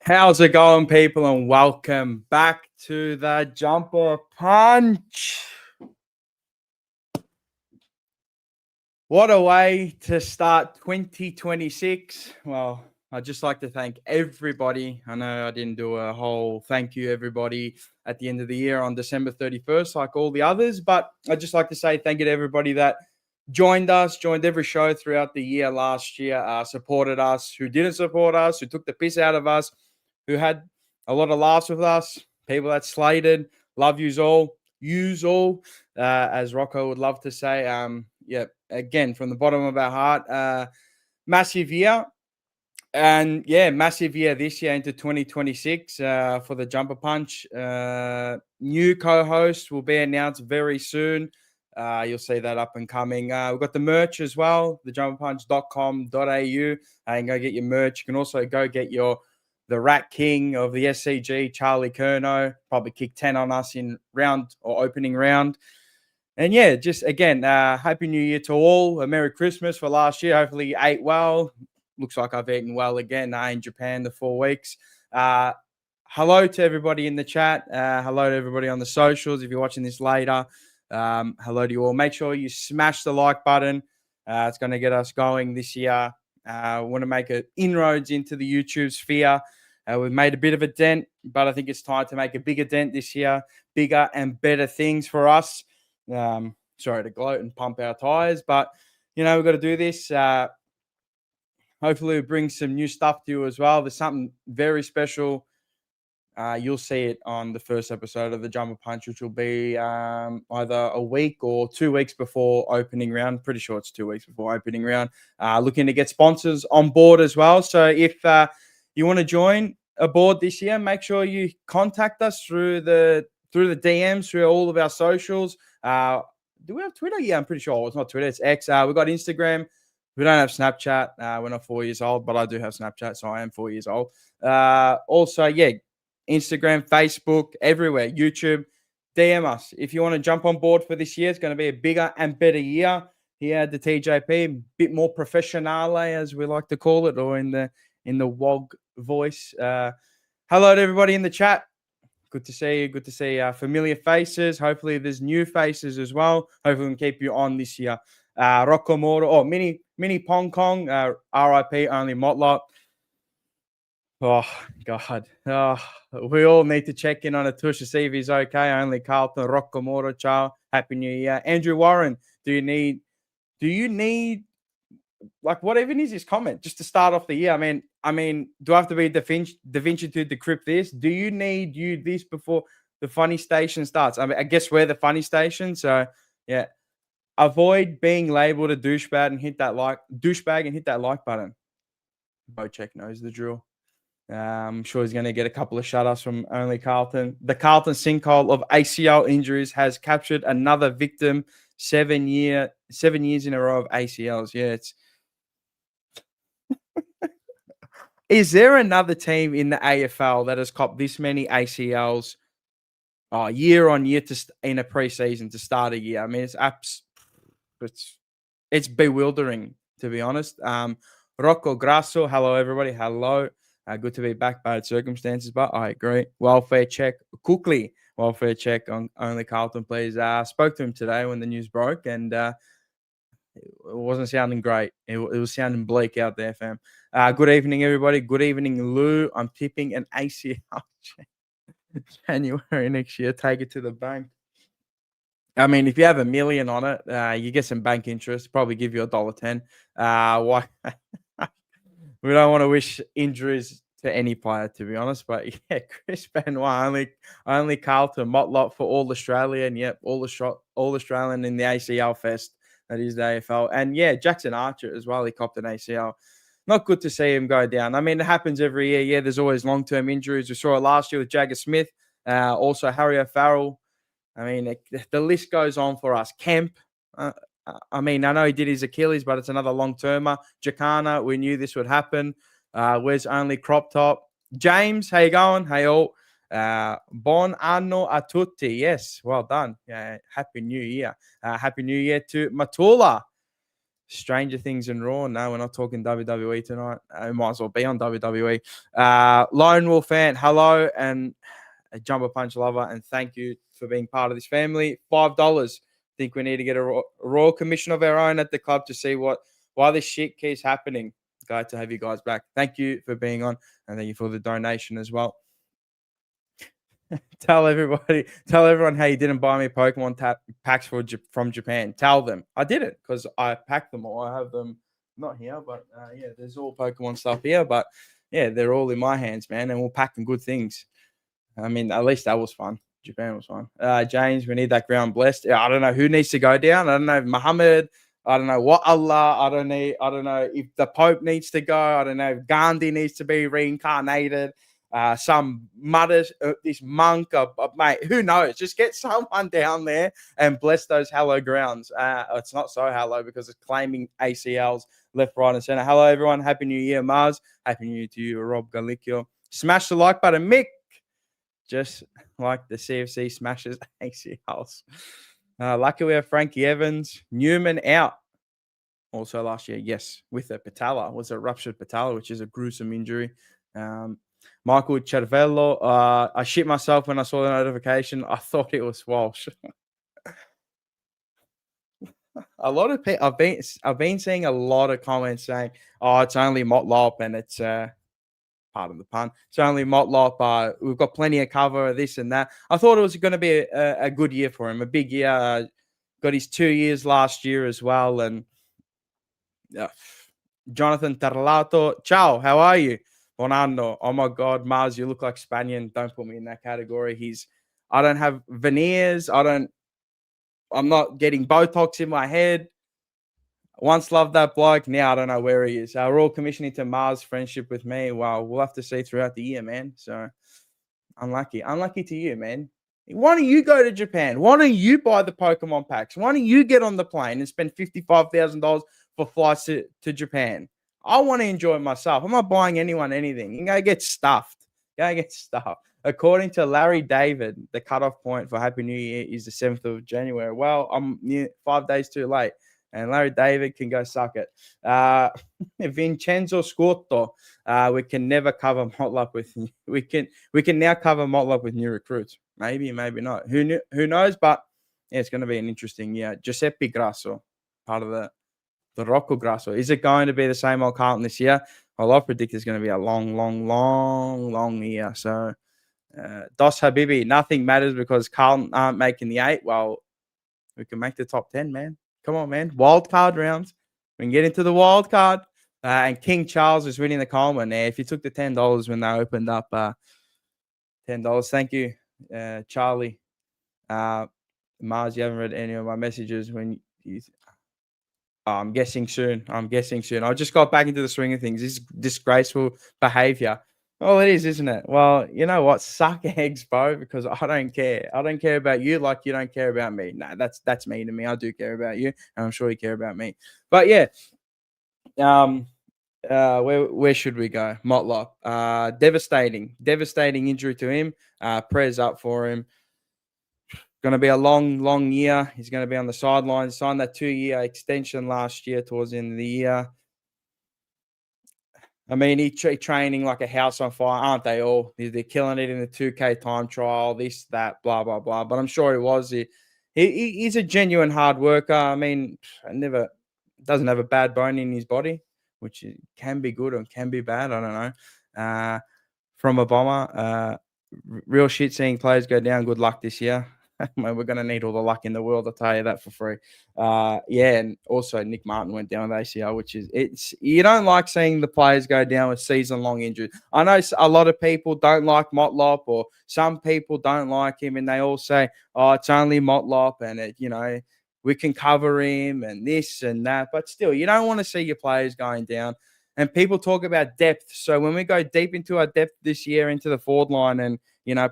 How's it going, people? And welcome back to the Jumper Punch. What a way to start 2026. Well, I'd just like to thank everybody. I know I didn't do a whole thank you, everybody, at the end of the year on December 31st, like all the others, but I'd just like to say thank you to everybody that joined us, joined every show throughout the year last year, supported us, who didn't support us, who took the piss out of us, who had a lot of laughs with us, people that slated. Love yous all. Yous all, as Rocco would love to say. Yeah, again, from the bottom of our heart, massive year. And yeah, massive year this year into 2026 for the Jumper Punch. New co-host will be announced very soon. You'll see that up and coming. We've got the merch as well, thejumperpunch.com.au. You can go get your merch. You can also go get the Rat King of the SCG, Charlie Curnow. Probably kick 10 on us in round or opening round. And yeah, just again, Happy New Year to all. A Merry Christmas for last year. Hopefully you ate well. Looks like I've eaten well again in Japan the 4 weeks. Hello to everybody in the chat. Hello to everybody on the socials. If you're watching this later, hello to you all. Make sure you smash the like button. It's going to get us going this year. We want to make inroads into the YouTube sphere. We've made a bit of a dent, but I think it's time to make a bigger dent this year. Bigger and better things for us. Sorry to gloat and pump our tires, but, we've got to do this. Hopefully we'll bring some new stuff to you as well. There's something very special. You'll see it on the first episode of the Jumper Punch, which will be either a week or 2 weeks before opening round. Pretty sure it's 2 weeks before opening round. Looking to get sponsors on board as well. So if you want to join aboard this year, make sure you contact us through the DMs, through all of our socials. Do we have Twitter? Yeah, I'm pretty sure. It's not Twitter. It's X. We've got Instagram. We don't have Snapchat. We're not 4 years old, but I do have Snapchat, so I am 4 years old. Also, yeah, Instagram, Facebook, everywhere, YouTube. DM us. If you want to jump on board for this year, it's going to be a bigger and better year here at the TJP. A bit more professionale, as we like to call it, or in the WOG voice. Hello to everybody in the chat. Good to see you. Good to see familiar faces. Hopefully there's new faces as well. Hopefully we can keep you on this year. Rocco Moro, Mini Pong Kong, RIP, only Motlop. Oh, God. We all need to check in on Atush to see if he's okay. Only Carlton, Rocco Moro, Chow. Happy New Year. Andrew Warren, do you need, like, what even is his comment just to start off the year? I mean, do I have to be Da Vinci to decrypt this? Do you need this before the funny station starts? I guess we're the funny station. So, yeah. Avoid being labeled a douchebag and hit that like button. Bocheck knows the drill. I'm sure he's going to get a couple of shout-outs from only Carlton. The Carlton sinkhole of ACL injuries has captured another victim. 7 years in a row of ACLs. Yeah, it's. Is there another team in the AFL that has copped this many ACLs year on year in a preseason to start a year? I mean, it's bewildering, to be honest. Rocco Grasso, hello everybody. Hello. Good to be back. Bad circumstances, but I agree. Welfare check quickly. Welfare check on only Carlton, please. Spoke to him today when the news broke, and it wasn't sounding great. It was sounding bleak out there, fam. Good evening, everybody. Good evening, Lou. I'm tipping an ACL January next year. Take it to the bank. I mean, if you have $1 million on it, you get some bank interest. Probably give you $1.10. Why? We don't want to wish injuries to any player, to be honest. But yeah, Chris Benoit, only Carlton, Motlop for all Australian. Yep, all Australian in the ACL fest. That is the AFL. And yeah, Jackson Archer as well. He copped an ACL. Not good to see him go down. I mean, it happens every year. Yeah, there's always long-term injuries. We saw it last year with Jagger Smith. Also, Harry O'Farrell. I mean, the list goes on for us. Kemp. I mean, I know he did his Achilles, but it's another long-termer. Jacana, we knew this would happen. Where's only Crop Top? James, how you going? Hey all. Bon anno a tutti. Yes, well done. Happy New Year. Happy New Year to Matula. Stranger Things and Raw. No, we're not talking WWE tonight. We might as well be on WWE. Lone Wolf fan, hello, and a Jumper Punch lover, and thank you for being part of this family. $5. Think we need to get a Royal Commission of our own at the club to see why this shit keeps happening. Glad to have you guys back. Thank you for being on, and thank you for the donation as well. Tell everyone how you didn't buy me Pokemon packs from Japan. Tell them I did it because I packed them all. I have them not here, but yeah, there's all Pokemon stuff here. But yeah, they're all in my hands, man, and we'll pack them good things. I mean, at least that was fun. Japan was fun. James, we need that ground blessed. I don't know who needs to go down. I don't know if Muhammad. I don't know what Allah. I don't know if the Pope needs to go. I don't know if Gandhi needs to be reincarnated. Some mutters, this monk, mate, who knows? Just get someone down there and bless those hallowed grounds. It's not so hallowed because it's claiming ACLs left, right, and center. Hello, everyone. Happy New Year, Mars. Happy New Year to you, Rob Galicchio. Smash the like button, Mick. Just like the CFC smashes ACLs. Lucky we have Frankie Evans. Newman out. Also last year, yes, with a patella. Was a ruptured patella, which is a gruesome injury. Michael Cervello. I shit myself when I saw the notification. I thought it was Walsh. A lot of people. I've been seeing a lot of comments saying, "Oh, it's only Motlop," and it's part of the pun. It's only Motlop. We've got plenty of cover, this and that. I thought it was going to be a good year for him, a big year. Got his 2 years last year as well, and Jonathan Tarlato. Ciao, how are you? Bonanno. Oh my God, Mars, you look like Spanian. Don't put me in that category. I don't have veneers. I'm not getting Botox in my head. Once loved that bloke. Now I don't know where he is. We're all commissioning to Mars friendship with me. Well, we'll have to see throughout the year, man. So unlucky. Unlucky to you, man. Why don't you go to Japan? Why don't you buy the Pokemon packs? Why don't you get on the plane and spend $55,000 for flights to Japan? I want to enjoy myself. I'm not buying anyone anything. You go get stuffed. According to Larry David, the cutoff point for Happy New Year is the 7th of January. Well, I'm 5 days too late. And Larry David can go suck it. Vincenzo Scorto. We can never cover Motlop with. We can now cover Motlop with new recruits. Maybe, maybe not. Who knows? But yeah, it's going to be an interesting year. Giuseppe Grasso, part of the Rocco Grasso. Is it going to be the same old Carlton this year? Well, I predict it's going to be a long year. So, Dos Habibi, nothing matters because Carlton aren't making the 8. Well, we can make the top 10, man. Come on, man. Wild card rounds. We can get into the wild card. And King Charles is winning the Coleman. If you took the $10 when they opened up, $10. Thank you, Charlie. Mars, you haven't read any of my messages when you. I'm guessing soon. I just got back into the swing of things. This is disgraceful behavior. Oh, it is, isn't it? Well, you know what? Suck eggs, bro, because I don't care. I don't care about you like you don't care about me. No, that's mean to me. I do care about you, and I'm sure you care about me. But yeah, where should we go? Motlop. Devastating injury to him. Prayers up for him. Going to be a long year. He's going to be on the sidelines. Signed that 2-year extension last year towards the end of the year. I mean, he's training like a house on fire, aren't they all? They're killing it in the 2K time trial, this, that, blah, blah, blah. But I'm sure he was. He's a genuine hard worker. I mean, doesn't have a bad bone in his body, which can be good or can be bad. I don't know. From a bomber, real shit seeing players go down. Good luck this year. We're going to need all the luck in the world, I'll tell you that for free. Yeah, and also Nick Martin went down with ACL, which is you don't like seeing the players go down with season-long injuries. I know a lot of people don't like Motlop, or some people don't like him, and they all say, "Oh, it's only Motlop, and we can cover him and this and that." But still, you don't want to see your players going down. And people talk about depth. So when we go deep into our depth this year into the forward line, and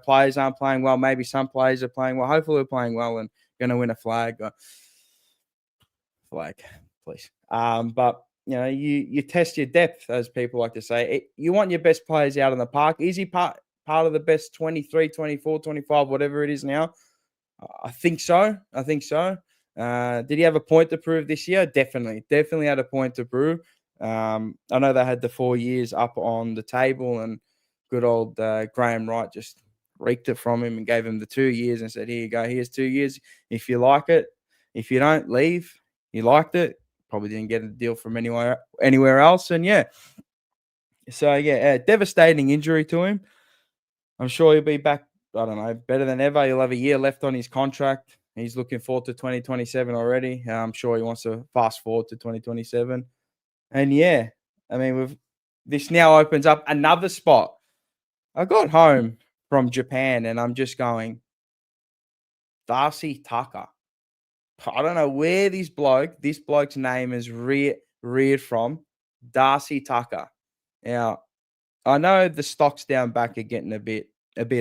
players aren't playing well. Maybe some players are playing well. Hopefully we're playing well and going to win a flag. Flag, please. But, you test your depth, as people like to say. You want your best players out in the park. Is he part of the best 23, 24, 25, whatever it is now? I think so. Did he have a point to prove this year? Definitely had a point to prove. I know they had the 4 years up on the table, and good old Graham Wright just reeked it from him and gave him the 2 years and said, "Here you go. Here's 2 years. If you like it, if you don't, leave." He liked it. Probably didn't get a deal from anywhere else, and yeah. So yeah, a devastating injury to him. I'm sure he'll be back. I don't know, better than ever. He'll have a year left on his contract. He's looking forward to 2027 already. I'm sure he wants to fast forward to 2027. And yeah, I mean, this now opens up another spot. I got home from Japan and I'm just going, Darcy Tucker. I don't know where this bloke's name is reared from. Darcy Tucker. Now, I know the stocks down back are getting a bit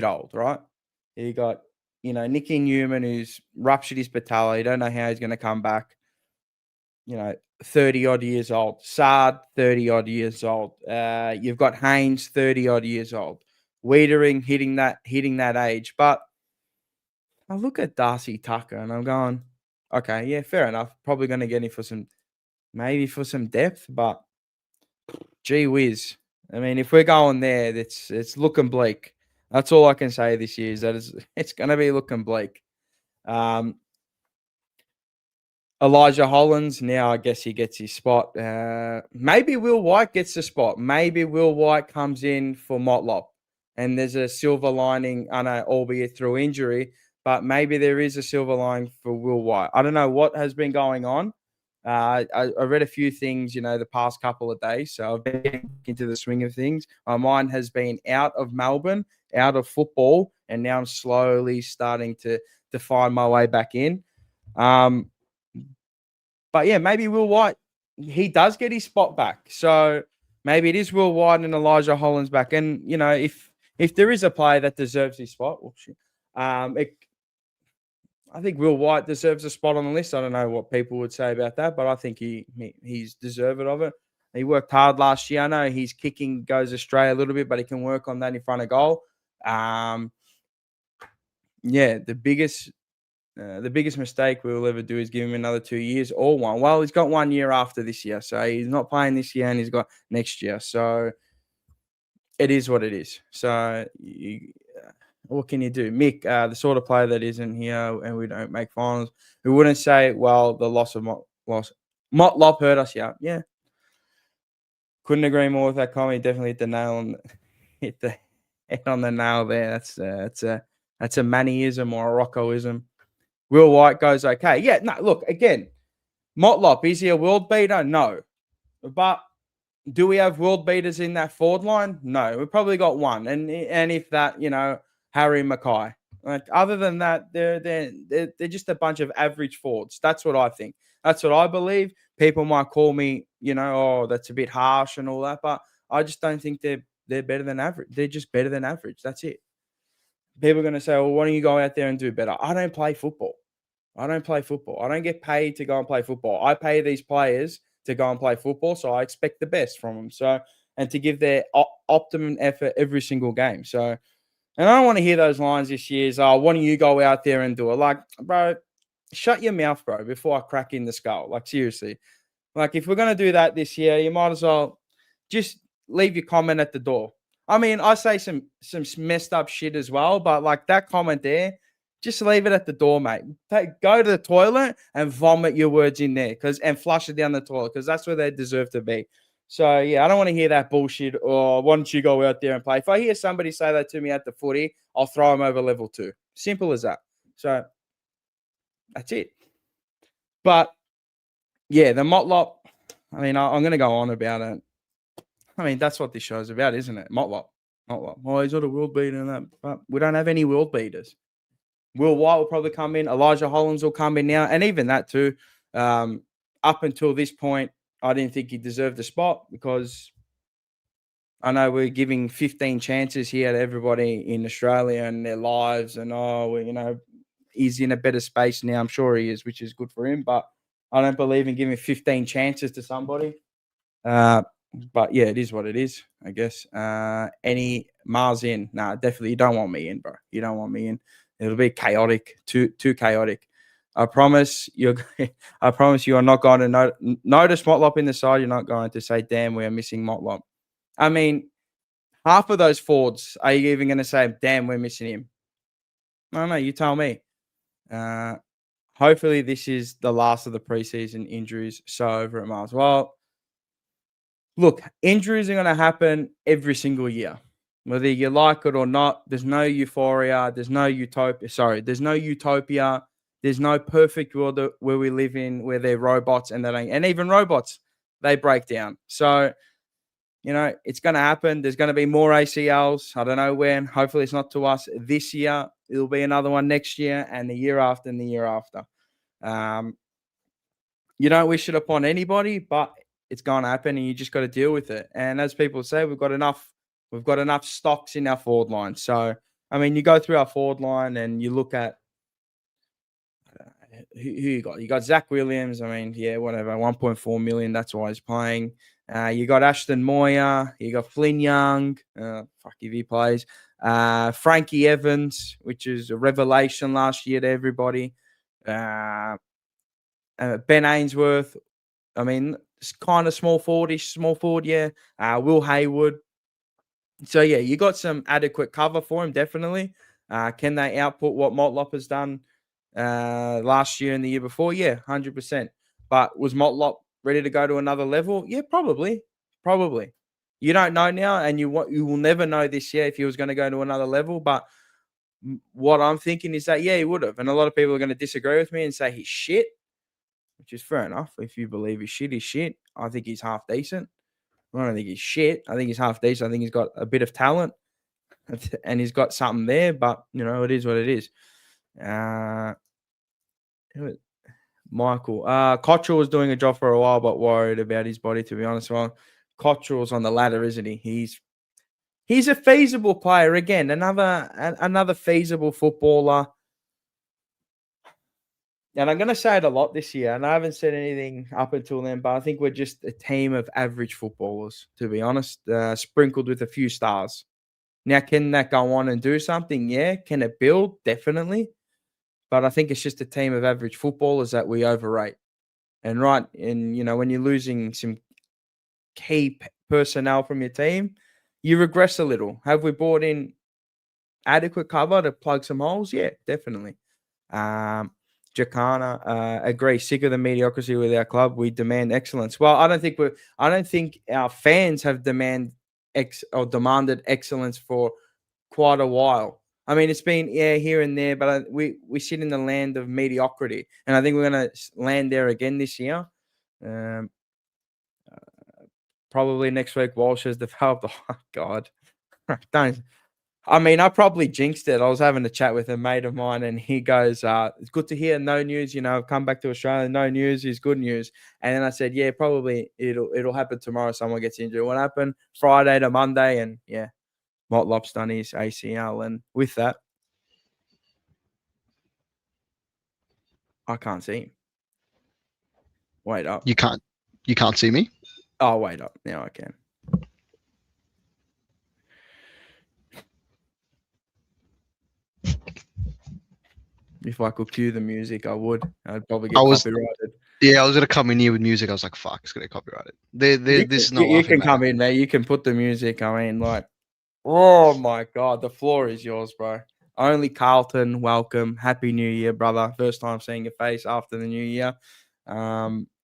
old, right? You got, Nicky Newman, who's ruptured his patella. You don't know how he's going to come back. 30 odd years old. Sard, 30 odd years old. You've got Haynes, 30 odd years old. Wiedering hitting that age. But I look at Darcy Tucker and I'm going, okay, yeah, fair enough. Probably going to get him for some depth, but gee whiz. I mean, if we're going there, it's looking bleak. That's all I can say this year is that it's going to be looking bleak. Elijah Hollins, now I guess he gets his spot. Maybe Will White gets the spot. Maybe Will White comes in for Motlop. And there's a silver lining, I know, albeit through injury, but maybe there is a silver lining for Will White. I don't know what has been going on. I read a few things, the past couple of days. So I've been into the swing of things. My mind has been out of Melbourne, out of football, and now I'm slowly starting to find my way back in. But yeah, maybe Will White, he does get his spot back. So maybe it is Will White and Elijah Hollins back. And, if there is a player that deserves his spot, I think Will White deserves a spot on the list. I don't know what people would say about that, but I think he's deserved of it. He worked hard last year. I know his kicking goes astray a little bit, but he can work on that in front of goal. The biggest mistake we'll ever do is give him another 2 years or one. Well, he's got 1 year after this year, so he's not playing this year and he's got next year. So it is what it is. So what can you do? Mick, the sort of player that isn't here and we don't make finals, we wouldn't say, well, the loss of Motlop hurt us. Yeah. Couldn't agree more with that comment. Definitely hit the head on the nail there. That's a Mannyism or a Roccoism. Will White goes okay. Yeah, no, look, again, Motlop, is he a world beater? No. But do we have world beaters in that forward line? No. We've probably got one. And if that, Harry Mackay. Like, other than that, they're just a bunch of average forwards. That's what I think. That's what I believe. People might call me, that's a bit harsh and all that, but I just don't think they're better than average. They're just better than average. That's it. People are going to say, well, why don't you go out there and do better? I don't play football. I don't get paid to go and play football. I pay these players to go and play football, so I expect the best from them. So, and to give their optimum effort every single game. So, and I don't want to hear those lines this year. Why don't you go out there and do it? Like, bro, shut your mouth, bro, before I crack in the skull. Like, seriously. Like, if we're going to do that this year, you might as well just leave your comment at the door. I mean, I say some messed up shit as well, but like that comment there, just leave it at the door, mate. Go to the toilet and vomit your words in there and flush it down the toilet because that's where they deserve to be. So, yeah, I don't want to hear that bullshit. Or why don't you go out there and play? If I hear somebody say that to me at the footy, I'll throw them over level 2. Simple as that. So, that's it. But, yeah, the Motlop, I mean, I'm going to go on about it. I mean, that's what this show's about, isn't it? Motlop. Oh, he's not a world beater and that. But we don't have any world beaters. Will White will probably come in. Elijah Hollins will come in now. And even that too. Up until this point, I didn't think he deserved the spot because I know we're giving 15 chances here to everybody in Australia and their lives. And, he's in a better space now. I'm sure he is, which is good for him. But I don't believe in giving 15 chances to somebody. But yeah, it is what it is, I guess. Any Mars in? Nah, definitely you don't want me in, bro. You don't want me in. It'll be chaotic, too chaotic. I promise you are not going to notice Motlop in the side. You're not going to say, damn, we are missing Motlop. I mean, half of those forwards, are you even going to say, damn, we're missing him? No, you tell me. Hopefully this is the last of the preseason injuries. So over at Mars. Well, look, injuries are going to happen every single year. Whether you like it or not, there's no euphoria. There's no utopia. There's no utopia. There's no perfect world where we live in where they're robots and even robots, they break down. So, it's going to happen. There's going to be more ACLs. I don't know when. Hopefully it's not to us this year. It'll be another one next year and the year after and the year after. You don't wish it upon anybody, but it's going to happen and you just got to deal with it. And as people say, we've got enough stocks in our forward line. So, I mean, you go through our forward line and you look at who you got. You got Zach Williams. I mean, yeah, whatever, 1.4 million. That's why he's playing. You got Ashton Moyer. You got Flynn Young. Fuck if he plays. Frankie Evans, which is a revelation last year to everybody. Ben Ainsworth. I mean, it's kind of small forward, yeah. Will Haywood. So, yeah, you got some adequate cover for him, definitely. Can they output what Motlop has done last year and the year before? Yeah, 100%. But was Motlop ready to go to another level? Yeah, probably. You don't know now, and you will never know this year if he was going to go to another level. But what I'm thinking is that, yeah, he would have. And a lot of people are going to disagree with me and say he's shit, which is fair enough. If you believe he's shit. I think he's half decent. I don't think he's shit. I think he's half decent. I think he's got a bit of talent and he's got something there, but, it is what it is. Michael. Cottrell was doing a job for a while, but worried about his body, to be honest. Well, Cottrell's on the ladder, isn't he? He's a feasible player. Again, another feasible footballer. And I'm going to say it a lot this year, and I haven't said anything up until then, but I think we're just a team of average footballers, to be honest, sprinkled with a few stars. Now, can that go on and do something? Yeah. Can it build? Definitely. But I think it's just a team of average footballers that we overrate. And when you're losing some key personnel from your team, you regress a little. Have we brought in adequate cover to plug some holes? Yeah, definitely. Jacana, agree. Sick of the mediocrity with our club. We demand excellence. Well, I don't think our fans have demanded excellence for quite a while. I mean, it's been here and there, but we sit in the land of mediocrity, and I think we're going to land there again this year. Probably next week, Walsh has developed. Oh God, don't. I mean, I probably jinxed it. I was having a chat with a mate of mine, and he goes, "It's good to hear no news. I've come back to Australia. No news is good news." And then I said, "Yeah, probably it'll happen tomorrow. Someone gets injured. What happened Friday to Monday, and yeah, Motlop's done his ACL, and with that, I can't see him. Wait up. You can't see me? Oh, wait up. Now I can. If I could cue the music, I would. I'd probably get copyrighted. Yeah, I was gonna come in here with music. I was like, "Fuck, it's gonna get copyrighted." This is not. You can come in, man. You can put the music. I mean, like, oh my God, the floor is yours, bro. Only Carlton, welcome. Happy New Year, brother. First time seeing your face after the New Year.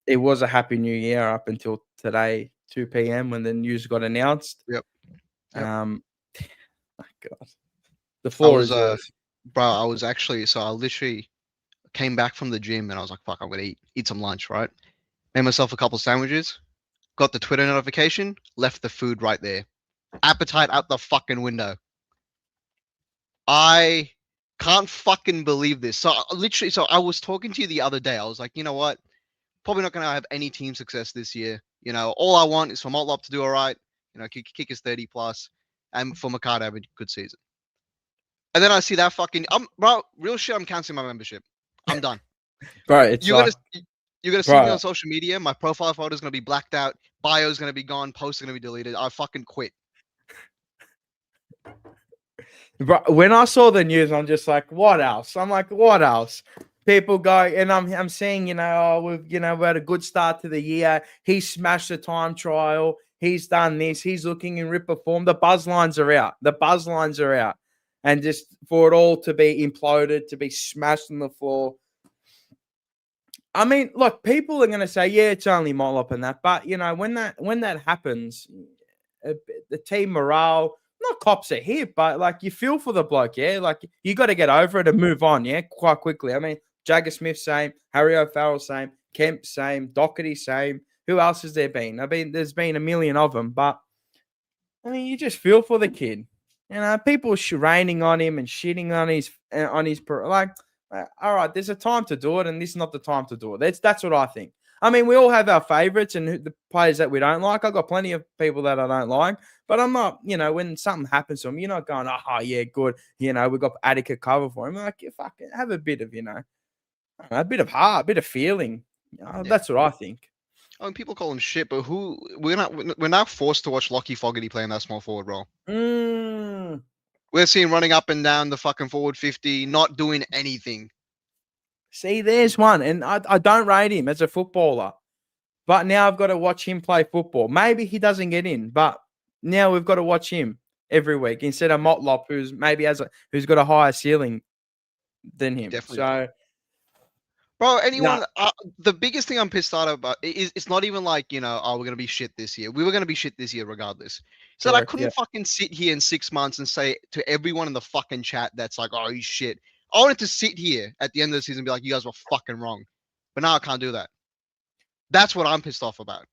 It was a Happy New Year up until today, 2 p.m. when the news got announced. Yep. Oh God, the floor is yours. Bro, I literally came back from the gym and I was like, fuck, I'm going to eat some lunch, right? Made myself a couple of sandwiches, got the Twitter notification, left the food right there. Appetite out the fucking window. I can't fucking believe this. So I was talking to you the other day. I was like, you know what? Probably not going to have any team success this year. All I want is for Motlop to do all right. Kick us 30 plus and for Makar to have a good season. And then I see that bro, real shit, I'm canceling my membership. I'm done. Bro, you're gonna see me on social media. My profile photo is gonna be blacked out. Bio is gonna be gone. Posts are gonna be deleted. I fucking quit. Bro, when I saw the news, I'm just like, what else? I'm like, what else? people go, and I'm seeing, we've we had a good start to the year. He smashed the time trial. He's done this. He's looking in ripper form. The buzz lines are out. And just for it all to be imploded, to be smashed on the floor. I mean, look, people are going to say, yeah, it's only Motlop and that, but when that happens, the team morale not cops a hit, but like you feel for the bloke, yeah. Like you got to get over it and move on, yeah, quite quickly. I mean, Jagger Smith same, Harry O'Farrell same, Kemp same, Doherty same. Who else has there been? I mean, there's been a million of them, but I mean, you just feel for the kid. People raining on him and shitting on his like. All right, there's a time to do it, and this is not the time to do it. That's what I think. I mean, we all have our favorites and the players that we don't like. I've got plenty of people that I don't like, but I'm not, when something happens to them, you're not going, oh, yeah, good. We've got Attica cover for him. Like, you fucking have a bit of, a bit of heart, a bit of feeling. That's what I think. I mean, people call him shit, but we're now forced to watch Lockie Fogarty playing that small forward role. We're seeing running up and down the fucking forward 50, not doing anything. See, there's one, and I don't rate him as a footballer, but now I've got to watch him play football. Maybe he doesn't get in, but now we've got to watch him every week instead of Motlop, who's got a higher ceiling than him. Definitely. Bro, the biggest thing I'm pissed off about is it's not even like, we're going to be shit this year. We were going to be shit this year regardless. So I couldn't fucking sit here in 6 months and say to everyone in the fucking chat that's like, oh, he's shit. I wanted to sit here at the end of the season and be like, you guys were fucking wrong. But now I can't do that. That's what I'm pissed off about.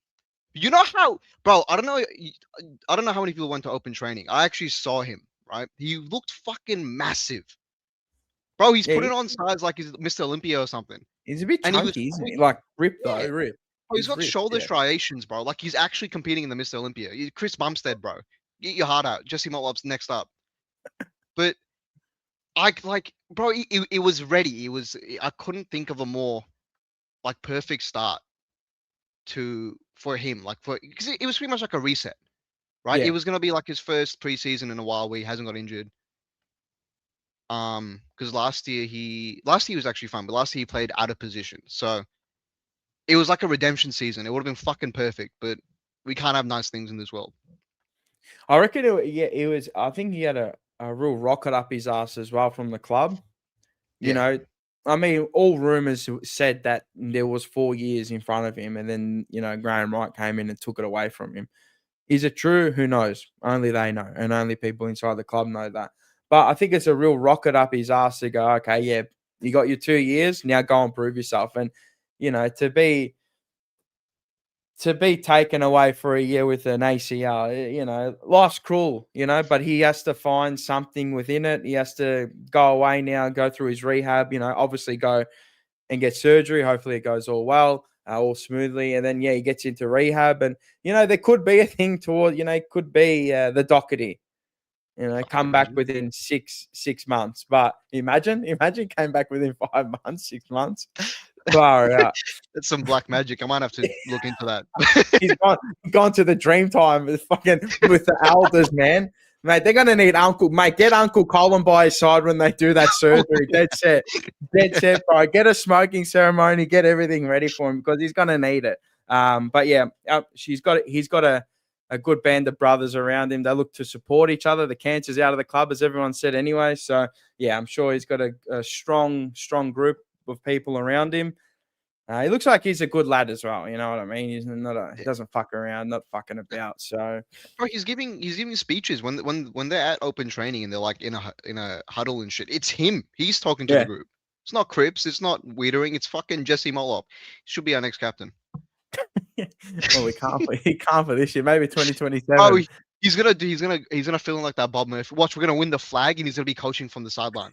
You know how, bro, I don't know how many people went to open training. I actually saw him, right? He looked fucking massive. Bro, he's put it on size like he's Mr. Olympia or something. He's a bit chunky, isn't he? Like ripped though, ripped. Oh, he's got shoulder striations, bro. Like he's actually competing in the Mr. Olympia. Chris Bumstead, bro. Get your heart out. Jesse Motlop's next up. But bro, it was ready. I couldn't think of a more like perfect start for him. Because it was pretty much like a reset, right? Yeah. It was gonna be like his first preseason in a while where he hasn't got injured. Because last year he was actually fine, but last year he played out of position. So it was like a redemption season. It would have been fucking perfect, but we can't have nice things in this world. I reckon it was. I think he had a real rocket up his ass as well from the club. I mean, all rumors said that there was 4 years in front of him, and then Graham Wright came in and took it away from him. Is it true? Who knows? Only they know, and only people inside the club know that. But I think it's a real rocket up his ass to go, okay, yeah, you got your 2 years, now go and prove yourself. And, to be taken away for a year with an ACL, life's cruel, but he has to find something within it. He has to go away now, go through his rehab, obviously go and get surgery. Hopefully it goes all well, all smoothly. And then, he gets into rehab. And, there could be a thing toward, it could be the Doherty. Come back within six months. But imagine came back within 5 months, 6 months. Far out. That's some black magic. I might have to look into that. He's gone to the dream time with the elders, man. Mate, they're gonna need Uncle. Mate, get Uncle Colin by his side when they do that surgery. Dead set, bro. Get a smoking ceremony. Get everything ready for him because he's gonna need it. But yeah, he's got a good band of brothers around him. They look to support each other. The cancer's out of the club, as everyone said anyway. So, yeah, I'm sure he's got a strong group of people around him. He looks like he's a good lad as well. You know what I mean? He's he doesn't fuck around, not fucking about. So, bro, he's giving speeches when they're at open training and they're like in a huddle and shit. It's him. He's talking to the group. It's not Cripps. It's not Wiedering. It's fucking Jesse Motlop. Should be our next captain. Well, he can't for this year. Maybe 2027. Oh, he's gonna feel like that Bob Murphy. Watch, we're gonna win the flag, and he's gonna be coaching from the sideline.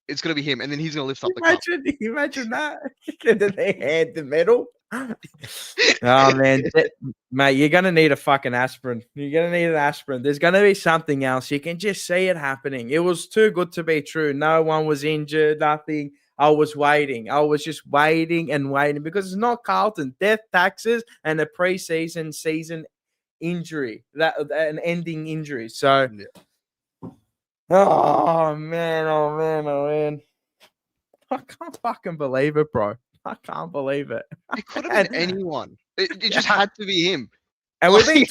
It's gonna be him, and then he's gonna lift up the cup. Imagine that. Did they hand the medal? Oh man, mate, you're gonna need a fucking aspirin. You're gonna need an aspirin. There's gonna be something else. You can just see it happening. It was too good to be true. No one was injured. Nothing. I was waiting. I was just waiting and waiting because it's not Carlton. Death, taxes, and a preseason season injury, an ending injury. So, oh man. I can't fucking believe it, bro. I can't believe it. It could have been anyone. It just had to be him. And Like,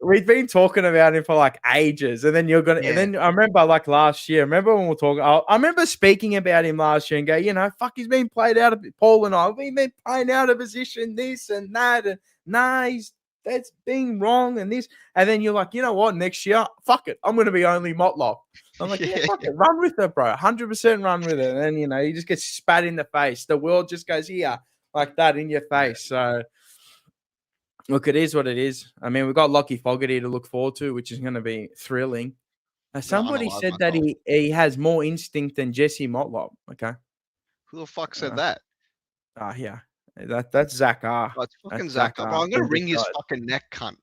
we've been talking about him for like ages. And then and Yeah. then I remember like last year, remember when we were talking, I remember speaking about him last year and go, fuck, he's been played out of Paul and we've been playing out of position, this and that. And that's being wrong and this. And then you're like, you know what? Next year, fuck it. I'm going to be only Motlop. I'm like, yeah, fuck it. Run with it, bro. 100% run with it. And then, you just get spat in the face. The world just goes here like that in your face. So, look, it is what it is. I mean, we've got Lockie Fogarty to look forward to, which is going to be thrilling. Somebody said that he has more instinct than Jesse Motlop. Okay. Who the fuck said that? Yeah. That's Zach R. Oh, it's fucking Zach R. Bro, I'm going to wring his fucking neck, cunt.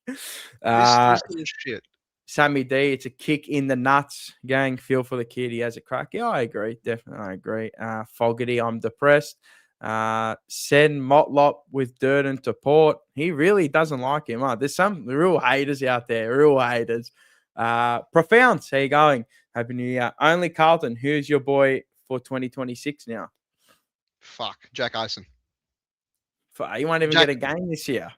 This little shit. Sammy D, it's a kick in the nuts. Gang, feel for the kid. He has a crack. Yeah, I agree. Definitely, I agree. Fogarty, I'm depressed. Send Motlop with Durden to Port. He really doesn't like him. There's some real haters out there. Real haters. Profound. How you going? Happy New Year. Only Carlton. Who's your boy for 2026 now? Fuck. Jack Eisen. He won't even get a game this year.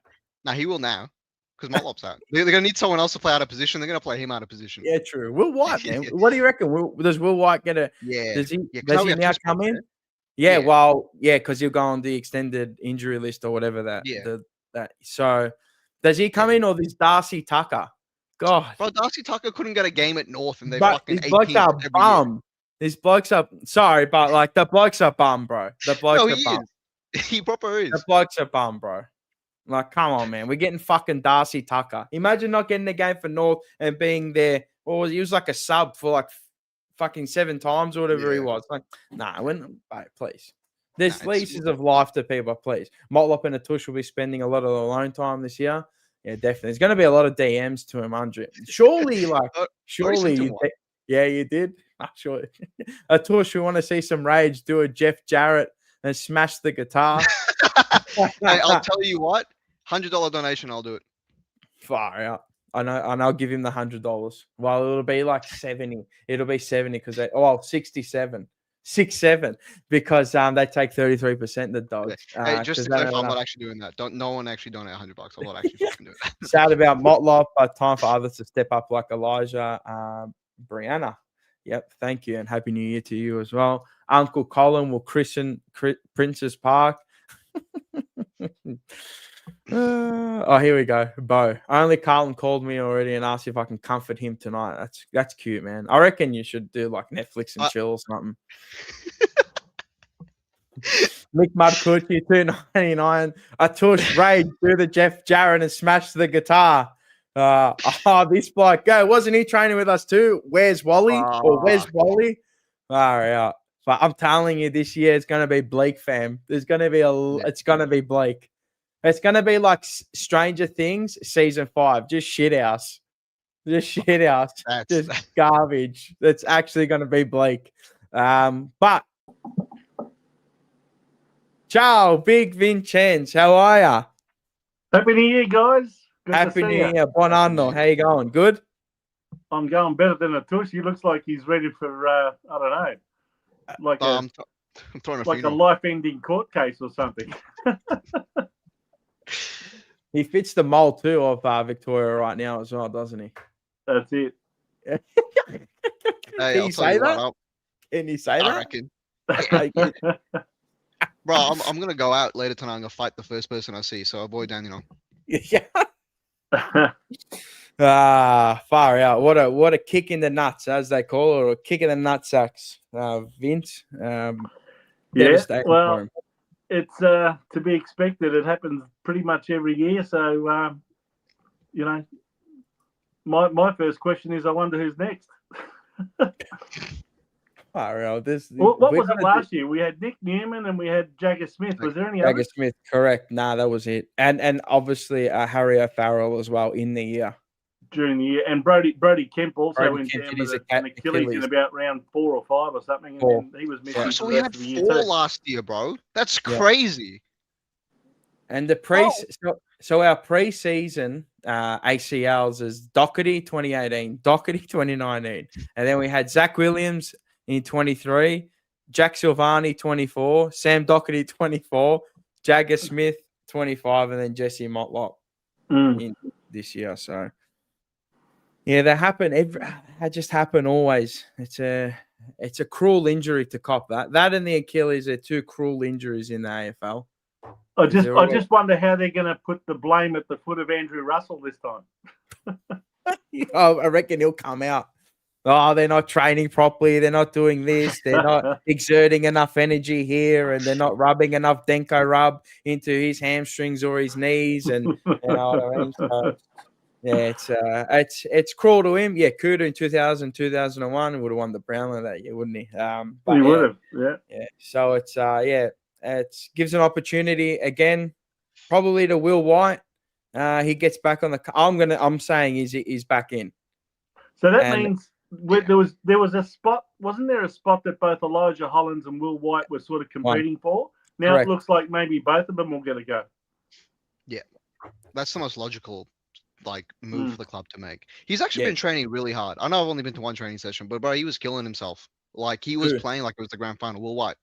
No, he will now. Because Motlop's out. They're going to need someone else to play out of position. They're going to play him out of position. Yeah, true. Will White, man. What do you reckon? Does Will White get a... Yeah. Does he now come in? Yeah, well, because he'll go on the extended injury list or whatever that. So, does he come in or this Darcy Tucker? God. Bro, Darcy Tucker couldn't get a game at North and they fucking 18th every bum. These blokes are... Sorry, but like the blokes are bum, bro. The blokes are bum. He proper is. The blokes are bum, bro. Like, come on, man. We're getting fucking Darcy Tucker. Imagine not getting a game for North and being there. He was like a sub for like fucking 7 times or whatever he was. Like, please. There's leases of life to people, please. Motlop and Atush will be spending a lot of alone time this year. Yeah, definitely. There's going to be a lot of DMs to him, Andre. Surely, you did. Sure. Atush, we want to see some rage. Do a Jeff Jarrett and smash the guitar. Hey, I'll tell you what. $100 donation, I'll do it. Far out. I know, and I'll give him the $100. Well, it'll be like 70. It'll be 70 because 67. 6-7 because they take 33%. The Dogs. Hey, just to clarify, I'm not actually doing that. No one actually donate $100. I'm not actually fucking doing that. Sad about Motlop, but time for others to step up like Elijah, Brianna. Yep, thank you, and happy New Year to you as well. Uncle Colin will christen Princess Park. Here we go. Bo. Only Carlton called me already and asked if I can comfort him tonight. That's cute, man. I reckon you should do like Netflix and chill or something. Mick Mudcoochie, $2.99. Atush Raid, do the Jeff Jarrett and smash the guitar. This bloke, wasn't he training with us too? Where's Wally? Or where's Wally? All right. But I'm telling you, this year it's going to be bleak, fam. There's going to be it's going to be bleak. It's going to be like Stranger Things season 5, just shit house. Just garbage. That's actually going to be bleak. But ciao, Big Vincenz. How are ya? Happy New Year, guys. Good Happy New Year. Buon anno. How you going? Good? I'm going better than Atush. He looks like he's ready for, I don't know, like I'm throwing a life-ending court case or something. He fits the mold too of Victoria right now as well, doesn't he? That's it. Can you say that? Can you say that? I reckon. Bro, I'm gonna go out later tonight. I'm gonna fight the first person I see. So avoid Daniel. Yeah. Far out. What a kick in the nuts, as they call it, or a kick in the nutsacks. Vince. Well, it's to be expected. It happens pretty much every year. So, my first question is, I wonder who's next. Far out. What was it last year? We had Nick Newman and we had Jagger Smith. Was there any Jagger Smith, correct. Nah, that was it. And obviously Harry O'Farrell as well in the year. During the year. And Brody Kemp also went down with an Achilles in about round 4 or 5 or something. And then he was missing. So we had 4 last year, bro. That's crazy. And the so our pre-season ACLs is Doherty 2018, Doherty 2019. And then we had Zach Williams in 23, Jack Silvani, 24. Sam Doherty, 24. Jagger Smith, 25. And then Jesse Motlop in this year. So, yeah, they happen. That just happen always. It's a cruel injury to cop. That and the Achilles are two cruel injuries in the AFL. I just wonder how they're going to put the blame at the foot of Andrew Russell this time. I reckon he'll come out. Oh, they're not training properly. They're not doing this. They're not exerting enough energy here, and they're not rubbing enough Denko rub into his hamstrings or his knees. And you know what I mean? So, yeah, it's cruel to him. Yeah, Kuda in 2001 would have won the Brownlow that year, wouldn't he? But he would have. Yeah. So it's it gives an opportunity again, probably to Will White. He gets back on the. I'm saying he's back in. So that means there was a spot. Wasn't there a spot that both Elijah Hollins and Will White were sort of competing for? Now Correct. It looks like maybe both of them will get a go. Yeah, that's the most logical move for the club to make. He's actually been training really hard. I know I've only been to one training session, but bro, he was killing himself. Like he was playing like it was the grand final. Will White.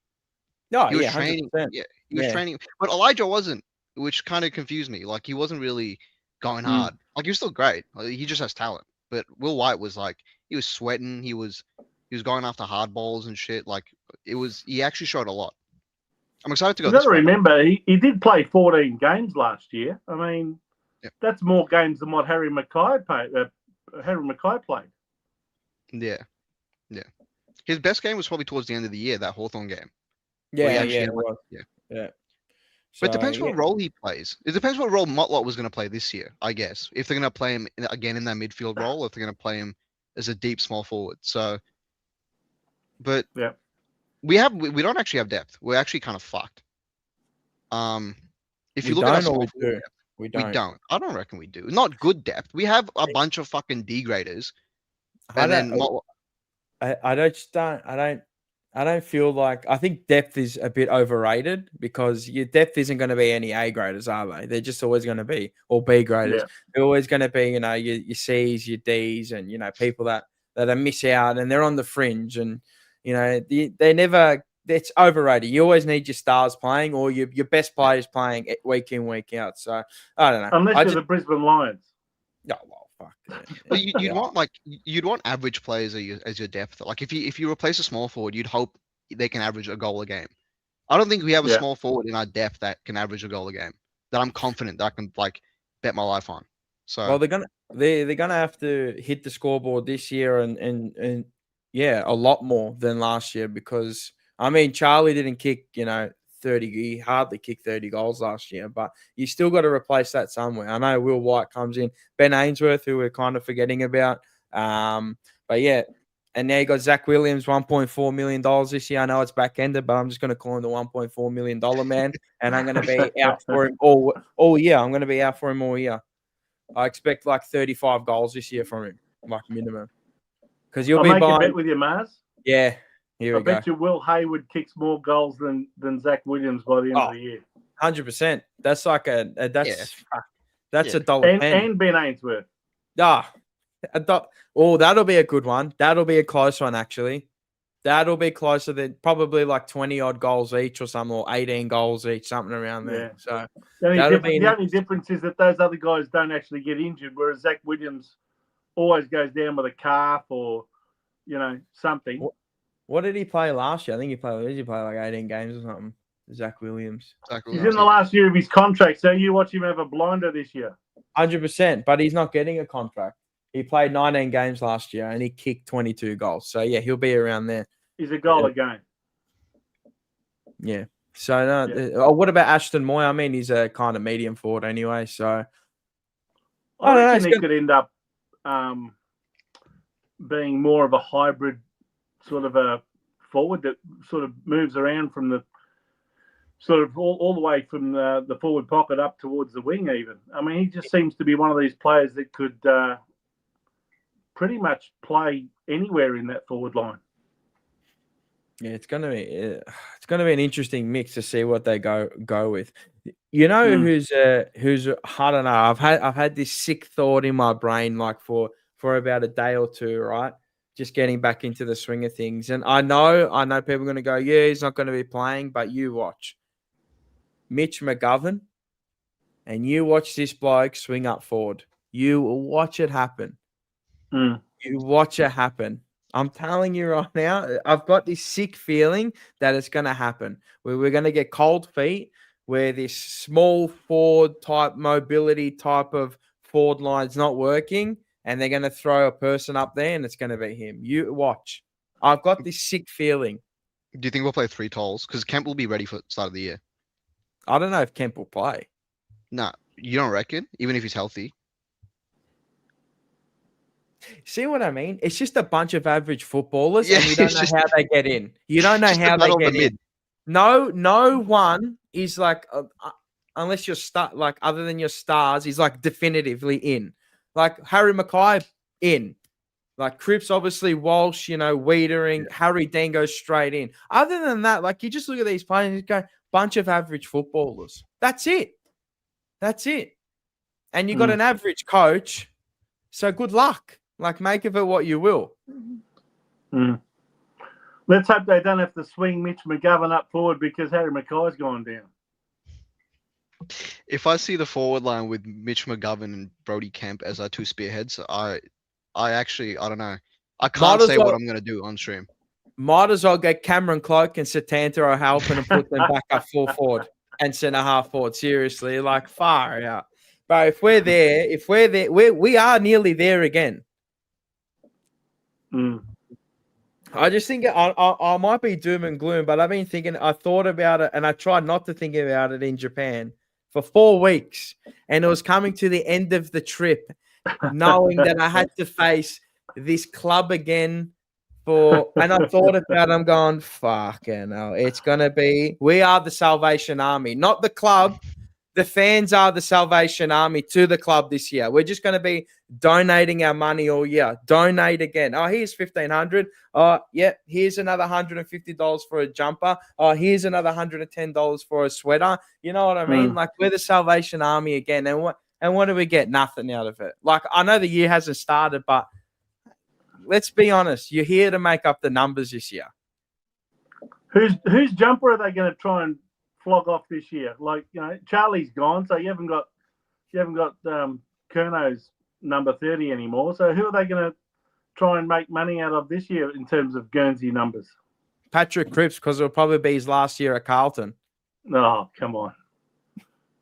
No, he was training. 100%. Yeah, he was training, but Elijah wasn't, which kind of confused me. Like he wasn't really going hard. Like he was still great. Like, he just has talent. But Will White was he was sweating. He was going after hard balls and shit. Like he actually showed a lot. I'm excited to go. You got to remember, he did play 14 games last year. I mean, that's more games than what Harry Mackay played. Yeah. His best game was probably towards the end of the year, that Hawthorn game. Yeah. So, but it depends what role he plays. It depends what role Motlop was going to play this year, I guess. If they're going to play him again in that midfield role, or if they're going to play him as a deep small forward. So, but we don't actually have depth. We're actually kind of fucked. If you look at our small forward depth, we don't. I don't reckon we do. Not good depth. We have a bunch of fucking D graders. I don't feel like I think depth is a bit overrated because your depth isn't going to be any A graders, are they? They're just always going to be or B graders. They're always going to be, your C's, your D's, and people that are miss out and they're on the fringe, and they never. It's overrated. You always need your stars playing or your best players playing week in, week out. So I don't know. Unless you're the Brisbane Lions. Oh well, fuck. But you'd want average players as your depth. Like if you replace a small forward, you'd hope they can average a goal a game. I don't think we have a small forward in our depth that can average a goal a game. That I'm confident that I can bet my life on. So they're gonna have to hit the scoreboard this year and a lot more than last year because Charlie didn't kick 30. He hardly kicked 30 goals last year, but you still got to replace that somewhere. I know Will White comes in, Ben Ainsworth, who we're kind of forgetting about. But yeah, and now you got Zach Williams, $1.4 million this year. I know it's back ended, but I'm just going to call him the $1.4 million man, and I'm going to be out for him all year. I'm going to be out for him all year. I expect 35 goals this year from him, minimum. Because you'll be buying. A bet with your Mars. Yeah. I bet you Will Hayward kicks more goals than Zach Williams by the end of the year. 100%. That's that's a dollar and Ben Ainsworth. That'll be a good one. That'll be a close one actually. That'll be closer than probably 20 odd goals each or something, or 18 goals each, something around there. So the only difference is that those other guys don't actually get injured, whereas Zach Williams always goes down with a calf or something. What did he play last year? I think he played 18 games or something. Zach Williams. He's in the last year of his contract, so you watch him have a blinder this year. 100%, but he's not getting a contract. He played 19 games last year and he kicked 22 goals. So, yeah, he'll be around there. He's a goal a game. Yeah. So, what about Ashton Moy? He's a kind of medium forward anyway. So, I don't know. He could end up being more of a hybrid sort of a forward that sort of moves around from the sort of all the way from the forward pocket up towards the wing even. He just seems to be one of these players that could pretty much play anywhere in that forward line. Yeah, it's gonna be an interesting mix to see what they go with. Who's I don't know. I've had this sick thought in my brain for about a day or two, right? just getting back into the swing of things. And I know people are going to go, yeah, he's not going to be playing, but you watch Mitch McGovern and you watch this bloke swing up forward. You watch it happen. Mm. You watch it happen. I'm telling you right now, I've got this sick feeling that it's going to happen. We're going to get cold feet where this small forward type mobility type of forward line's not working, and they're going to throw a person up there, and it's going to be him. You watch. I've got this sick feeling. Do you think we'll play 3 tolls? Because Kemp will be ready for the start of the year. I don't know if Kemp will play. Nah, you don't reckon? Even if he's healthy? See what I mean? It's just a bunch of average footballers, Yeah, and you don't it's know just- how they get in. You don't know Just a how they battle of get the in. mid. No one is like, unless you're other than your stars, he's like definitively in. Like Harry Mackay in. Like Cripps, obviously Walsh, Wiedering, Harry Dean goes straight in. Other than that, like you just look at these players and you go, bunch of average footballers. That's it. And you got an average coach. So good luck. Like make of it what you will. Mm. Let's hope they don't have to swing Mitch McGovern up forward because Harry Mackay's gone down. If I see the forward line with Mitch McGovern and Brody Kemp as our 2 spearheads, I don't know. I can't say what I'm going to do on stream. Might as well get Cameron Cloak and Satanta O'Halpin and put them back up full forward and centre half forward. Seriously, like far out. But if we're there, we are nearly there again. Mm. I just think I might be doom and gloom, but I've been thinking, I thought about it and I tried not to think about it in Japan for 4 weeks. And it was coming to the end of the trip, knowing that I had to face this club again and I thought about it, I'm going, fucking hell, it's going to be, we are the Salvation Army, not the club. The fans are the Salvation Army to the club this year. We're just going to be donating our money all year. Donate again. Oh, here's $1,500. Oh, yeah, here's another $150 for a jumper. Oh, here's another $110 for a sweater. You know what I mean? Like we're the Salvation Army again. And what do we get? Nothing out of it. Like I know the year hasn't started, but let's be honest. You're here to make up the numbers this year. Whose jumper are they going to try and flog off this year? Like, Charlie's gone, so you haven't got Kerno's number 30 anymore. So who are they going to try and make money out of this year in terms of Guernsey numbers? Patrick Cripps, because it'll probably be his last year at Carlton. Oh, come on.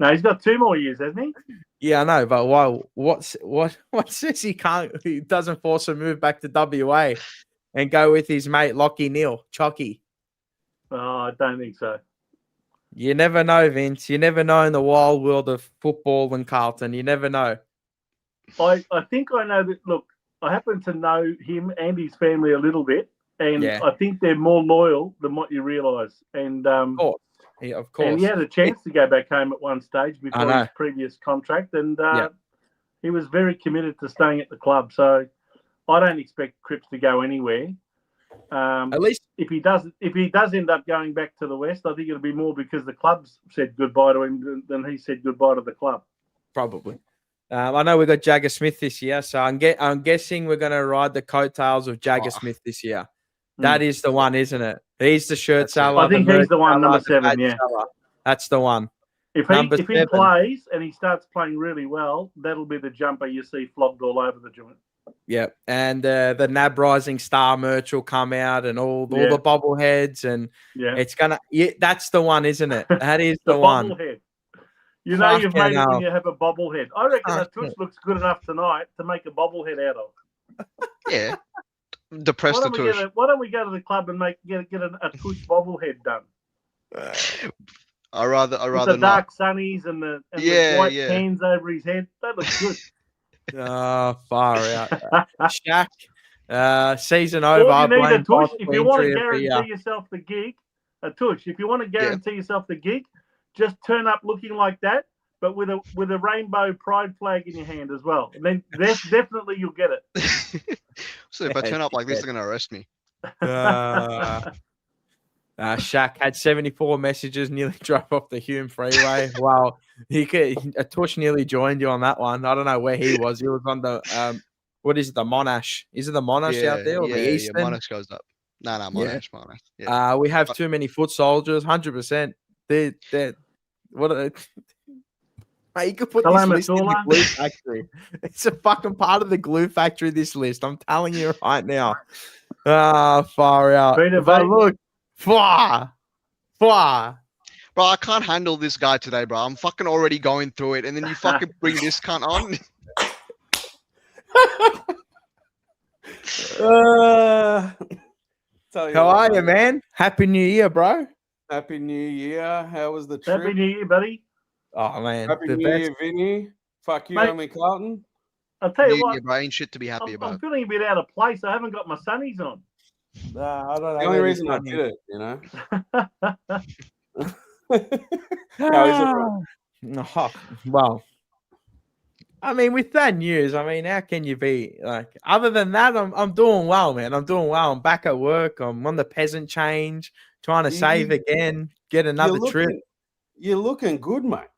No, he's got 2 more years, hasn't he? Yeah, I know, but why? What says he doesn't force a move back to WA and go with his mate Lockie Neal, Chocky? Oh, I don't think so. You never know, Vince. You never know in the wild world of football and Carlton. You never know. I think I know that. Look, I happen to know him and his family a little bit, and I think they're more loyal than what you realise. And of course. Yeah, of course. And he had a chance to go back home at one stage before his previous contract, and he was very committed to staying at the club. So I don't expect Cripps to go anywhere. At least if he does end up going back to the West, I think it'll be more because the club's said goodbye to him than he said goodbye to the club. Probably. I know we got Jagger Smith this year, so I'm guessing we're going to ride the coattails of Jagger Smith this year. That is the one, isn't it? He's the shirt seller. I think he's the one, number 7. Yeah, that's the one. If he plays and he starts playing really well, that'll be the jumper you see flogged all over the joint. Yeah, and the NAB Rising Star merch will come out, and all the bobbleheads, and it's gonna. Yeah, that's the one, isn't it? That is the one. Bobblehead. You've made it when you have a bobblehead. I reckon that Tush looks good enough tonight to make a bobblehead out of. Yeah, depressed the Tush. Why don't we go to the club and get a Tush bobblehead done? I rather with the dark sunnies and the white pans over his head. That looks good. Far out. Shaq, season over. All you need a Tush if you want to guarantee yourself the gig. A Tush, if you want to guarantee yourself the gig, just turn up looking like that, but with a rainbow pride flag in your hand as well. And then definitely you'll get it. So if I turn up like this, they're going to arrest me. Shaq had 74 messages, nearly drove off the Hume Freeway. Wow, a Tush nearly joined you on that one. I don't know where he was. He was on the what is it? The Monash? Is it the Monash out there or the Yeah, Eastern? Monash goes up. No, Yeah. Monash. Yeah. We have too many foot soldiers. 100%. They're what are they? Mate, you could put this list in the Kalamatula. glue factory. It's a fucking part of the glue factory, this list. I'm telling you right now. Far out. Peter But Vate. look, far. Bro, I can't handle this guy today, bro. I'm fucking already going through it, and then you fucking bring this cunt on. How are you, man? Happy New Year, bro. Happy New Year. How was the trip? Happy New Year, buddy. Oh, man. Happy the New best. Year, Vinny. Fuck you, Mate. only Carlton. I'll tell you New what, Year, bro, ain't shit to be happy I'm about. feeling a bit out of place. I haven't got my sunnies on. Nah, I don't know. The only reason I did it, you know. How is it, bro? Oh, well, I mean, with that news, I mean, how can you be like? Other than that, I'm doing well, man. I'm doing well. I'm back at work. I'm on the peasant change, trying to save again, get another trip. You're looking good, mate.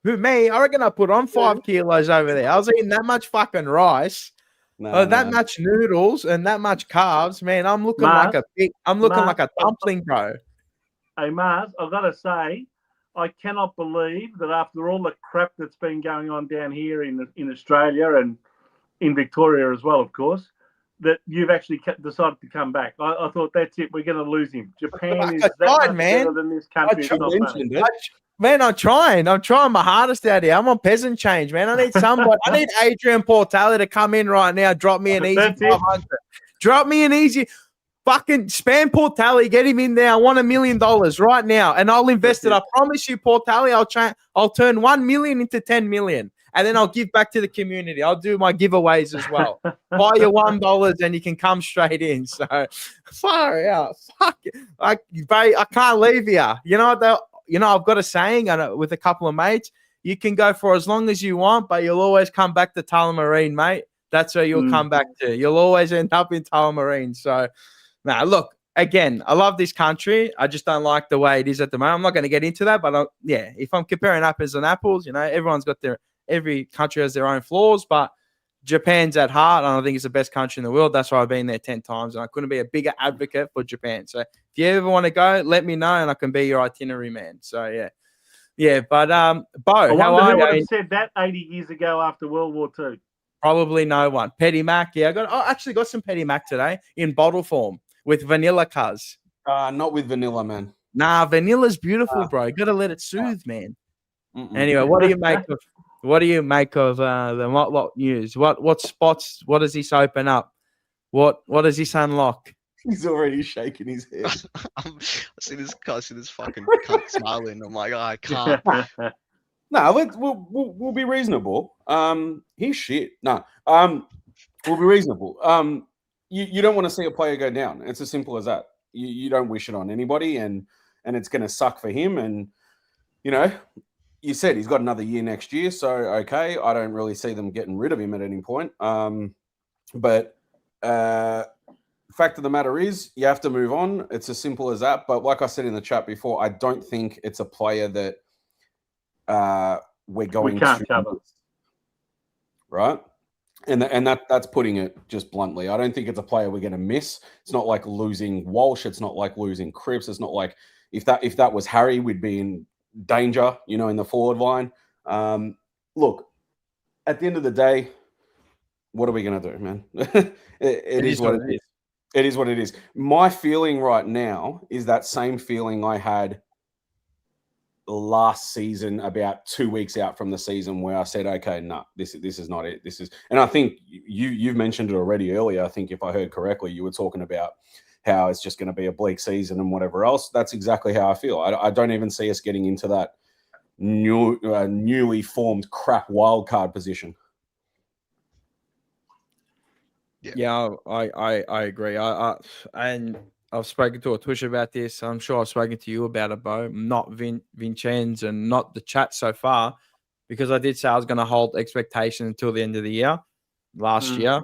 Who, me? I reckon I put on 5 kilos over there. I was eating that much fucking rice, that much noodles, and that much carbs. Man, I'm looking like a big. I'm looking like a dumpling, bro. Hey, Mars, I've got to say, I cannot believe that after all the crap that's been going on down here in Australia and in Victoria as well, of course, that you've actually decided to come back. I thought, that's it. We're going to lose him. Japan is that much better than this country. It's not funny. Man, I'm trying my hardest out here. I'm on peasant change, man. I need somebody. I need Adrian Portale to come in right now. Drop me an easy 500. Drop me an easy fucking spam Portale. Get him in there. I want $1 million right now, and I'll invest it. I promise you, Portale. I'll turn 1 million into 10 million, and then I'll give back to the community. I'll do my giveaways as well. Buy your $1 and you can come straight in. So far out. Fuck it. I can't leave here. You know what? I've got a saying with a couple of mates. You can go for as long as you want, but you'll always come back to Tullamarine, mate. That's where you'll come back to. You'll always end up in Tullamarine. So, now look, again, I love this country. I just don't like the way it is at the moment. I'm not going to get into that, but if I'm comparing apples and apples, every country has their own flaws, but Japan's at heart, and I think it's the best country in the world. That's why I've been there 10 times, and I couldn't be a bigger advocate for Japan. So if you ever want to go, let me know, and I can be your itinerary man. So, yeah. But, Bo, how are you? Who would have said that 80 years ago after World War II? Probably no one. Petty Mac, yeah. I actually got some Petty Mac today in bottle form with vanilla cuz. Not with vanilla, man. Nah, vanilla's beautiful, bro. You got to let it soothe, man. Anyway, what do you make of the Motlop news? What spots? What does this open up? What does this unlock? He's already shaking his head. I see this fucking cunt smiling. I'm like, I can't. No, we'll be reasonable. He's shit. No, we'll be reasonable. You don't want to see a player go down. It's as simple as that. You don't wish it on anybody, and it's going to suck for him. And you said he's got another year next year, so okay. I don't really see them getting rid of him at any point. But fact of the matter is, you have to move on. It's as simple as that. But like I said in the chat before, I don't think it's a player that we can't cover, right? And that's putting it just bluntly. I don't think it's a player we're going to miss. It's not like losing Walsh. It's not like losing Cripps. It's not like if that was Harry, we'd be in danger, in the forward line. Look, at the end of the day, what are we going to do, man? it is what it is. It is what it is. My feeling right now is that same feeling I had last season, about 2 weeks out from the season, where I said, okay, no, this is not it. And I think you've mentioned it already earlier. I think if I heard correctly, you were talking about how it's just going to be a bleak season and whatever else. That's exactly how I feel. I don't even see us getting into that newly formed crap wildcard position. Yeah, I agree. And I've spoken to Atush about this. I'm sure I've spoken to you about it, Bo. Not Vincenz and not the chat so far, because I did say I was going to hold expectations until the end of the year. Last year,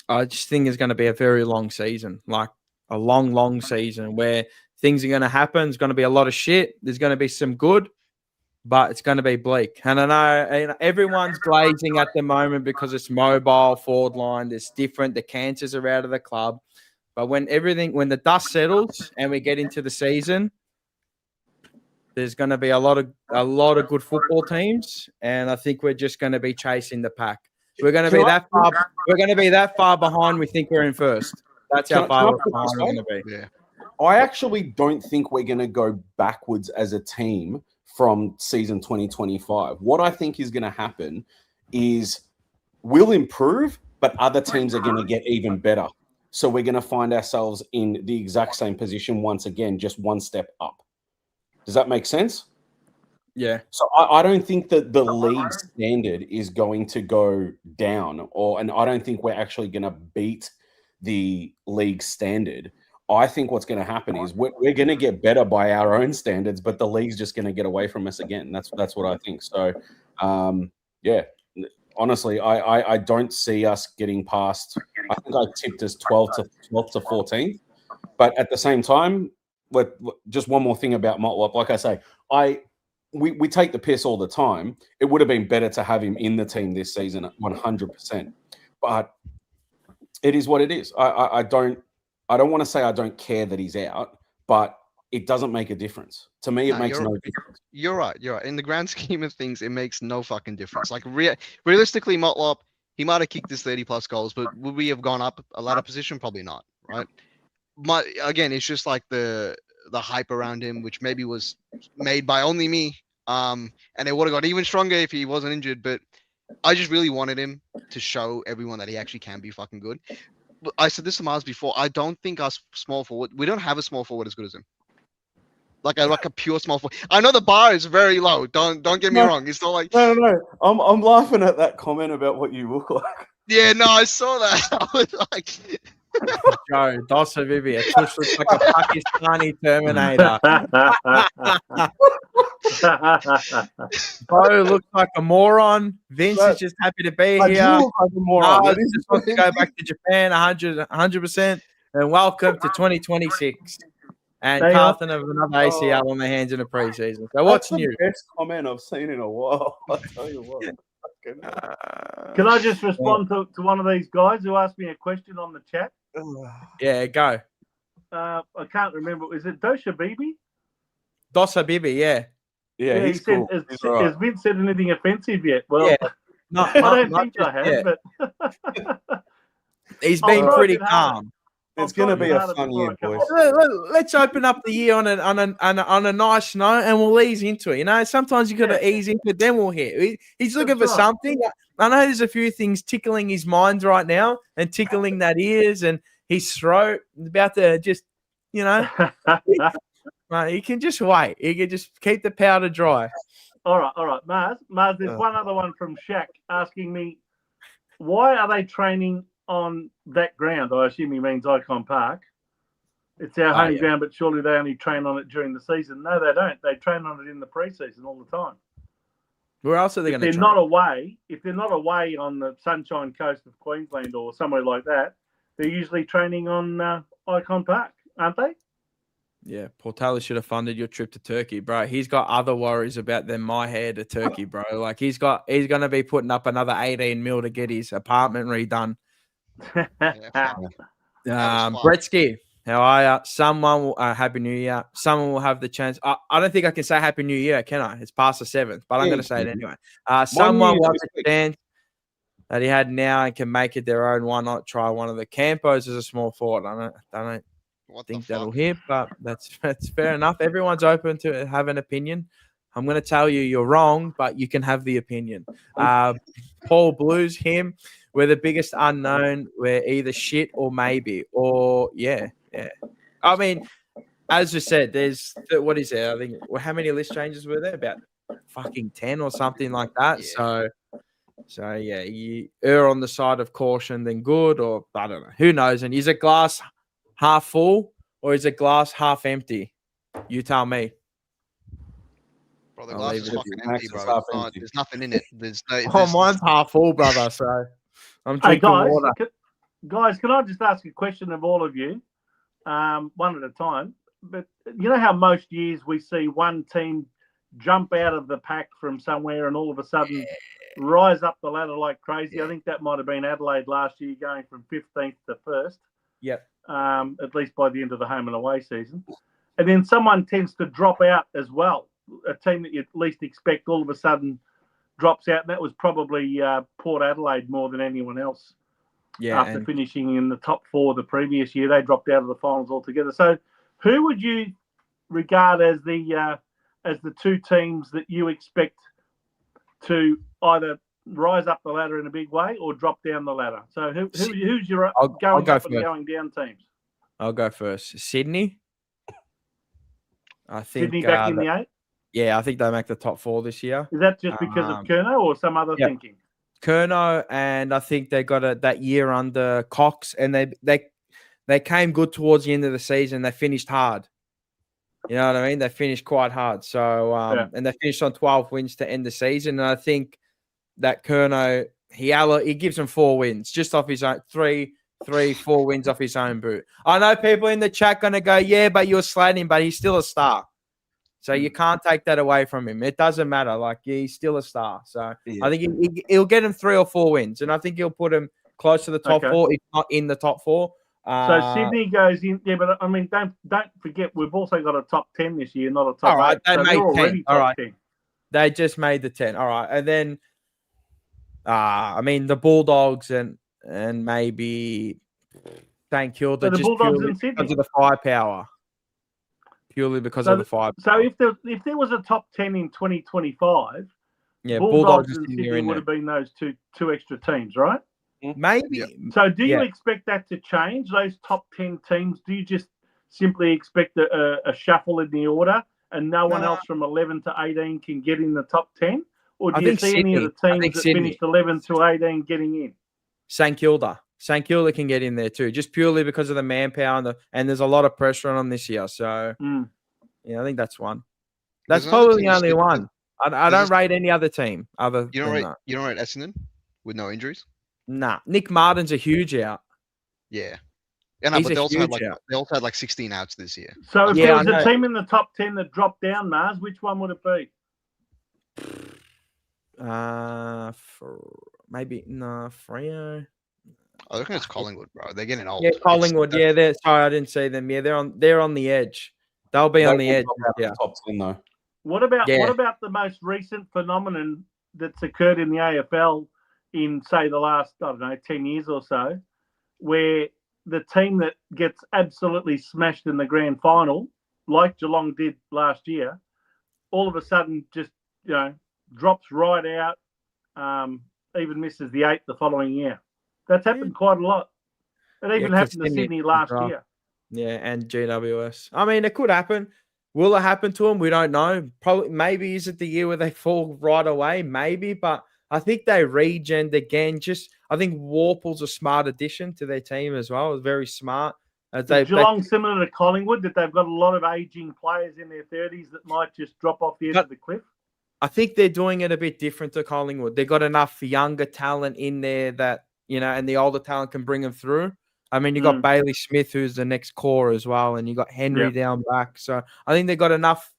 I just think it's going to be a very long season, like a long season where things are going to happen. There's going to be a lot of shit. There's going to be some good. but it's going to be bleak. And I know everyone's glazing at the moment because it's mobile, forward line. It's different. The cancers are out of the club. But when the dust settles and we get into the season, there's going to be a lot of good football teams, and I think we're just going to be chasing the pack. We're going to be that far. We're going to be that far behind. We think we're in first. That's how far behind we're going to be. Yeah. I actually don't think we're going to go backwards as a team from season 2025. What I think is going to happen is we'll improve, but other teams are going to get even better. So we're going to find ourselves in the exact same position once again, just one step up. Does that make sense? Yeah. So I don't think that the league standard is going to go down, and I don't think we're actually going to beat the league standard. I think what's going to happen is we're going to get better by our own standards, but the league's just going to get away from us again. That's what I think. So, yeah, honestly, I don't see us getting past. I think I tipped us 12th to 14th, but at the same time, just one more thing about Motlop. Like I say, we take the piss all the time. It would have been better to have him in the team this season at 100%, but it is what it is. I don't want to say I don't care that he's out, but it doesn't make a difference. To me, it makes no difference. You're right. In the grand scheme of things, it makes no fucking difference. Like realistically, Motlop, he might have kicked his 30+ goals, but would we have gone up a ladder position? Probably not, right? Again, it's just like the hype around him, which maybe was made by only me. And it would have got even stronger if he wasn't injured. But I just really wanted him to show everyone that he actually can be fucking good. I said this to Mars before. I don't think us small forward. We don't have a small forward as good as him. Like a pure small forward. I know the bar is very low. Don't get me wrong. It's not like no. I'm laughing at that comment about what you look like. Yeah, no, I saw that. I was like, Joe, Dossa Vivi, a tush looks like a Pakistani Terminator. Bo looks like a moron. Vince is just happy to be here. I do look like a moron. Just wants to go back to Japan 100%. And welcome to 2026. And Carlton have another ACL on their hands in the preseason. So what's new? The best comment I've seen in a while. I tell you what. Can I just respond to one of these guys who asked me a question on the chat? Yeah, go. I can't remember. Is it Dosha Bibi? Dossa Bibi, yeah. Yeah, he said, cool. Has Vince said anything offensive yet? Well, yeah. I don't think I have, yet. But he's been pretty calm. It's going to be a fun year, boys. Let's open up the year on a nice note, and we'll ease into it. You know, sometimes you got to ease into it, then we'll hit. He's looking for something. I know there's a few things tickling his mind right now, and tickling that ears and his throat. About to just, you know, he can just wait. He can just keep the powder dry. All right, Mars. There's one other one from Shaq asking me, why are they training on that ground? I assume he means Icon Park. It's our home ground, but surely they only train on it during the season. No, they don't. They train on it in the preseason all the time. Where else are they going to train? If they're not away on the Sunshine Coast of Queensland or somewhere like that, they're usually training on Icon Park, aren't they? Yeah, Portela should have funded your trip to Turkey, bro. He's got other worries about than my hair to Turkey, bro. Like he's going to be putting up another 18 mil to get his apartment redone. Bretsky, how are you? Someone will Happy New Year. Someone will have the chance. I don't think I can say Happy New Year, can I? It's past the 7th, but I'm going to say it anyway. Someone will have the chance that he had now and can make it their own. Why not try one of the Campos as a small forward? I don't think that'll hit, but that's fair enough. Everyone's open to have an opinion. I'm going to tell you you're wrong, but you can have the opinion. Paul Blues, him. We're the biggest unknown. We're either shit or maybe. Or, yeah. I mean, as you said, there's – what is there? I think – how many list changes were there? About fucking 10 or something like that. Yeah. So, yeah, you err on the side of caution than good, or I don't know. Who knows? And is it glass half full or is it glass half empty? You tell me. Bro, the glass is fucking empty, bro. There's nothing in it. Mine's half full, brother. So I'm drinking water. Guys, can I just ask a question of all of you, one at a time? But you know how most years we see one team jump out of the pack from somewhere and all of a sudden rise up the ladder like crazy. Yeah. I think that might have been Adelaide last year, going from 15th to 1st. Yep. At least by the end of the home and away season. And then someone tends to drop out as well. A team that you at least expect all of a sudden drops out. And that was probably Port Adelaide more than anyone else. Yeah. After finishing in the top 4 the previous year, they dropped out of the finals altogether. So who would you regard as the two teams that you expect to either rise up the ladder in a big way or drop down the ladder? So who's your I'll going go up and first. going down teams? I'll go first. Sydney. I think Sydney back in the 8? Yeah, I think they make the top 4 this year. Is that just because of Kerno or some other thinking? Kerno, and I think they got that year under Cox, and they came good towards the end of the season. They finished hard. You know what I mean? They finished quite hard. So and they finished on 12 wins to end the season. And I think that Kerno, he gives them 4 wins just off his own 4 wins off his own boot. I know people in the chat going to go, yeah, but you're slating him, but he's still a star. So you can't take that away from him. It doesn't matter. Like, he's still a star. So I think he'll get him 3 or 4 wins, and I think he'll put him close to the top 4, if not in the top 4. So Sydney goes in, but I mean, don't forget we've also got a top 10 this year, not a top 8. All right, they so made they're already 10. top All right, 10. They just made the 10. All right, and then I mean the Bulldogs and maybe St Kilda, So the just Bulldogs purely in Sydney. because of the firepower. Purely because of the firepower. So if there was a top 10 in 2025, Bulldogs and in Sydney would have been those two extra teams, right? Maybe. Yeah. So do you expect that to change, those top 10 teams? Do you just simply expect a shuffle in the order and no one else from 11 to 18 can get in the top 10? Or do you see any of the teams that finished 11 to 18 getting in? St Kilda. St Kilda can get in there too, just purely because of the manpower and there's a lot of pressure on them this year. So, I think that's one. That's probably the only one. I don't rate any other team other than that. You don't rate Essendon with no injuries? Nah. Nick Martin's a huge out. Yeah. Yeah, no, but they also had like 16 outs this year. So if there was a team in the top 10 that dropped down, Mars, which one would it be? Maybe Freo. I reckon it's Collingwood, bro. They're getting old. Yeah, Collingwood. They're sorry, I didn't see them. Yeah, they're on the edge. They'll be on the edge. Yeah. Top 10 though. What about the most recent phenomenon that's occurred in the AFL in, say, the last, 10 years or so, where the team that gets absolutely smashed in the grand final, like Geelong did last year, all of a sudden just, drops right out, even misses the 8 the following year. That's happened quite a lot. It even happened to Sydney last year. Yeah, and GWS. I mean, it could happen. Will it happen to them? We don't know. Probably, maybe is it the year where they fall right away? Maybe, but I think they regened again. I think Warple's a smart addition to their team as well. Very smart. Is Geelong similar to Collingwood, that they've got a lot of aging players in their 30s that might just drop off the edge of the cliff? I think they're doing it a bit different to Collingwood. They've got enough younger talent in there that, and the older talent can bring them through. I mean, you got Bailey Smith, who's the next core as well, and you got Henry down back. So I think they got enough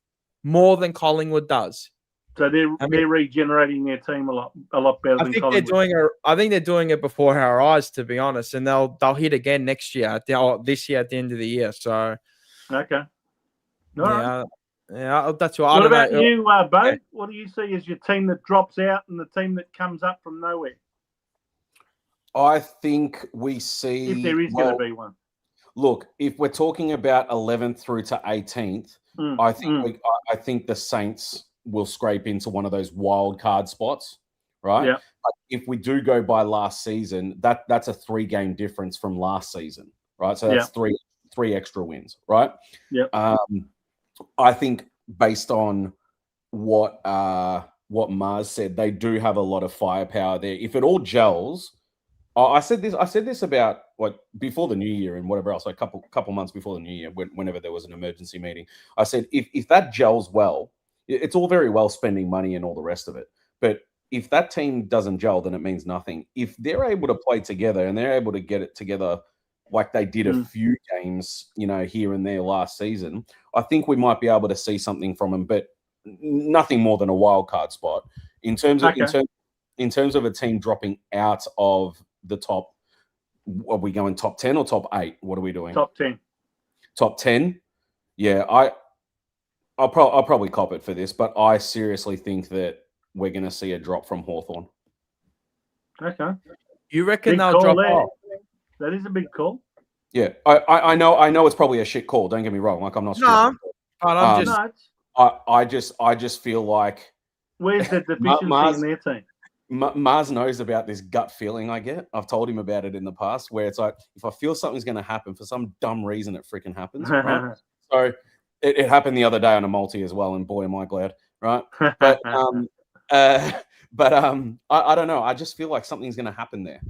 more than Collingwood does. So they're regenerating their team a lot better than Collingwood. I think they're doing it before our eyes, to be honest, and they'll hit again next year. This year at the end of the year. So okay, that's what. What about you, Bo? Yeah. What do you see as your team that drops out and the team that comes up from nowhere? I think we see, if there is going to be one. Look, if we're talking about 11th through to 18th, I think the Saints will scrape into one of those wild card spots, right? Yeah. But if we do go by last season, that's a 3-game difference from last season, right? So that's three extra wins, right? Yeah. I think based on what Mars said, they do have a lot of firepower there. If it all gels. I said this about before the new year and whatever else, a couple months before the new year, whenever there was an emergency meeting. I said if that gels well, it's all very well spending money and all the rest of it. But if that team doesn't gel, then it means nothing. If they're able to play together and they're able to get it together like they did a few games, here and there last season, I think we might be able to see something from them. But nothing more than a wild card spot. In terms of Okay. in terms of a team dropping out of the top, are we going top 10 or top 8? What are we doing? Top 10. Top 10. Yeah, I'll probably cop it for this, but I seriously think that we're going to see a drop from Hawthorn. Okay. You reckon Big they'll call drop there. off? That is a big call. Yeah, I know it's probably a shit call. Don't get me wrong. Like I'm not stupid. No, but I'm just. No, I just feel like where's the deficiency in their team? Mars knows about this gut feeling I get. I've told him about it in the past, where it's like if I feel something's going to happen for some dumb reason, it freaking happens. Right? So it happened the other day on a multi as well, and boy, am I glad. Right, but I don't know. I just feel like something's going to happen there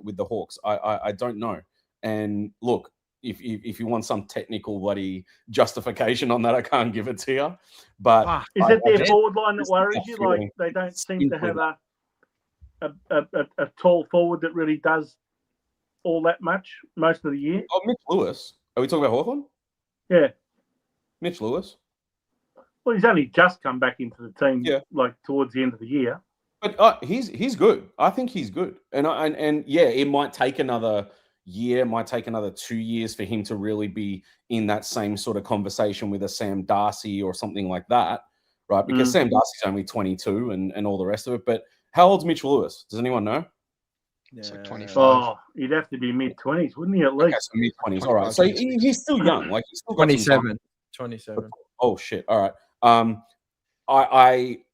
with the Hawks. I don't know. And look, if you want some technical bloody justification on that, I can't give it to you. But is it their forward line that worries you? Like they don't seem to have a tall forward that really does all that much most of the year. Oh, Mitch Lewis. Are we talking about Hawthorn? Yeah. Mitch Lewis. Well, he's only just come back into the team, like towards the end of the year. But he's good. I think he's good. And yeah, it might take another year, it might take another 2 years for him to really be in that same sort of conversation with a Sam Darcy or something like that, right? Because Sam Darcy's only 22 and all the rest of it. But how old's Mitch Lewis? Does anyone know? It's like 25. Oh, he'd have to be mid-20s, wouldn't he, at least? Okay, so mid-20s. All right. So he's still young. Like he's still got 27. 27. Oh, shit. All right.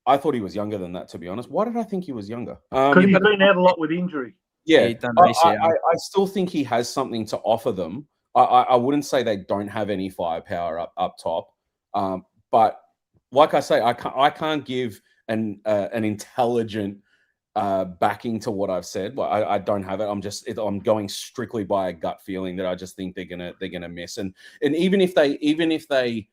I thought he was younger than that, to be honest. Why did I think he was younger? Because he's been out a lot with injury. Yeah, I still think he has something to offer them. I wouldn't say they don't have any firepower up top, but like I say, I can't give an intelligent backing to what I've said. Well, I don't have it. I'm going strictly by a gut feeling that I just think they're gonna miss. And even if they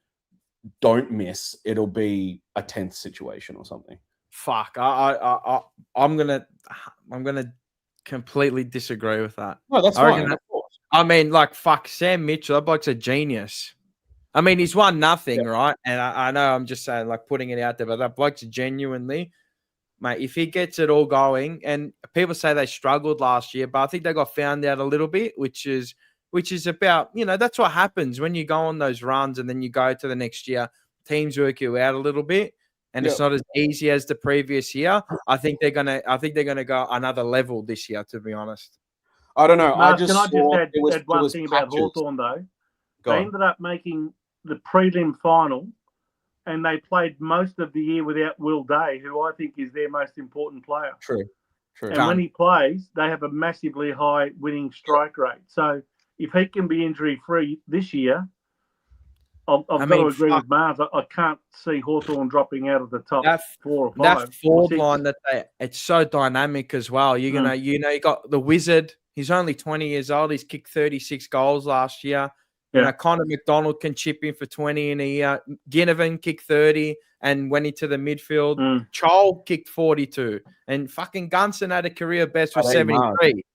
don't miss, it'll be a tense situation or something. Fuck, I'm gonna completely disagree with that. No, that's fine. Of course. I mean, like, fuck, Sam Mitchell, that bloke's a genius. I mean, he's won nothing, right? And I know I'm just saying, like, putting it out there, but that bloke's genuinely, mate, if he gets it all going, and people say they struggled last year, but I think they got found out a little bit, which is about, that's what happens when you go on those runs and then you go to the next year, teams work you out a little bit. And it's not as easy as the previous year. I think they're gonna go another level this year, to be honest. I don't know. Can I just add one thing about Hawthorn though? They ended up making the prelim final, and they played most of the year without Will Day, who I think is their most important player. True. And when he plays, they have a massively high winning strike rate. So if he can be injury free this year, I've got to agree with Mars. I can't see Hawthorn dropping out of the top 4 or 5. That forward line it's so dynamic as well. You're gonna, you got the Wizard. He's only 20 years old. He's kicked 36 goals last year. Connor McDonald can chip in for 20 in a year. Ginnivan kicked 30 and went into the midfield. Chol kicked 42, and fucking Gunson had a career best with 73.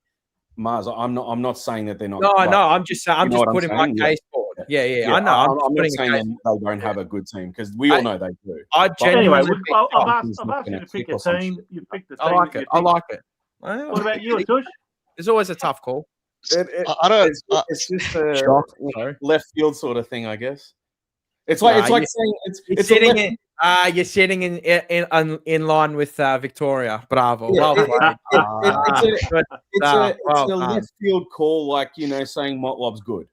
Mars, I'm not saying that they're not. No, I'm just saying. I'm just putting my case forward. Yeah. I know. I'm not saying they don't have a good team, because we all know they do. Anyway, I've asked you to pick a team. You picked the team. I like it. What about you, Tush? It's always a tough call. It's just a left field sort of thing, I guess. It's like saying you're sitting in line with Victoria. Bravo. Well played. It's a left field call, like saying Motlop's good.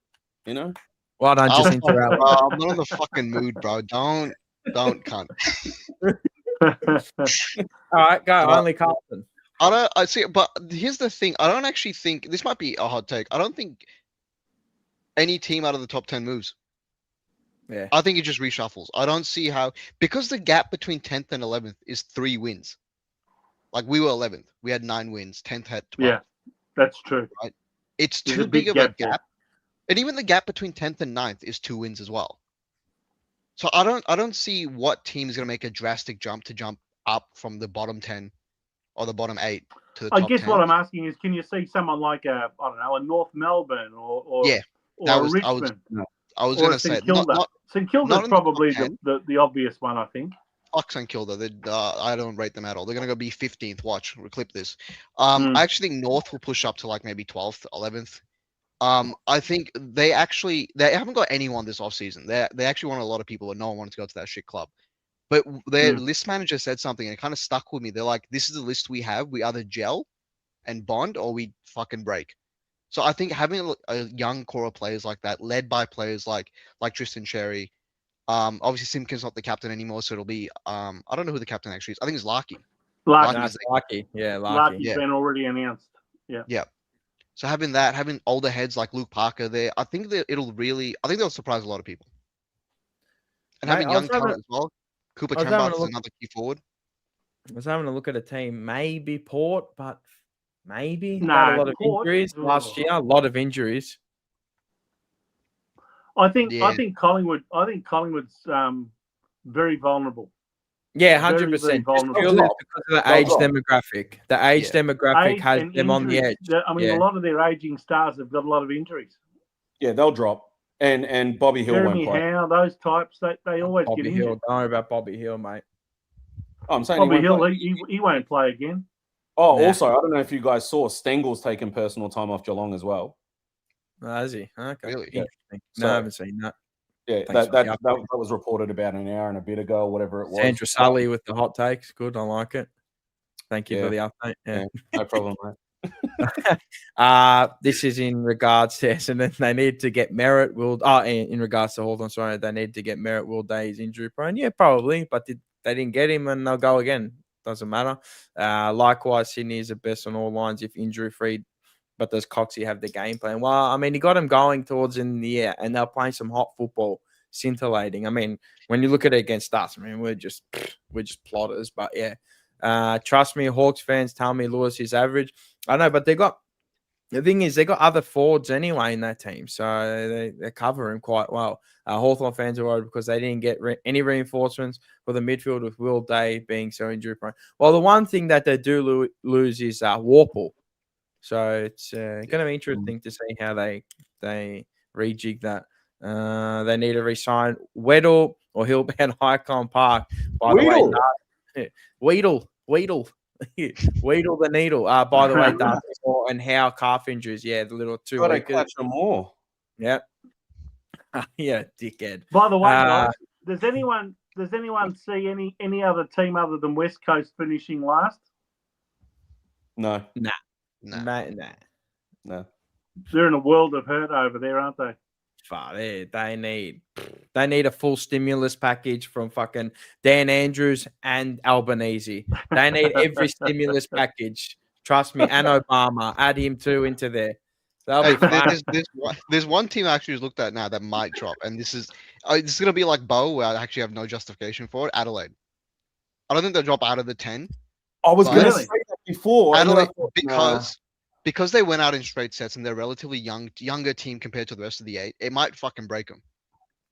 Well done, just interrupt. I'm not in the fucking mood, bro. Don't cunt. All right, go. Only Carlton. I see, but here's the thing. I don't actually think this might be a hot take. I don't think any team out of the top 10 moves. Yeah. I think it just reshuffles. I don't see how, because the gap between 10th and 11th is 3 wins. Like we were 11th, we had 9 wins. 10th had 12. Yeah, that's true. Right? It's too big of a gap. And even the gap between 10th and 9th is 2 wins as well. So I don't see what team is going to make a drastic jump up from the bottom 10 or the bottom 8 to the top 10. I guess what I'm asking is, can you see someone like a North Melbourne or Richmond? I was Or gonna a say St Kilda. not St Kilda's not in the top probably 10. the obvious one, I think. Fuck St Kilda. I don't rate them at all. They're gonna go be 15th. Watch, we'll clip this. Mm. I actually think North will push up to like maybe 12th, 11th. I think they haven't got anyone this offseason. They actually want a lot of people, and no one wanted to go to that shit club. But their list manager said something, and it kind of stuck with me. They're like, "This is the list we have. We either gel and bond, or we fucking break." So I think having a young core of players like that, led by players like Tristan Cherry, obviously Simpkins not the captain anymore, so it'll be I don't know who the captain actually is. I think it's Larky. Larky. That's lucky. Yeah, Larky's Yeah. been already announced. Yeah. So having older heads like Luke Parker there, I think that they'll surprise a lot of people. And Mate, having I was young talent as well. Cooper I was having Trembath a is look- another key forward. I was having a look at a team, maybe Port, but maybe No, had a lot of Port- injuries last year. A lot of injuries. I think Yeah. Collingwood's very vulnerable. Yeah, Very, 100%. very Just vulnerable. purely Drop. because of the They'll age drop. demographic. The age Yeah. demographic Age has and them on the injuries. edge. I mean, Yeah. a lot of their aging stars have got a lot of injuries. Yeah, they'll drop. And Bobby Hill Jeremy won't play. Howe, those types, they always Bobby get Hill. injured. Don't worry about Bobby Hill, mate. Oh, I'm saying Bobby he Hill, won't play. he won't play again. Oh, Nah. also, I don't know if you guys saw Stengel's taking personal time off Geelong as well. Oh, is he? Okay. Really? Yeah. Interesting. So- No, I haven't seen that. Yeah, Thanks for that the that update. was reported about an hour and a bit ago, or whatever it was. Sandra Sully with the hot takes. Good. I like it. Thank you Yeah. for the update. Yeah. No problem, mate. This is in regards to and then they need to get Merritt. In regards to Hawthorn, sorry, they need to get Merritt. Will Day is injury prone? Yeah, probably, but they didn't get him, and they'll go again. Doesn't matter. Likewise, Sydney is the best on all lines if injury free. But does Coxie have the game plan? Well, I mean, he got him going towards in the year, and they're playing some hot football, scintillating. I mean, when you look at it against us, I mean, we're just plotters. But yeah, trust me, Hawks fans tell me Lewis is average. I know, but the thing is, they got other forwards anyway in that team, so they cover him quite well. Hawthorn fans are worried because they didn't get any reinforcements for the midfield with Will Day being so injury prone. Well, the one thing that they do lose is Warple. So it's going to be interesting to see how they rejig that. They need to resign Weddle or he'll be at Highcombe Park. By the way, Weedle the needle. By the way, Darcy and Howe calf injuries. Yeah, the little 2 Gotta weekers. catch them more. Yeah, yeah, dickhead. By the way, guys, does anyone see any other team other than West Coast finishing last? No, Nah. Mate, nah. no. They're in a world of hurt over there, aren't they? Fuck, they need a full stimulus package from fucking Dan Andrews and Albanese. They need every stimulus package. Trust me, and Obama. Add him too into there. That'll be fun. There's one team I actually looked at now that might drop, and this is gonna be like Bo, where I actually have no justification for it. Adelaide. I don't think they'll drop out of the 10. I was going to Really? say that before. and then I Adelaide, thought, because they went out in straight sets and they're a relatively younger team compared to the rest of the 8, it might fucking break them.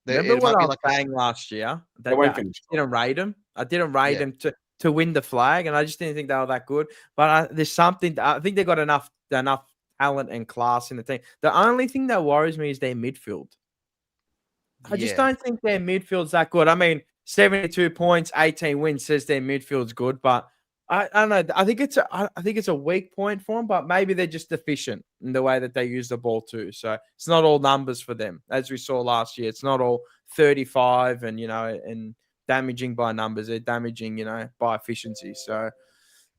Remember what I was saying last year? They won't I finish. didn't rate them. I didn't rate them to win the flag, and I just didn't think they were that good. But there's something. I think they got enough talent and class in the team. The only thing that worries me is their midfield. I just don't think their midfield's that good. I mean, 72 points, 18 wins says their midfield's good, but I don't know. I think it's a weak point for them, but maybe they're just deficient in the way that they use the ball too. So it's not all numbers for them, as we saw last year. It's not all 35 and damaging by numbers. They're damaging, by efficiency. So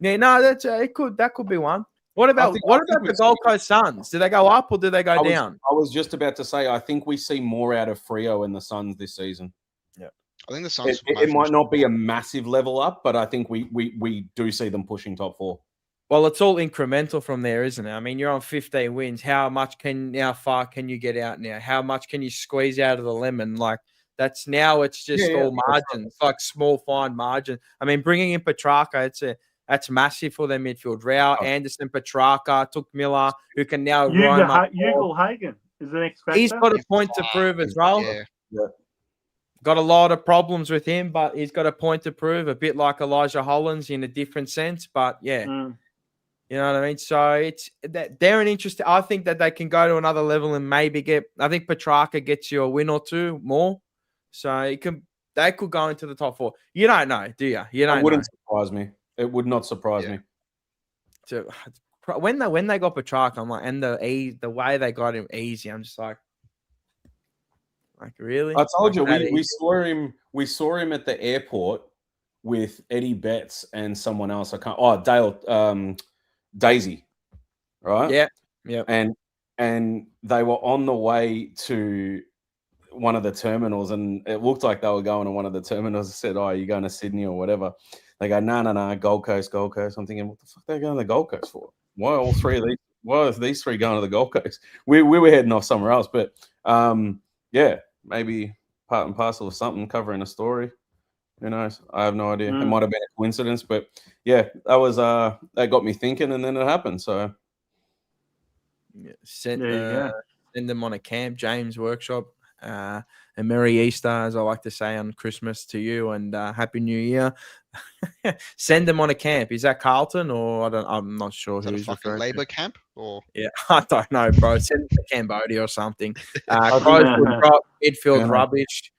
yeah, no, that could be one. What about the Gold Coast Suns? Do they go up or do they go down? I was just about to say, I think we see more out of Freo and the Suns this season. Yeah, I think the Suns. It might not be a massive level up, but I think we do see them pushing top 4. Well, it's all incremental from there, isn't it? I mean, you're on 15 wins. How far can you get out now? How much can you squeeze out of the lemon? Like it's just all margins, like small fine margin. I mean, bringing in Petrarca, that's massive for their midfield. Rao, Anderson, Petrarca, took Miller, who can now roam up. Ugle Hagen is the next factor. He's got a point to prove as well. Yeah. Got a lot of problems with him, but he's got a point to prove, a bit like Elijah Hollins in a different sense. But yeah, You know what I mean? So it's that they're an interesting. I think that they can go to another level and maybe get. I think Petrarca gets you a win or two more, so it can. They could go into the top 4. You don't know, do you? You It don't wouldn't know. surprise me. It would not surprise Yeah. me. So, when they got Petrarca, I'm like, and the way they got him easy, I'm just like really? I told Like you that we easy? saw him at the airport with Eddie Betts and someone else. I can't. Oh, Dale, Daisy, right? Yeah, yeah. And they were on the way to one of the terminals, and it looked like they were going to one of the terminals. I said, "Oh, are you going to Sydney or whatever?" They go, "No, Gold Coast, Gold Coast." I'm thinking, what the fuck are they going to the Gold Coast for? Why are all three of these? Why are these three going to the Gold Coast? We were heading off somewhere else, but yeah, maybe part and parcel of something covering a story. Who knows? I have no idea. It might have been a coincidence, but yeah, that was that got me thinking, and then it happened. So Yeah, There you go. send them on a camp, James Workshop. And Merry Easter, as I like to say on Christmas to you, and Happy New Year. Send them on a camp. Is that Carlton or I'm not sure Is that a who's fucking referring Labour to. camp or? Yeah, I don't know, bro. Send them to Cambodia or something. I Crows think- will drop midfield Yeah. rubbish.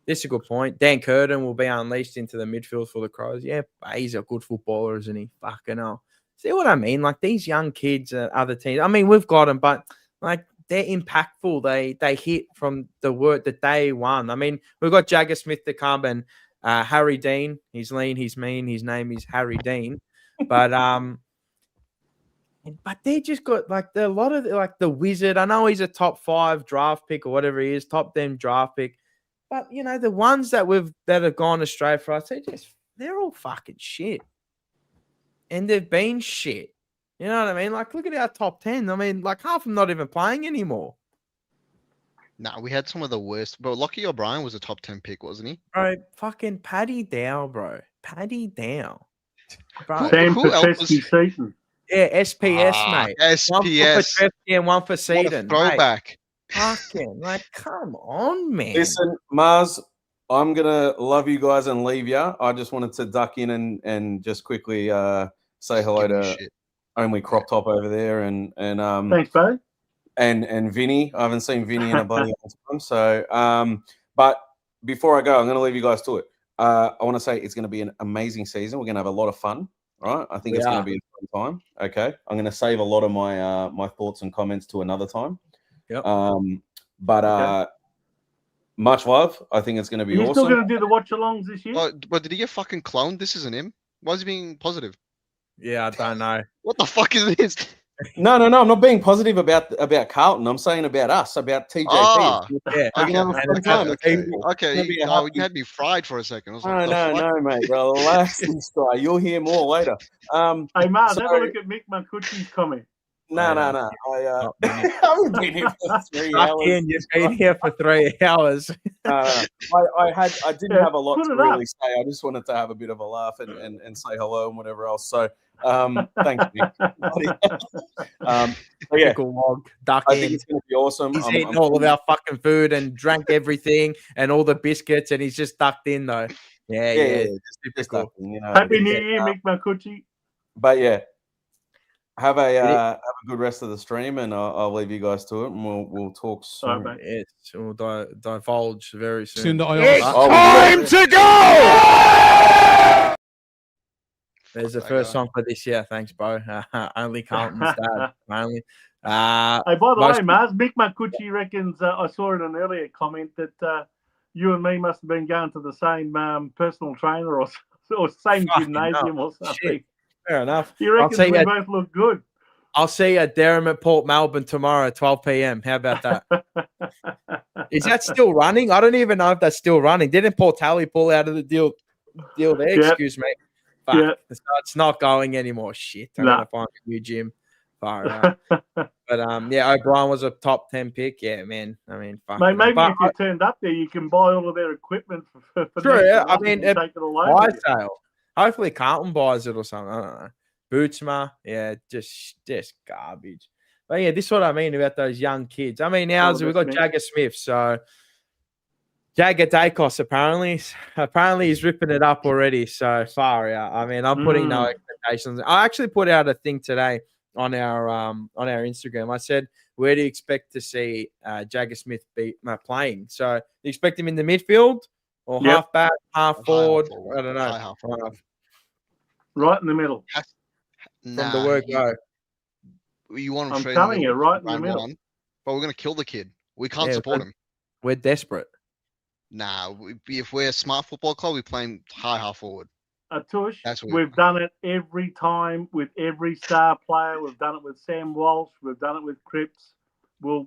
This is a good point. Dan Curtin will be unleashed into the midfield for the Crows. Yeah, he's a good footballer, isn't he? Fucking hell. See what I mean? Like these young kids at other teams. I mean, we've got them, but like they're impactful. They hit from the word that day one. I mean, we've got Jagger Smith to come and Harry Dean. He's lean, he's mean. His name is Harry Dean. But they just got like a lot of like the Wizard. I know he's a top 5 draft pick or whatever he is, top 10 draft pick. But you know, the ones that have gone astray for us, they're all fucking shit. And they've been shit. You know what I mean? Like, look at our top 10. I mean, like half of them not even playing anymore. Nah, we had some of the worst. But Lockie O'Brien was a top 10 pick, wasn't he? Bro, fucking Paddy Dow, bro. Paddy Dow. Bro. Sam Who else Petrescu was- Seaton. Yeah, SPS, mate. One for SPS. Petrescu and one for What a Seaton. throwback. Fucking, like, come on, man. listen, Mars, I'm gonna love you guys and leave you. I just wanted to duck in and just quickly say hello Give me to shit. Only Crop Top over there and Thanks, buddy. and Vinny. I haven't seen Vinny in a bloody long time. So but before I go, I'm gonna leave you guys to it. I want to say it's gonna be an amazing season. We're gonna have a lot of fun. Right? I think it's gonna be a fun time. Okay. I'm gonna save a lot of my my thoughts and comments to another time. Yep. But Okay. much love. I think it's going to be Are you awesome. still going to do the watch-alongs this year? Oh, but did he get fucking cloned? This isn't him. Why is he being positive? Yeah, I don't know. What the fuck is this? No. I'm not being positive about Carlton. I'm saying about us, about TJP. Ah, Yeah. We're gonna have a fun time. okay. It's gonna be a No, happy- you had me fried for a second. I was like, No, the fuck? no, mate. Relax and stay. You'll hear more later. Hey, Mars, have a so- look at Mick Makuchi's comment. No. Not I many. haven't been here for 3 hours. Fucking, you've been here for 3 hours. No. I didn't have a lot Put to it up. really say. I just wanted to have a bit of a laugh and say hello and whatever else. So thanks, Nick. But yeah, Typical log, duck I think in. it's going to be awesome. He's I'm- eaten I'm all of feeling- our fucking food and drank everything and all the biscuits, and he's just ducked in though. Yeah. just Typical. nothing, you know. Happy New Year, Mick Makuchi. But yeah, have a good rest of the stream, and I'll leave you guys to it, and we'll talk soon. All right, mate. Yes, we'll divulge very soon. Soon that I It's ask. time to go! There's the Fuck that first guy. song for this year. Thanks, bro. Only Carlton's dad. Only. Hey, by the Most- way, Mars, Mick Makuchi reckons, I saw in an earlier comment that you and me must have been going to the same personal trainer or same Fucking gymnasium hell. or something. Shit. Fair enough. You reckon say we you- both look good? I'll see you at Durham at Port Melbourne tomorrow at 12 p.m. How about that? Is that still running? I don't even know if that's still running. Didn't Portelli pull out of the deal there? Yeah. Excuse me. Fuck. Yeah. So it's not going anymore. Shit. I'm Nah. gonna find a new gym. Far out. But yeah, O'Brien was a top 10 pick. Yeah, man. I mean, fuck. Mate, maybe but if you turned up there, you can buy all of their equipment for True, next yeah. I month mean, and take it all over. buy with you. sale. Hopefully Carlton buys it or something. I don't know. Bootsma, yeah, just garbage. But yeah, this is what I mean about those young kids. I mean, now we've got that's me. Jagger Smith, so Jagger Dacos apparently he's ripping it up already. So far out. I mean, I'm putting no allocations. I actually put out a thing today on our Instagram. I said, where do you expect to see Jagger Smith be playing? So you expect him in the midfield or Yep. half back, half forward? forward. I don't know. High half forward. Right in the middle. From the word go. You want him I'm straight telling in the you, middle, right in the round middle. one, but we're gonna kill the kid. We can't Yeah, support but- him. We're desperate. Nah, if we're a smart football club, we play him high half forward. Tush, That's what we've done it every time with every star player. We've done it with Sam Walsh. We've done it with Cripps. We'll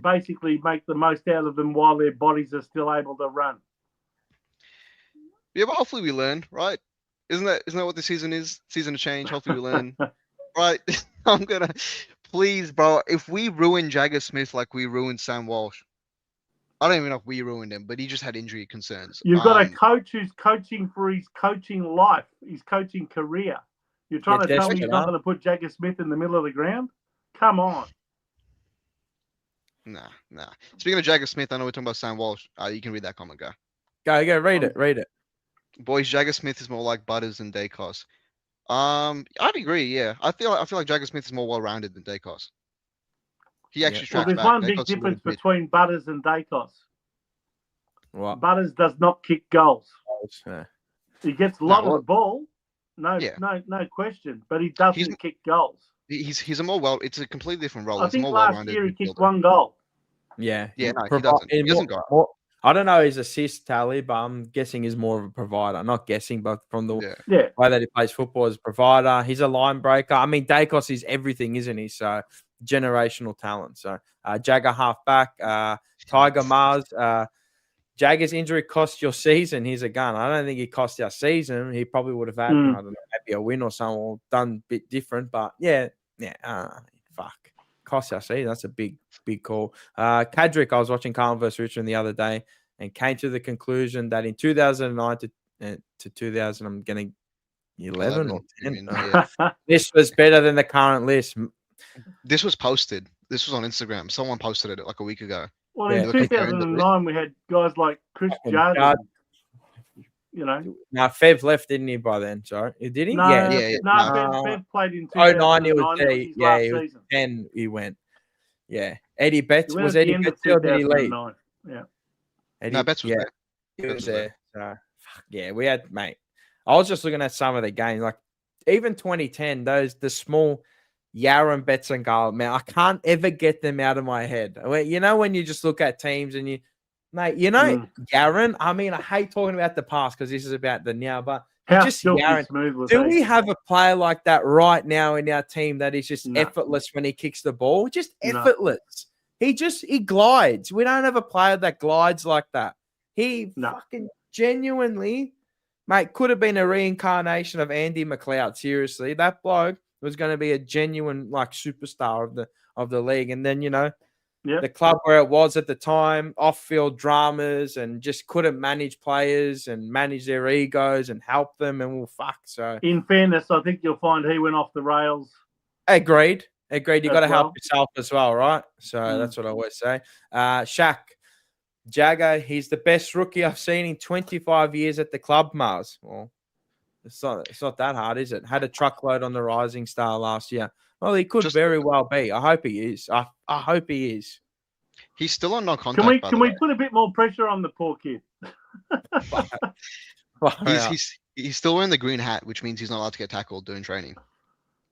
basically make the most out of them while their bodies are still able to run. Yeah, but hopefully we learn, right? Isn't that what the season is? Season of change. Hopefully we learn, right? I'm gonna, please, bro. If we ruin Jagger Smith like we ruined Sam Walsh, I don't even know if we ruined him, but he just had injury concerns. You've got a coach who's coaching for his coaching life, his coaching career. You're trying to tell me he's not going to put Jagger Smith in the middle of the ground? Come on. Nah. Speaking of Jagger Smith, I know we're talking about Sam Walsh. You can read that comment, guy. Go, read it. Boys, Jagger Smith is more like Butters than Dacos. I'd agree. Yeah, I feel like Jagger Smith is more well-rounded than Dacos. He actually Well, tracks there's back. one big Dacos is a little difference bit- between Butters and Dacos. What? Butters does not kick goals. Yeah. He gets a lot of well- the ball, no question, but he doesn't kick goals. He's a more well. It's a completely different role. I He's think more last well-rounded year he kicked midfielder. one goal. Yeah. Yeah, no, he doesn't. He doesn't go up. I don't know his assist tally, but I'm guessing he's more of a provider. Not guessing, but from the Yeah. way that he plays football as a provider, he's a line breaker. I mean, Dacos is everything, isn't he? So generational talent. So Jagger halfback, Tiger Mars. Jagger's injury cost your season. Here's a gun. I don't think he cost our season. He probably would have had, I don't know, maybe a win or something, or done a bit different. But fuck. Cost our season. That's a big call. Kadrick, I was watching Carlton vs. Richmond the other day and came to the conclusion that in 2009 to 2000, I'm getting 11 or 10. This was better than the current list. This was posted. This was on Instagram. Someone posted it like a week ago. Well, in 2009, we had guys like Chris Judd. You know. Now, Fev left, didn't he, by then? Sorry. Did he? No, yeah. Fev played in 2009. He was there. It was his last season. 10 he went. Yeah. Eddie Betts. He Was Eddie Betts there or did he leave? Yeah. No, Betts was there. He was there. So, yeah, we had, mate. I was just looking at some of the games. Like, even 2010, the small Yaron, Betts, and Garland, man, I can't ever get them out of my head. You know, when you just look at teams and Yaron, I mean, I hate talking about the past because this is about the now, but just Yaron. Do we have a player like that right now in our team that is just effortless when he kicks the ball? Just effortless. He glides. We don't have a player that glides like that. He fucking genuinely, mate, could have been a reincarnation of Andy McLeod. Seriously, that bloke was going to be a genuine like superstar of the league. And then, the club where it was at the time, off-field dramas, and just couldn't manage players and manage their egos and help them, and So, in fairness, I think you'll find he went off the rails. Agreed. You got to help yourself as well, right? So that's what I always say. Shaq, Jagger, he's the best rookie I've seen in 25 years at the club, Mars. Well, it's not that hard, is it? Had a truckload on the Rising Star last year. Well, he could very well be. I hope he is. I hope he is. He's still on no contract. Can we put a bit more pressure on the poor kid? He's still wearing the green hat, which means he's not allowed to get tackled during training.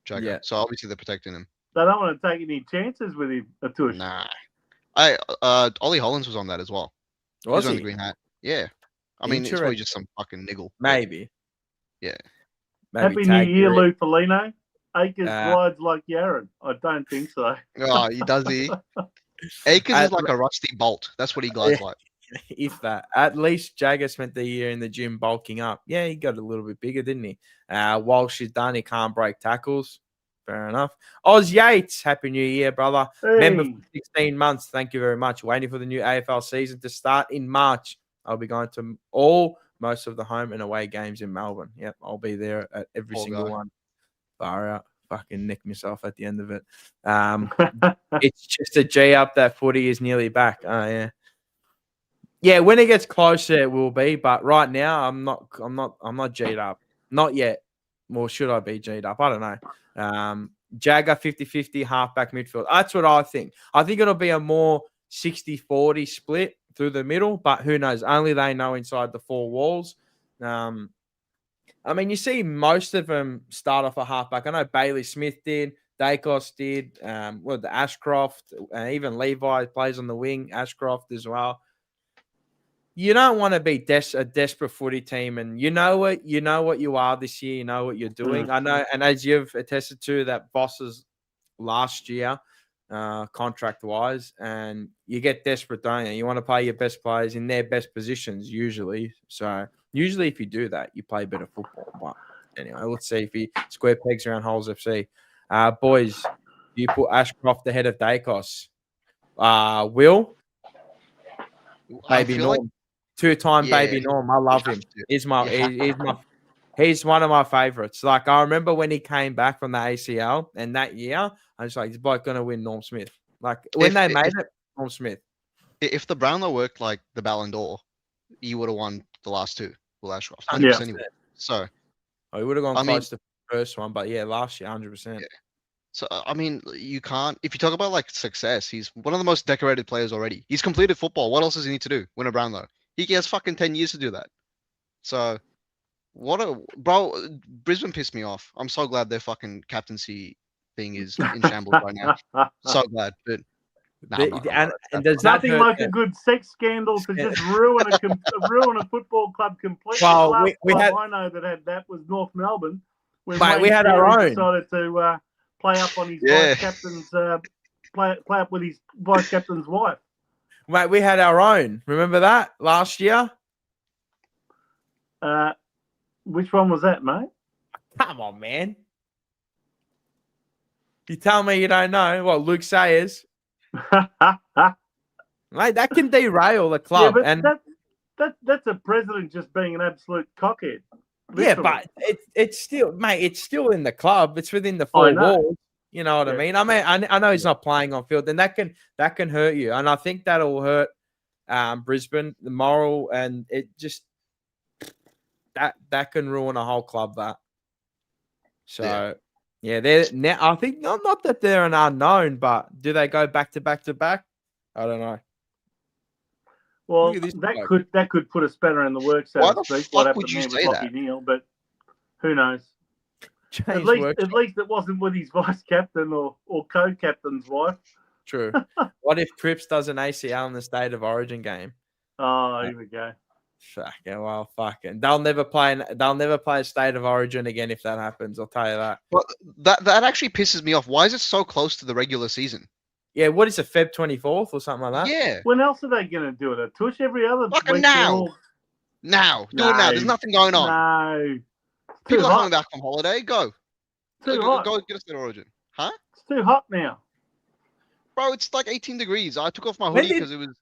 Jagger. Yeah. So obviously they're protecting him. They don't want to take any chances with him. Nah. Ollie Hollins was on that as well. Was he? On the green hat. Yeah. I mean, it's probably just some fucking niggle. Maybe. Yeah. Happy New Year, Lou Felino. Akers glides like Yaron. I don't think so. Oh, does he? Akers is like a rusty bolt. That's what he glides like. If that. At least Jagger spent the year in the gym bulking up. Yeah, he got a little bit bigger, didn't he? Walsh is done. He can't break tackles. Fair enough. Oz Yates, Happy New Year, brother. Hey. Member for 16 months. Thank you very much. Waiting for the new AFL season to start in March. I'll be going to most of the home and away games in Melbourne. Yep, I'll be there at every single one. Far out. Fucking nick myself at the end of it. It's just a G up. That footy is nearly back. Yeah. Yeah, when it gets closer, it will be. But right now, I'm not G'd up. Not yet. Well, should I be G'd up? I don't know. Jagger 50-50 halfback midfield. That's what I think. I think it'll be a more 60-40 split through the middle, but who knows? Only they know inside the four walls. I mean, you see most of them start off a halfback. I know Bailey Smith did, Dacos did, the Ashcroft, even Levi plays on the wing, Ashcroft as well. You don't want to be a desperate footy team, and you know what you are this year. You know what you're doing. I know, and as you've attested to, that bosses last year, contract wise, and you get desperate, don't you? You want to play your best players in their best positions usually. So usually, if you do that, you play better football. But anyway, let's see if he square pegs around holes FC. Boys, you put Ashcroft ahead of Dacos. Will, baby Norm. Two-time baby Norm. I love him. He's one of my favorites. Like, I remember when he came back from the ACL, and that year, I was like, he's going to win Norm Smith. Like, when they made it, Norm Smith. If the Brownlow worked like the Ballon d'Or, he would have won the last two. Will Ashcroft, 100% Yeah. he would. So, he would have gone close to the first one, but yeah, last year, 100%. Yeah. So, I mean, you can't, if you talk about like success, he's one of the most decorated players already. He's completed football. What else does he need to do? Win a Brownlow. He has fucking 10 years to do that. So, Brisbane pissed me off. I'm so glad their fucking captaincy thing is in shambles right now. So glad. But and there's nothing like a good sex scandal to just ruin a football club completely. Well, the last we club had, I know that was North Melbourne. We had our own. Decided to play up on his vice captain's play up with his vice captain's wife. Mate, we had our own. Remember that last year? Which one was that, mate? Come on, man. You tell me you don't know. What, Luke Sayers? Mate, that can derail the club. Yeah, but and that's a president just being an absolute cockhead. Literally. Yeah, but it's still, mate, it's still in the club. It's within the four walls. You know what I mean? I know he's not playing on field, and that can hurt you. And I think that'll hurt Brisbane, the moral, and it just that can ruin a whole club. That. So they're now. I think not that they're an unknown, but do they go back to back to back? I don't know. Well, that could put a spanner in the works. Why the fuck would you say that? Neal, but who knows? At least it wasn't with his vice captain or co-captain's wife. True. What if Cripps does an ACL in the State of Origin game? Oh, here we go. Fucking. They'll never play a State of Origin again if that happens. I'll tell you that. Well, that actually pisses me off. Why is it so close to the regular season? Yeah, what is it, Feb 24th or something like that? Yeah. When else are they going to do it? A tush every other fucking week? Now. Now. Do it now. There's nothing going on. No. People are coming back from holiday. Go. Hot. Go get a State of Origin. Huh? It's too hot now. Bro, it's like 18 degrees. I took off my hoodie because it was...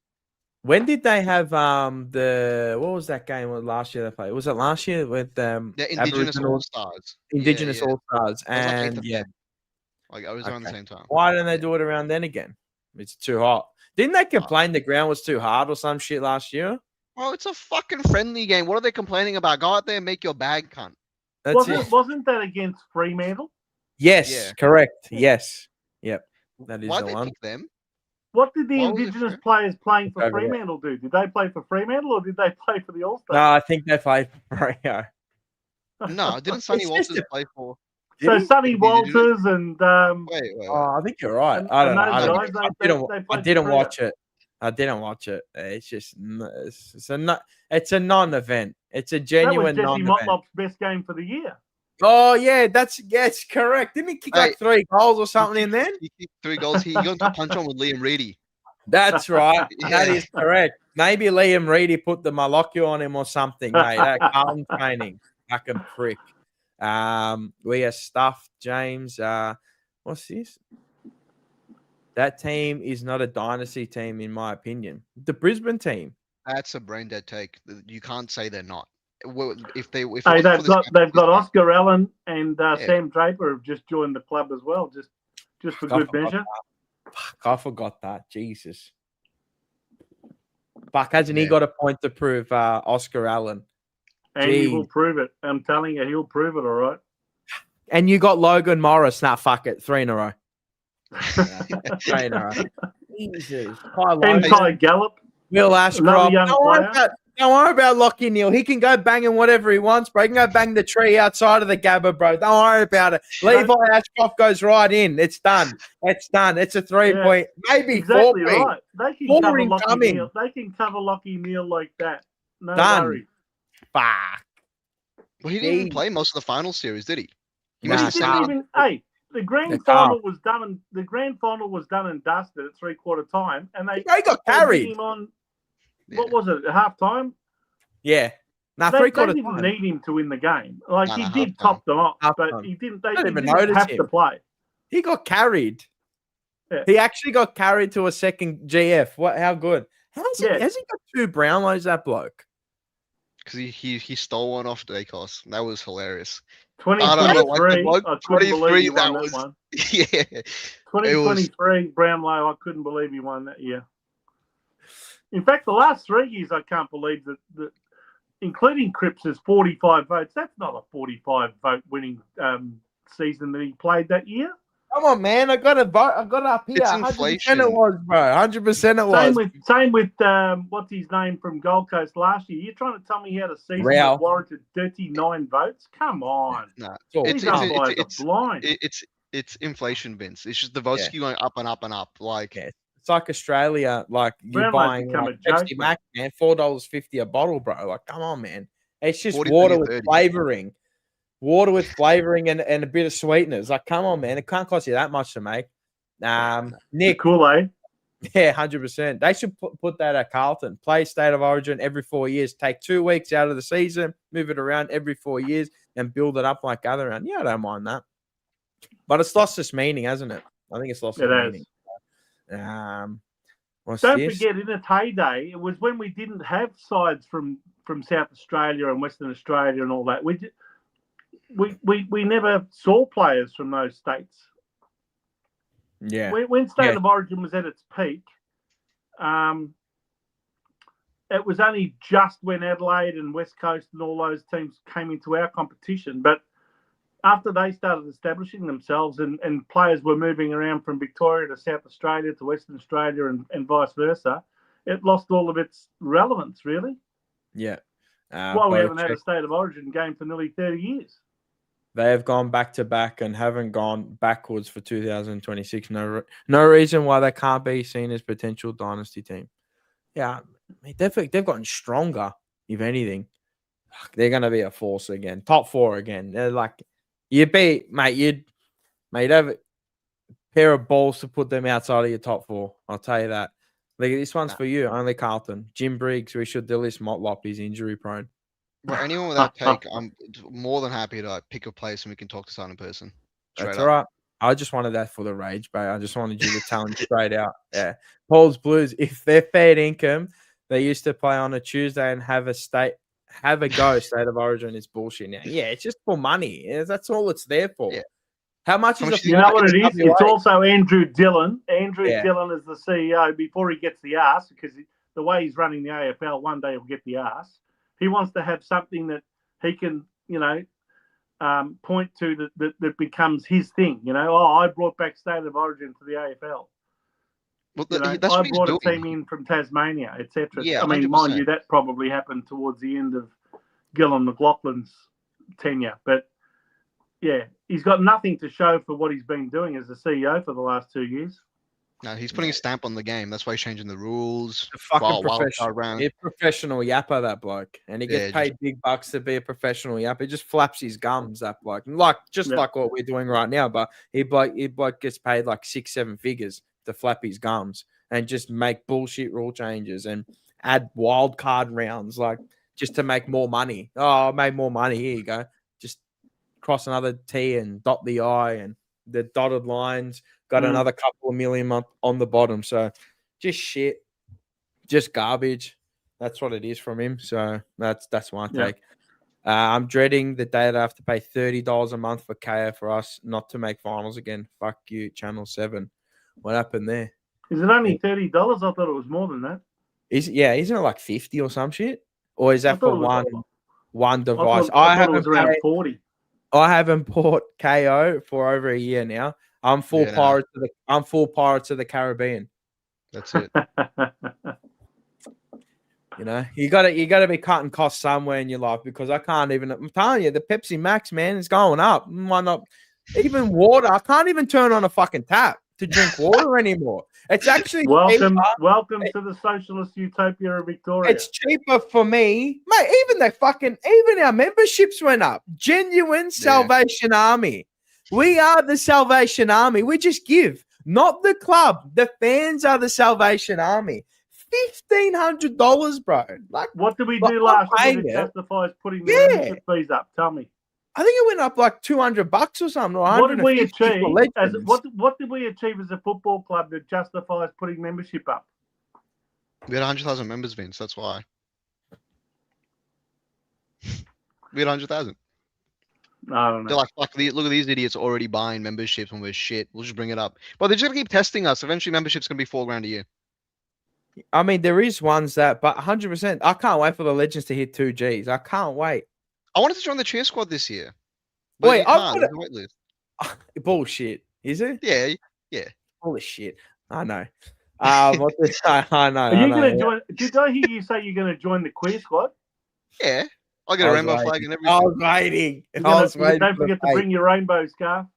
When did they have what was that game last year they played? Was it last year with Indigenous All-Stars? Indigenous All-Stars. And I was around the same time. Why don't they do it around then again? It's too hot. Didn't they complain the ground was too hard or some shit last year? Bro, it's a fucking friendly game. What are they complaining about? Go out there and make your bag, cunt. Wasn't that against Fremantle? Yes, correct. Yes. Yep. That is Why the they one. pick them? What did the Indigenous players playing for Fremantle do? Did they play for Fremantle or did they play for the All-Stars? No, I think they played for Freo. No, didn't Sonny Walters play for... So Sonny Walters and... Wait. Oh, I think you're right. I don't know. I didn't watch it. It's just... It's a non-event. It's a genuine non-event. That was Jesse Motlop's best game for the year. Oh, yeah, that's correct. Didn't he kick like 3 goals or something in then? He kicked 3 goals. He got into a punch on with Liam Reedy. That's right. That is correct. Maybe Liam Reedy put the Malocchio on him or something, mate. That Carlton training. Fucking prick. We are stuffed, James. What's this? That team is not a dynasty team, in my opinion. The Brisbane team. That's a brain dead take. You can't say they're not. They've got Oscar Allen and Sam Draper have just joined the club as well, just for good measure. Fuck, I forgot that. Jesus. Fuck, hasn't he got a point to prove, Oscar Allen? And he will prove it. I'm telling you, he'll prove it, all right. And you got Logan Morris. Nah, fuck it. 3 in a row. 3 in a row. Jesus. And Ty Gallup, Will another Ashcroft. young player. Don't worry about Lockie Neal. He can go banging whatever he wants, bro. He can go bang the tree outside of the Gabba, bro. Don't worry about it. Levi Ashcroft goes right in. It's done. It's done. It's a 3-point, maybe exactly 4 point. right. They can Four cover Lockie incoming. Neal. They can cover Lockie Neal like that. No Done. worries. Fuck. Well, he didn't even play most of the final series, did he? He Nah, must have He didn't started. even. Hey, the grand final was done. And the grand final was done and dusted at 3/4 time, and they got they carried. beat him on. Yeah. What was it? At half time. Yeah. Nah, They 3/4 didn't time. need him to win the game. Like No, he no, did halftime. top them off, but Halftime. he didn't. They Don't didn't even notice have him. to play. He got carried. Yeah. He actually got carried to a second GF. What? How good? Has he got 2 Brownlows, that bloke? Because he stole one off Dacos. That was hilarious. 2023. bloke, I couldn't believe he won that that one. Yeah. 2023 Brownlow. I couldn't believe he won that year. In fact, the last 3 years, I can't believe that including Cripps's 45 votes. That's not a 45 vote winning season that he played that year. Come on, man! I got a vote. I got it up here. It's 100% inflation. it was, bro. 100% it was. Same with what's his name from Gold Coast last year. You're trying to tell me he had a season that warranted 39 votes? Come on. No, These umpires are blind. it's inflation, Vince. It's just the votes keep going up and up and up. Like it's like Australia. Like you're Brownlow's buying become like a joke, Pepsi Max, man. $4.50 a bottle, bro. Like, come on, man. It's just 40, water 30, with 30. flavoring. Water with flavoring and a bit of sweeteners. Like, come on, man. It can't cost you that much to make. Nick. Kool-Aid. Yeah, 100%. They should put that at Carlton. Play State of Origin every 4 years. Take 2 weeks out of the season, move it around every 4 years, and build it up like other round. Yeah, I don't mind that. But it's lost its meaning, hasn't it? I think it's lost its meaning. Don't this? forget, in its heyday, it was when we didn't have sides from South Australia and Western Australia and all that. We never saw players from those states. Yeah. When State of Origin was at its peak, it was only just when Adelaide and West Coast and all those teams came into our competition. But after they started establishing themselves and players were moving around from Victoria to South Australia to Western Australia and vice versa, it lost all of its relevance, really. Yeah. That's why we haven't had a State of Origin game for nearly 30 years. They have gone back to back and haven't gone backwards for 2026. No reason why they can't be seen as potential dynasty team. Yeah, they've gotten stronger. If anything, they're going to be a force again, top 4 again. They're like you'd have a pair of balls to put them outside of your top 4. I'll tell you that. Like, this one's for you, only Carlton. Jim Briggs, we should delist Motlop. He's injury prone. Well, anyone with that take, I'm more than happy to pick a place and we can talk to someone in person. That's all right. I just wanted that for the rage, bro. I just wanted you to tell him straight out. Yeah. Paul's Blues, if they're fair income, they used to play on a Tuesday and have a State of Origin is bullshit now. Yeah, it's just for money. Yeah, that's all it's there for. Yeah. How much is it? You know what it is? It's also Andrew Dillon. Andrew Dillon is the CEO before he gets the arse, because the way he's running the AFL, one day he'll get the arse. He wants to have something that he can, point to that becomes his thing. I brought back State of Origin to the AFL. Well, I brought a team in from Tasmania, etc. Yeah, I mean, 100%. mind you, that probably happened towards the end of Gillon McLaughlin's tenure. But, yeah, he's got nothing to show for what he's been doing as a CEO for the last 2 years. No, he's putting a stamp on the game. That's why he's changing the rules. Fucking professional. He's a professional yapper, that bloke. And he gets paid big bucks to be a professional yapper. He just flaps his gums, that bloke. Like what we're doing right now. But he bloke gets paid like 6-7 figures to flap his gums and just make bullshit rule changes and add wild card rounds, like just to make more money. Oh, I made more money. Here you go. Just cross another T and dot the I, and the dotted lines got another couple of million on the bottom. So just shit, just garbage. That's what it is from him. So that's my take. I'm dreading the day that I have to pay $30 a month for KO for us not to make finals again. Fuck you, Channel 7. What happened there? Is it only $30? I thought it was more than that. Isn't it like 50 or some shit? Or is that for one device? I thought it was around 40. I haven't bought KO for over a year now. I'm full Yeah, no. Pirates of the Caribbean. That's it. You know, you gotta be cutting costs somewhere in your life because I can't even. I'm telling you, the Pepsi Max, man, is going up. Why not? Even water, I can't even turn on a fucking tap to drink water anymore. It's actually welcome cheaper. to the socialist utopia of Victoria. It's cheaper for me, mate. Even our memberships went up. Genuine Salvation Army. We are the Salvation Army. We just give, not the club. The fans are the Salvation Army. $1,500, bro. Like, what did we do last year that justifies putting the membership fees up? Tell me. I think it went up like $200 or something. Or What did we achieve? What did we achieve as a football club that justifies putting membership up? We had 100,000 members, Vince. That's why. We had 100,000. I don't know. They're like, fuck, look at these idiots already buying memberships when we're shit. We'll just bring it up. But they're just gonna keep testing us. Eventually, membership's gonna be $4,000 a year. I mean, there is ones that, but 100%. I can't wait for the Legends to hit 2 Gs. I can't wait. I wanted to join the cheer squad this year. But Wait, you can't. There's a wait list. Bullshit. Is it? Yeah. Holy shit. I know. I know. Are you going to join? Did I hear you say you're going to join the queer squad? Yeah. I'll get a rainbow flag and everything. I was waiting. Don't forget to bring your rainbow scarf.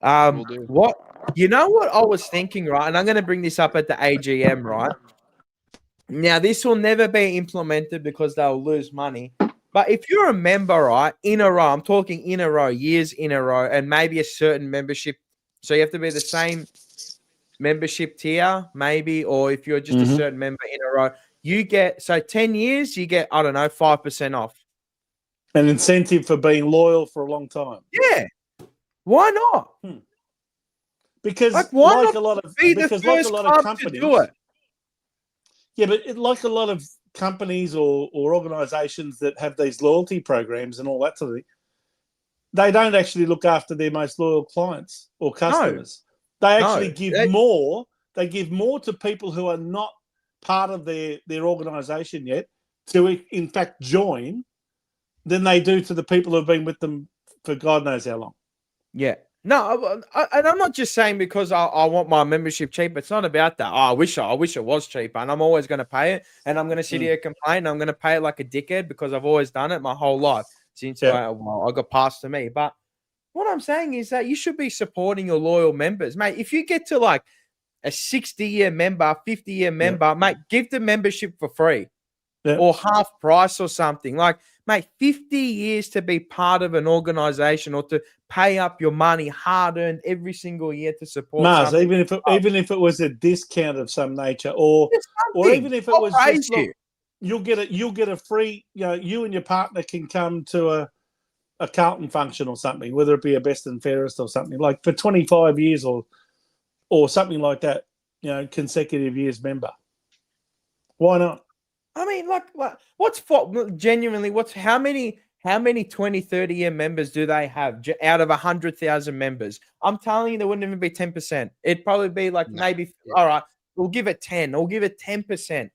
What? You know what I was thinking, right? And I'm going to bring this up at the AGM, right? Now, this will never be implemented because they'll lose money. But if you're a member, right, in a row, I'm talking in a row, years in a row, and maybe a certain membership. So you have to be the same membership tier, maybe, or if you're just a certain member in a row, you get, so 10 years, you get, I don't know, 5% off. An incentive for being loyal for a long time. Yeah. Why not? Because like, why like not a lot of be the first club to do it? Yeah, but like a lot of companies or organizations that have these loyalty programs and all that sort of thing, they don't actually look after their most loyal clients or customers. No. They actually give more. They give more to people who are not part of their organization yet to, in fact, join than they do to the people who have been with them for God knows how long. Yeah. No, and I'm not just saying because I want my membership cheap. It's not about that. Oh, I wish it was cheaper, and I'm always going to pay it. And I'm going to sit here and complain. I'm going to pay it like a dickhead because I've always done it my whole life since I got passed to me. But what I'm saying is that you should be supporting your loyal members, mate. If you get to like a 60-year member, 50-year member, mate, give the membership for free or half price or something. Like, mate, 50 years to be part of an organization or to pay up your money hard-earned every single year to support Mars, even if it was a discount of some nature or even if it was just, look, you'll get a free, you and your partner can come to a Carlton function or something, whether it be a best and fairest or something, like for 25 years or something like that, consecutive years member. Why not? I mean, like how many 20, 30-year members do they have out of 100,000 members? I'm telling you, there wouldn't even be 10%. It'd probably be like all right, we'll give it 10. We'll give it 10%.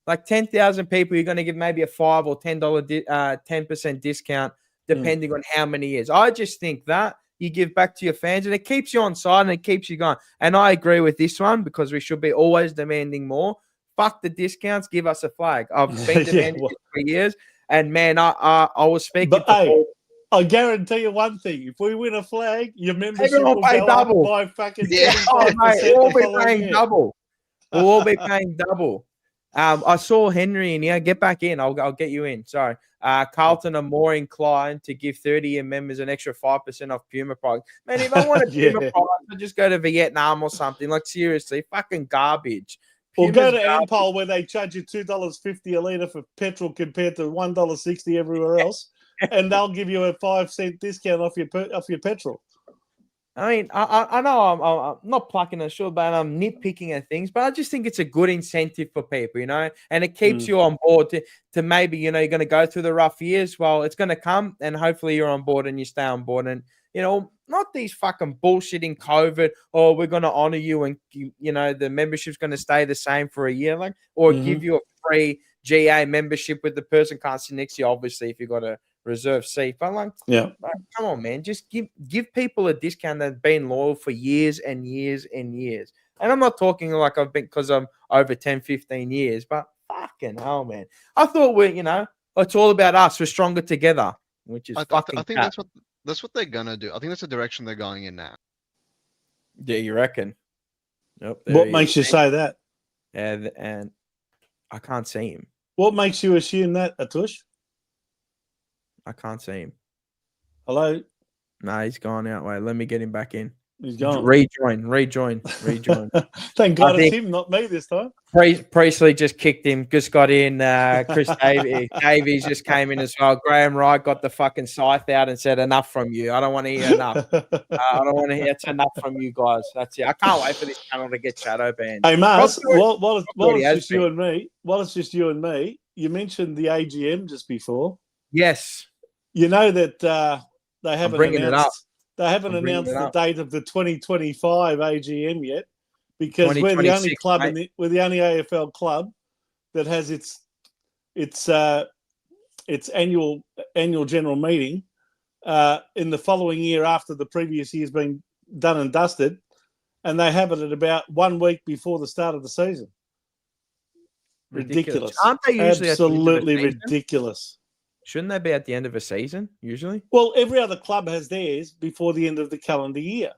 Like 10,000 people, you're going to give maybe a $5 or $10 10% discount, depending on how many years. I just think that you give back to your fans, and it keeps you on side and it keeps you going. And I agree with this one because we should be always demanding more. Fuck the discounts, give us a flag. I've been demanding it for years, and man, I was speaking. But I guarantee you one thing: if we win a flag, your membership will pay go double up by fucking 25%. We'll all be paying double. We'll all be paying double. I saw Henry in here. Get back in. I'll get you in. Sorry. Carlton are more inclined to give 30-year members an extra 5% off Puma products. Man, if I want a Puma product, I'll just go to Vietnam or something. Like, seriously, fucking garbage. Or go to Ampol where they charge you $2.50 a litre for petrol compared to $1.60 everywhere else, and they'll give you a 5-cent discount off your petrol. I mean, I know I'm not plucking a short, but I'm nitpicking at things, but I just think it's a good incentive for people, and it keeps you on board to maybe, you're going to go through the rough years. Well, it's going to come, and hopefully you're on board and you stay on board. And, not these fucking bullshitting COVID, or we're going to honor you and, the membership's going to stay the same for a year, or give you a free GA membership with the person can't sit next to you, obviously, if you've got a reserve seat. But like, Yeah. come on, man, just give people a discount that've been loyal for years and years and years. And I'm not talking like I've been because I'm over 10, 15 years, but fucking hell, man. I thought it's all about us. We're stronger together, which is I fucking think crap. that's what they're gonna do. I think that's the direction they're going in now. Yeah, you reckon? Yep, there What he makes is. you say that? And I can't see him. What makes you assume that, Atush? I can't see him. Hello? Nah, he's gone out. Wait, let me get him back in. He's gone. Rejoin. Thank God I it's think- him, not me this time. Priestley just kicked him. Just got in. Chris Davies just came in as well. Graham Wright got the fucking scythe out and said, "Enough from you. I don't want to hear enough. I don't want to hear. It's enough from you guys. That's it. I can't wait for this channel to get shadow banned." Hey, Mars, Probably while already it's has just you and me, you mentioned the AGM just before. Yes. You know that they haven't bringing it up. announced. They haven't I'm bringing announced it the up. date of the 2025 AGM yet, because we're the only 2026, club mate. we're the only AFL club that has its annual general meeting in the following year after the previous year's been done and dusted, and they have it at about 1 week before the start of the season. Ridiculous. Aren't they usually absolutely at the end of the season? ridiculous? Shouldn't they be at the end of a season usually? Well, every other club has theirs before the end of the calendar year.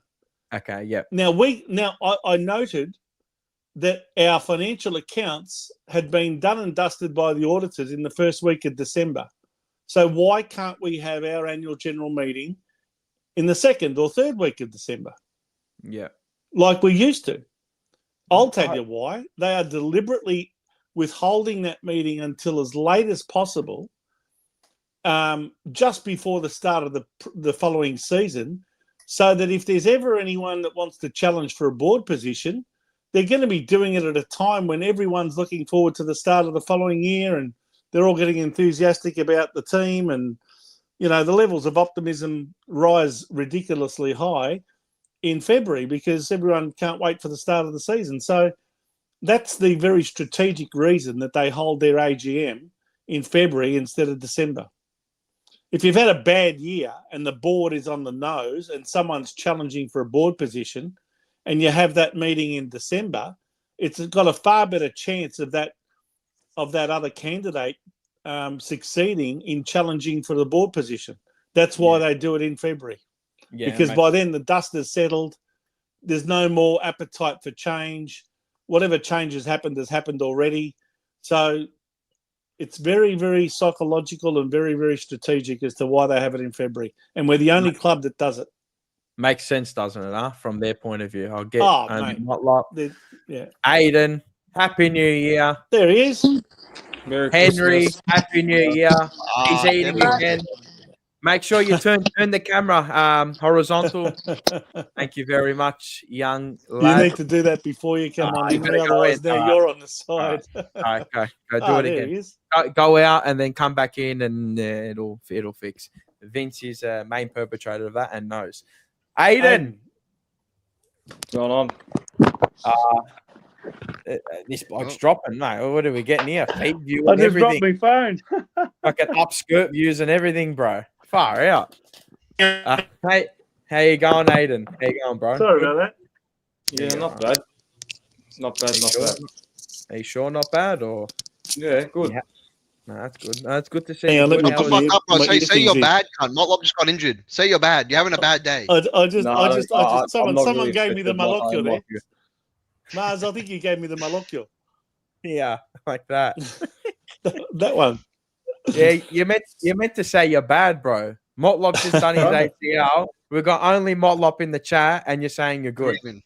Okay. Yep. Now I noted that our financial accounts had been done and dusted by the auditors in the first week of December. So why can't we have our annual general meeting in the second or third week of December, Yeah. like we used to? I'll tell you why. They are deliberately withholding that meeting until as late as possible, just before the start of the following season, so that if there's ever anyone that wants to challenge for a board position, they're going to be doing it at a time when everyone's looking forward to the start of the following year, and they're all getting enthusiastic about the team, and the levels of optimism rise ridiculously high in February because everyone can't wait for the start of the season. So that's the very strategic reason that they hold their AGM in February instead of December. If you've had a bad year and the board is on the nose and someone's challenging for a board position and you have that meeting in December, it's got a far better chance of that other candidate succeeding in challenging for the board position. That's why they do it in February. Yeah. Because by then the dust has settled. There's no more appetite for change. Whatever change has happened already. So it's very, very psychological and very, very strategic as to why they have it in February. And we're the only club that does it. Makes sense, doesn't it? Huh? From their point of view, I'll get. Mate. Motlop. Yeah. Aiden, Happy New Year. There he is. Merry Henry, Christmas. Happy New Year. He's eating again. Make sure you turn the camera horizontal. Thank you very much, young You lad. need to do that before you come on. you better go Otherwise, in. now Alright. you're on the side. All right, go do it There again. he is. Go out and then come back in, and it'll fix. Vince is main perpetrator of that and knows. Aiden, What's going on? this bloke's dropping, mate. What are we getting here? Feed view I and just dropped everything. my phone. Fucking upskirt views and everything, bro. Far out. Hey, how you going, Aiden? How you going, bro? Sorry Good? about that. Yeah, not bad. Not bad, not bad. Are you sure not bad or? Yeah, good. Yeah. No, that's good. No, it's good to see Hang you. on, let Good. me How Shut was the put fuck up, bro. my Say earphones you're in. bad, cunt. Motlop just got injured. Say you're bad. You're having a bad day. No, I'm Someone really gave me the affected by malocchio there. malocchio. Mars, I think you gave me the malocchio. Yeah, like that. That one. Yeah, you meant to say you're bad, bro. Motlop's just done his ACL. We've got only Motlop in the chat, and you're saying you're good. Grieving.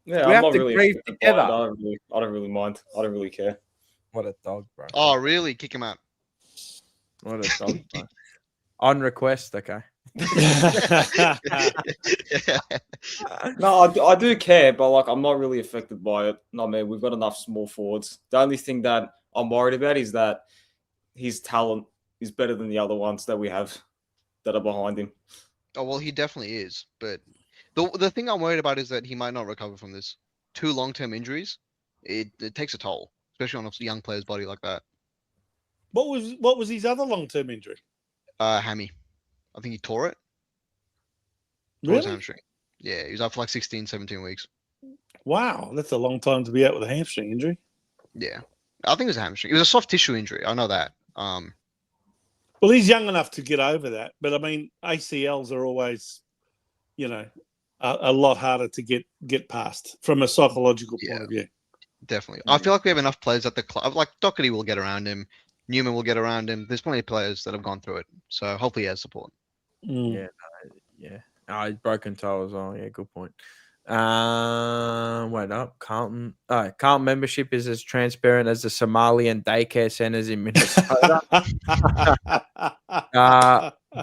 Yeah, We I'm have not to really grieve affected by it. together. I don't really mind. I don't really care. What a dog, bro. Oh, really? Kick him out. What a dog, bro. On request, okay. No, I do care, but like I'm not really affected by it. No, man, we've got enough small forwards. The only thing that I'm worried about is that his talent is better than the other ones that we have that are behind him. Oh, well, he definitely is. But the thing I'm worried about is that he might not recover from this. 2 long-term injuries, it takes a toll, especially on a young player's body like that. What was his other long-term injury? Hammy. I think he tore it. Tore his Really? hamstring. Yeah, he was out for like 16, 17 weeks. Wow, that's a long time to be out with a hamstring injury. Yeah. I think it was a hamstring. It was a soft tissue injury. I know that. Well, he's young enough to get over that, but I mean, ACLs are always, a lot harder to get past from a psychological point of view. Definitely. I feel like we have enough players at the club. Like Doherty will get around him. Newman will get around him. There's plenty of players that have gone through it. So hopefully he has support. Mm. Yeah. Oh, he's broken toe as well. Yeah, good point. Wait up. Carlton. Carlton membership is as transparent as the Somalian daycare centers in Minnesota.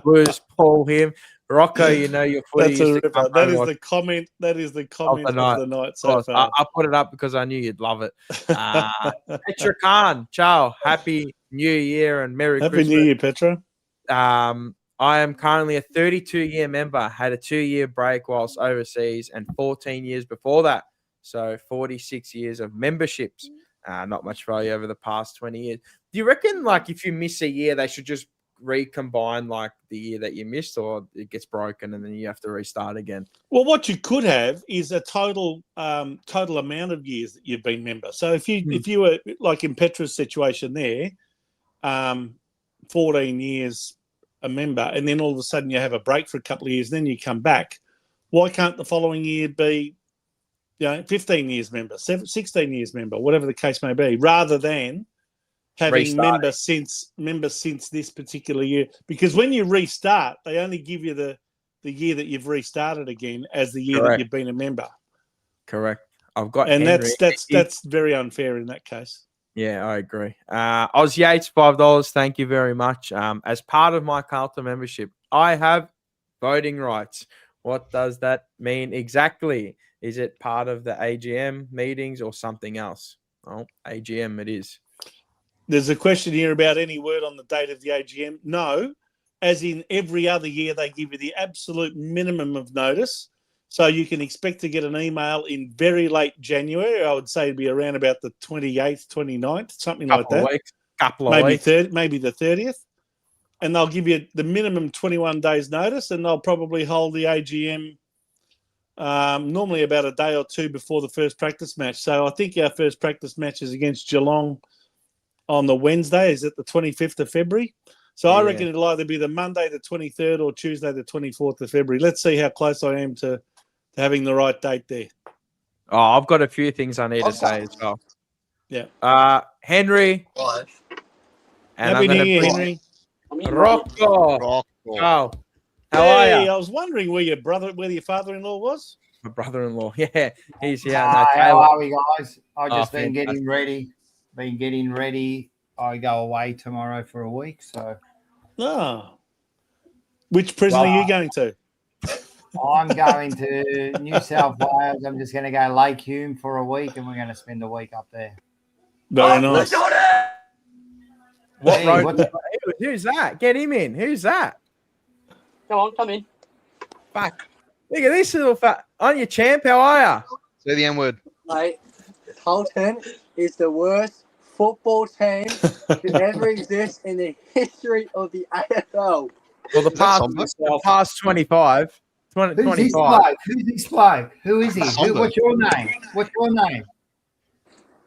Bruce, Paul, him. Rocco, your footy That's a used to ripper. come That home is and the comment. That is the comment of the night so watch. far. I put it up because I knew you'd love it. Petra Khan, ciao. Happy New Year and Merry Happy Christmas. New Year, Petra. I am currently a 32-year member. Had a 2-year break whilst overseas and 14 years before that. So 46 years of memberships. Not much value over the past 20 years. Do you reckon, like, if you miss a year, they should just recombine, like, the year that you missed, or it gets broken and then you have to restart again? Well, what you could have is a total amount of years that you've been member. So if you were like in Petra's situation there, 14 years a member, and then all of a sudden you have a break for a couple of years, then you come back. Why can't the following year be, 15 years member, 16 years member, whatever the case may be, rather than having member since this particular year? Because when you restart, they only give you the year that you've restarted again as the year that you've been a member. Correct. I've got and Henry. that's very unfair in that case. Yeah, I agree. Oz Yates, $5. Thank you very much. As part of my Carlton membership, I have voting rights. What does that mean exactly? Is it part of the AGM meetings or something else? Oh, AGM it is. There's a question here about any word on the date of the AGM. No, as in every other year, they give you the absolute minimum of notice. So you can expect to get an email in very late January. I would say it'd be around about the 28th, 29th, something like that. Couple of weeks. Maybe the 30th. And they'll give you the minimum 21 days notice, and they'll probably hold the AGM normally about a day or two before the first practice match. So I think our first practice match is against Geelong on the Wednesday. Is it the 25th of February? So I reckon it'll either be the Monday the 23rd or Tuesday the 24th of February. Let's see how close I am to having the right date there. Oh, I've got a few things I need to say as well. Yeah. Henry. And Happy New Year, Henry. Rocco. Oh, how are you? I was wondering where your father-in-law was. My brother-in-law. Yeah, he's here. How are we, guys? I've just been getting ready. I go away tomorrow for a week. So. Oh. Which prison are you going to? I'm going to New South Wales. I'm just going to go Lake Hume for a week, and we're going to spend a week up there. Very nice. Who's that? Get him in. Who's that? Come on, come in. Fuck. Look at this little fat. Aren't you, champ? How are you? Say the N-word. Mate, Carlton is the worst football team to ever exist in the history of the AFL. Well, the past 25. Who's this bloke? Who is he? What's your name?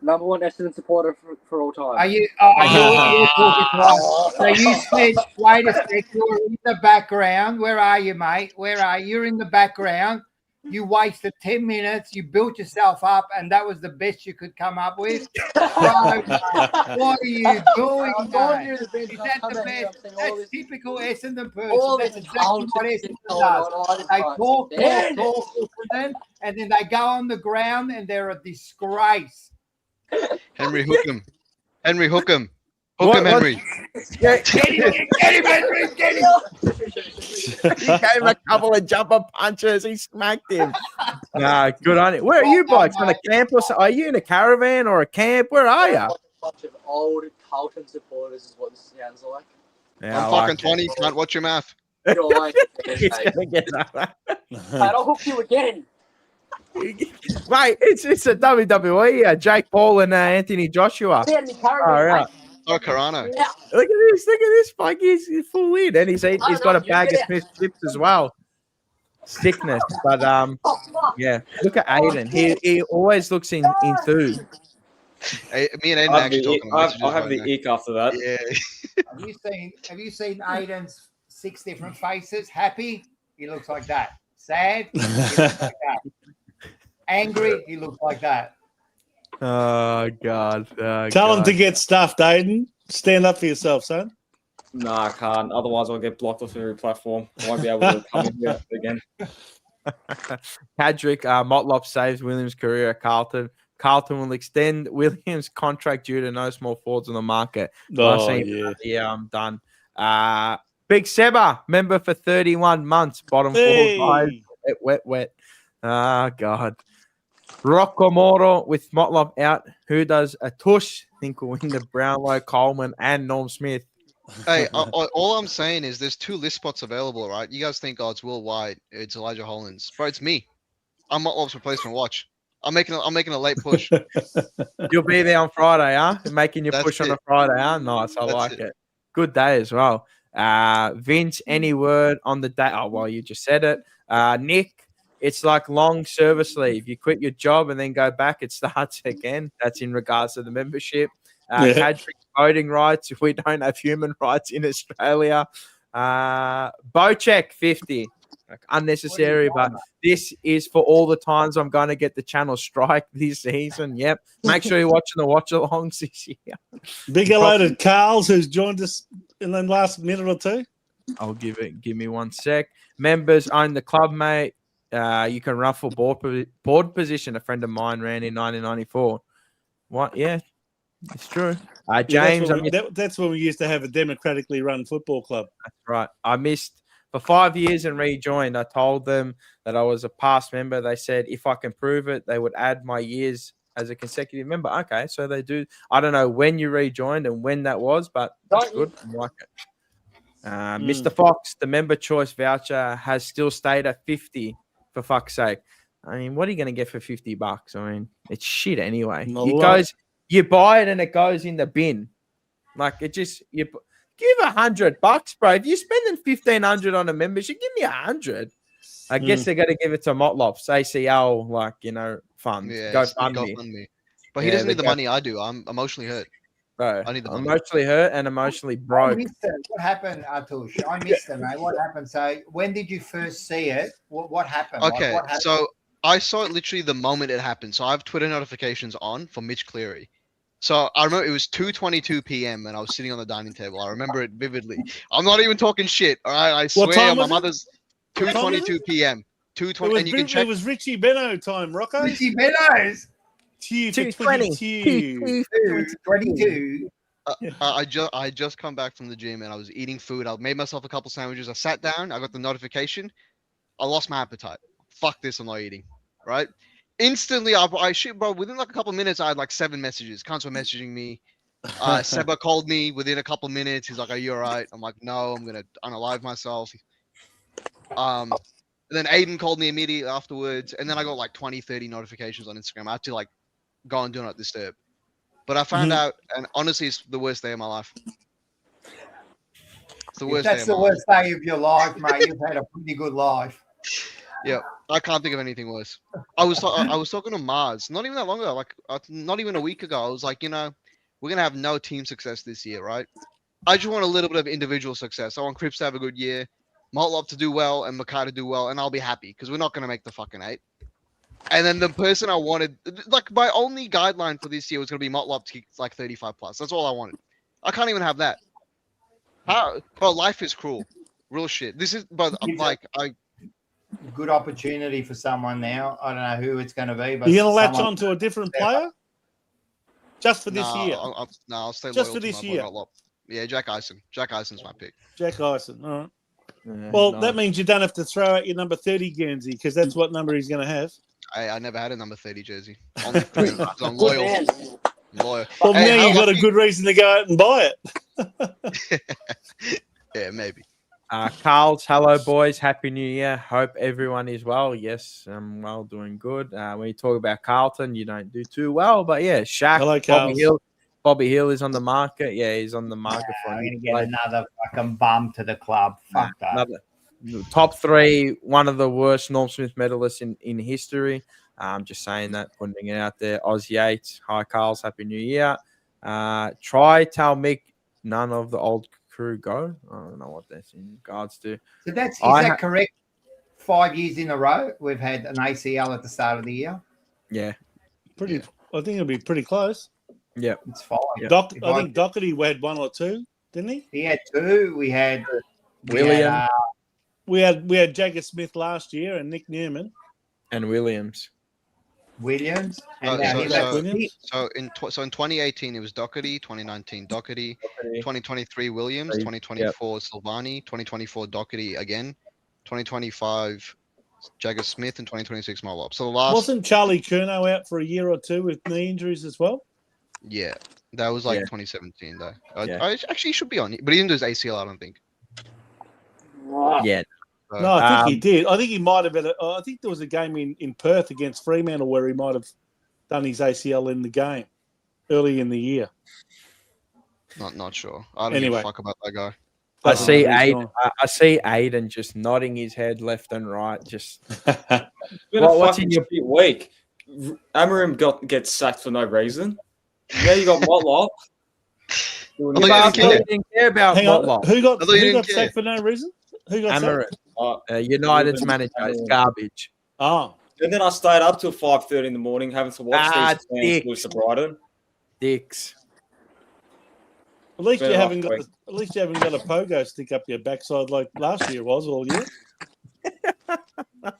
Number one Essendon supporter for all time. Are you? You're talking. So you said, wait a sec, you're in the background. Where are you, mate? Where are you? You're in the background. You wasted 10 minutes. You built yourself up, and that was the best you could come up with. So, what are you doing, mate? Is that the best? That's typical Essendon person. That's exactly what Essendon does. They talk, Essendon, and then they go on the ground, and they're a disgrace. Henry, hook him. Henry, hook him. Hook him, Henry. Get him, Henry. Get him. He gave him a couple of jumper punches. He smacked him. Nah, good on it. Where are you, blokes? On a camp or something? Are you in a caravan or a camp? Where are you? A bunch of old Carlton supporters is what this sounds like. Yeah, I'm fucking 20. Can't watch your math. You're like, He's gonna get that. mate, I'll hook you again. Mate, it's a WWE. Jake Paul and Anthony Joshua. He had me caravan, All right. Oh, Carano. Look at this, Mike. He's full in, and he's got a bag of Smith chips as well. Sickness, but yeah. Look at Aiden. He always looks enthused. Hey, me and Aiden I'll are actually talking on messages have right the now. ick after that. Yeah. Have you seen Aiden's 6 different faces? Happy, he looks like that. Sad, he looks like that. Angry, he looks like that. Oh God! Tell him to get stuffed, Aiden. Stand up for yourself, son. No, I can't. Otherwise, I'll get blocked off every platform. I won't be able to come in here again. Patrick, Motlop saves Williams' career at Carlton. Carlton will extend Williams' contract due to no small forwards on the market. Oh, yeah. Yeah, I'm done. Big Seba, member for 31 months. Bottom forward, wet. Ah, God. Rockamoro with Motlop out. Who does a tush? Think will win the Brownlow, Coleman, and Norm Smith. Hey, all I'm saying is there's 2 list spots available, right? You guys think, oh, it's Will White, it's Elijah Hollins. Bro, it's me. I'm Motlop's replacement. Watch. I'm making a late push. You'll be there on Friday, huh? Making your That's push on it. a Friday, huh? Nice. I That's like it. it. Good day as well. Vince, any word on the day? Oh, well, you just said it. Nick, it's like long service leave. You quit your job and then go back. It starts again. That's in regards to the membership. Patrick, voting rights. We don't have human rights in Australia. Bocek, 50. Like, unnecessary, but this is for all the times I'm going to get the channel strike this season. Yep. Make sure you're watching the watch-alongs this year. Big hello to Carls, who's joined us in the last minute or two. I'll give me 1 sec. Members own the club, mate. You can run for board position. A friend of mine ran in 1994. What? Yeah, it's true. James, that's when we used to have a democratically run football club. That's right. I missed for 5 years and rejoined. I told them that I was a past member. They said if I can prove it, they would add my years as a consecutive member. Okay, so they do. I don't know when you rejoined and when that was, but that's good. I like it. Mr. Fox, the member choice voucher has still stayed at 50. For fuck's sake. I mean, what are you going to get for $50? I mean, it's shit anyway. You buy it and it goes in the bin. Like it just give $100, bro. If you're spending $1,500 on a membership, give me $100. I guess they're going to give it to Motlop's ACL, fund. Yeah, GoFundMe. But he doesn't need the money I do. I'm emotionally hurt. Bro, I need the money. emotionally hurt and emotionally broke. What happened, Atush? I missed it, mate. What happened? So when did you first see it? What happened? Okay, What happened? so I saw it literally the moment it happened. So I have Twitter notifications on for Mitch Cleary. So I remember it was 2:22 p.m. and I was sitting on the dining table. I remember it vividly. I'm not even talking shit. All right, I swear my mother's 2:22 p.m. 2:20, and you can check. It was Richie Benno time, Rocco. Richie Benno's. 2:22. I just come back from the gym and I was eating food. I made myself a couple sandwiches. I sat down. I got the notification. I lost my appetite. Fuck this. I'm not eating. Right. Instantly, bro. Within like a couple minutes, I had like 7 messages. Cunts were messaging me. Seba called me within a couple minutes. He's like, "Are you all right?" I'm like, "No, I'm gonna unalive myself." And then Aiden called me immediately afterwards, and then I got like 20, 30 notifications on Instagram. I had to like go and do not disturb. But I found out, and honestly, it's the worst day of my life. It's the worst That's the worst day of your life, mate. You've had a pretty good life. Yeah, I can't think of anything worse. I was talking to Mars not even that long ago, like not even a week ago. I was like, we're gonna have no team success this year, right? I just want a little bit of individual success. I want Cripps to have a good year, Motlop to do well, and Mackay to do well, and I'll be happy because we're not gonna make the fucking 8. And then the person I wanted, like my only guideline for this year was gonna be Motlop to kick like 35 plus. That's all I wanted. I can't even have that. Bro, life is cruel, real shit. This is, but I'm like, good opportunity for someone now. I don't know who it's going to be, but you're going to latch on to a different player just for this year. I'll stay just loyal for to this my year. Motlop. Yeah, Jack Eisen. Jack Eisen's my pick. Jack Eisen. All right. Yeah, well, nice. that means you don't have to throw out your number 30 Guernsey because that's what number he's going to have. I never had a number 30 jersey. Only 30 because I'm loyal. Loyal. Well, now you've got a good reason to go out and buy it. Yeah, maybe. Carl's, hello, boys. Happy New Year. Hope everyone is well. Yes, I'm well, doing good. When you talk about Carlton, you don't do too well. But yeah, Shaq, Hello, Bobby Carls. Hill, Bobby Hill is on the market. Yeah, he's on the market for I'm a new going to get place. another fucking bum to the club. Fuck that. Another top 3, one of the worst Norm Smith medalists in history. I'm just saying that, putting it out there. Oz Yates, hi Carls, Happy New Year. Try tell Mick none of the old crew go. I don't know what that's in regards to. So is that correct? 5 years in a row, we've had an ACL at the start of the year. Yeah, I think it'll be pretty close. yeah, It's fine. Yeah. I think Doherty had 1 or 2, didn't he? He had 2. We had William. We had Jagger Smith last year and Nick Newman. And Williams. Williams. And So in 2018 it was Doherty, 2019 Doherty, 2023 Williams, 2024 Silvani, 2024 Doherty again, 2025 Jagger Smith, and 2026 Motlop. So the last wasn't Charlie Curnow out for a year or 2 with knee injuries as well? Yeah, that was like 2017 though. I actually should be on it, but he didn't do his ACL. I don't think. Yeah. No, I think he did. I think he might have been. I think there was a game in Perth against Fremantle where he might have done his ACL in the game early in the year. Not sure. I don't give a fuck about that guy. I see Aiden just nodding his head left and right. Just what's in your week? Amarim gets sacked for no reason. Yeah, you got Motlop. I didn't care about Motlop. Who got sacked for no reason? Who got Amarim. United's manager is garbage. Oh. And then I stayed up till 5:30 in the morning having to watch these lose to Brighton. Dicks. At least you haven't got a pogo stick up your backside like last year was all year. I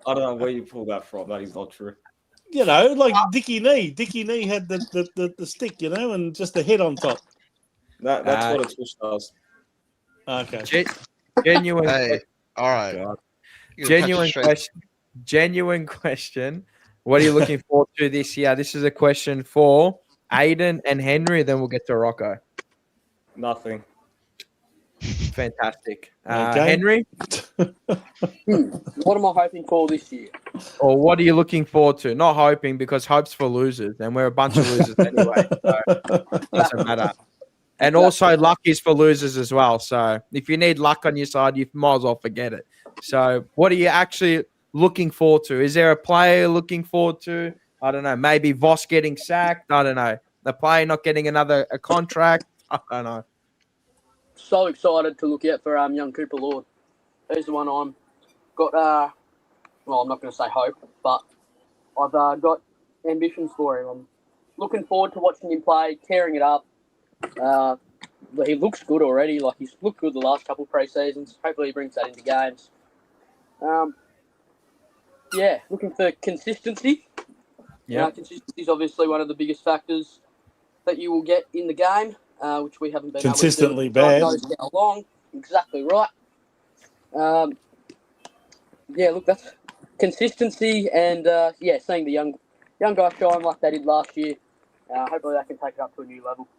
don't know where you pulled that from. That is not true. You know, like Dickie Knee. Dickie Knee had the stick, you know, and just the head on top. That's what a twist does. Okay. Genuine. Hey, all right. Genuine question. What are you looking forward to this year? This is a question for Aiden and Henry. Then we'll get to Rocco. Nothing. Fantastic. Okay. Henry? What am I hoping for this year? Or what are you looking forward to? Not hoping, because hope's for losers, and we're a bunch of losers anyway. So it doesn't matter. And also luck is for losers as well. So if you need luck on your side, you might as well forget it. So what are you actually looking forward to? Is there a player looking forward to? I don't know. Maybe Voss getting sacked. I don't know. The player not getting a contract. I don't know. So excited to look out for young Cooper Lord. He's the one I'm got. Well, I'm not going to say hope, but I've got ambitions for him. I'm looking forward to watching him play, tearing it up. He looks good already. Like, he's looked good the last couple of pre-seasons. Hopefully, he brings that into games. Looking for consistency. Yeah, consistency is obviously one of the biggest factors that you will get in the game, which we haven't been consistently able to bad. diagnose how long. Exactly right. Look, that's consistency and seeing the young guys shine like they did last year. Hopefully, they can take it up to a new level.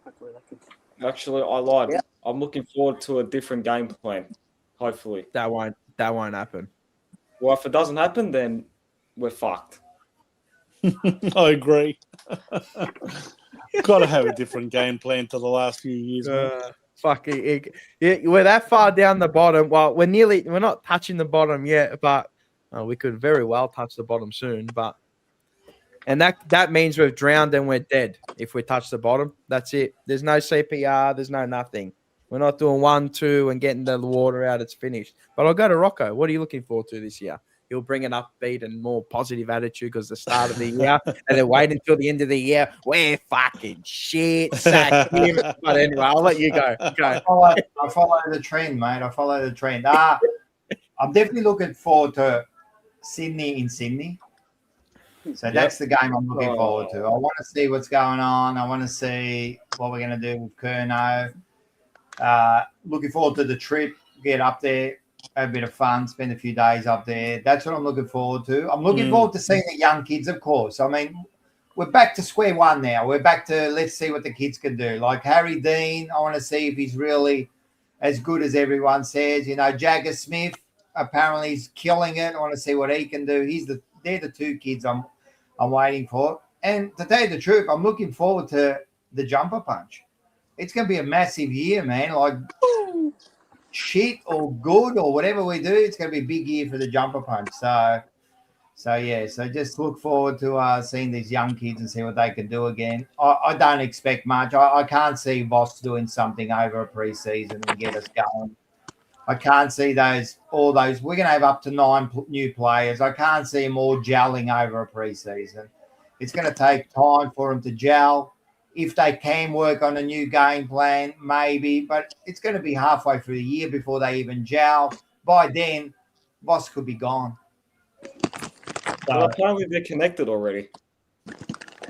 Hopefully they can. Actually, I lied. Yeah. I'm looking forward to a different game plan. Hopefully, that won't happen. Well, if it doesn't happen, then we're fucked. I agree. Got to have a different game plan to the last few years. We're that far down the bottom. Well, we're not touching the bottom yet, but we could very well touch the bottom soon. And that means we've drowned and we're dead. If we touch the bottom, that's it. There's no CPR. There's no nothing. We're not doing 1, 2 and getting the water out. It's finished. But I'll go to Rocco. What are you looking forward to this year? He'll bring an upbeat and more positive attitude because the start of the year, and then wait until the end of the year. We're fucking shit. Sack him. But anyway, I'll let you go. I follow the trend, mate. I follow the trend. I'm definitely looking forward to Sydney in Sydney. So that's the game I'm looking forward to. I want to see what's going on. I want to see what we're going to do with Curnow. Looking forward to the trip, get up there, have a bit of fun, spend a few days up there. That's what I'm looking forward to. I'm looking forward to seeing the young kids, of course. I mean, we're back to square one now. We're back to let's see what the kids can do. Like Harry Dean, I want to see if he's really as good as everyone says. You know, Jagger Smith, apparently he's killing it. I want to see what he can do. They're the two kids I'm waiting for. And to tell you the truth, I'm looking forward to the jumper punch. It's going to be a massive year, man. Like shit or good or whatever we do, it's going to be a big year for the jumper punch. So yeah, so just look forward to seeing these young kids and see what they can do again. I don't expect much. I can't see Voss doing something over a preseason and get us going. I can't see all those. We're going to have up to 9 new players. I can't see them all gelling over a preseason. It's going to take time for them to gel. If they can work on a new game plan, maybe, but it's going to be halfway through the year before they even gel. By then, Voss could be gone. Well, apparently they're connected already.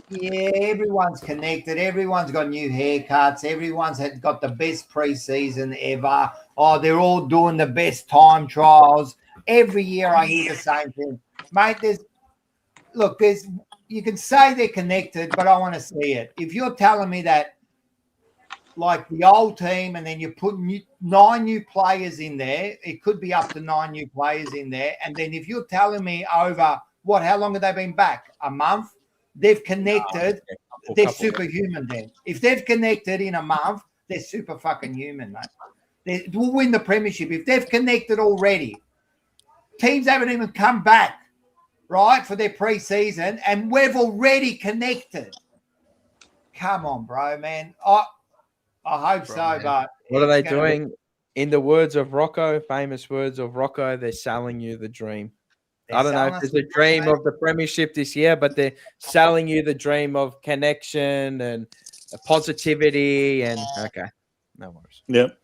Yeah, everyone's connected. Everyone's got new haircuts. Everyone's got the best preseason ever. Oh, they're all doing the best time trials. Every year I hear the same thing. Mate, you can say they're connected, but I want to see it. If you're telling me that like the old team and then you put 9 new players in there, it could be up to 9 new players in there. And then if you're telling me over how long have they been back? A month? They've connected. They're superhuman then. If they've connected in a month, they're super fucking human, mate. We'll win the premiership. If they've connected already, teams haven't even come back, right, for their preseason, and we've already connected. Come on, bro, man. I hope so, man. But what are they doing? In the words of Rocco, famous words of Rocco, they're selling you the dream. I don't know if there's a dream of the premiership this year, but they're selling you the dream of connection and positivity. And okay, no worries. Yep.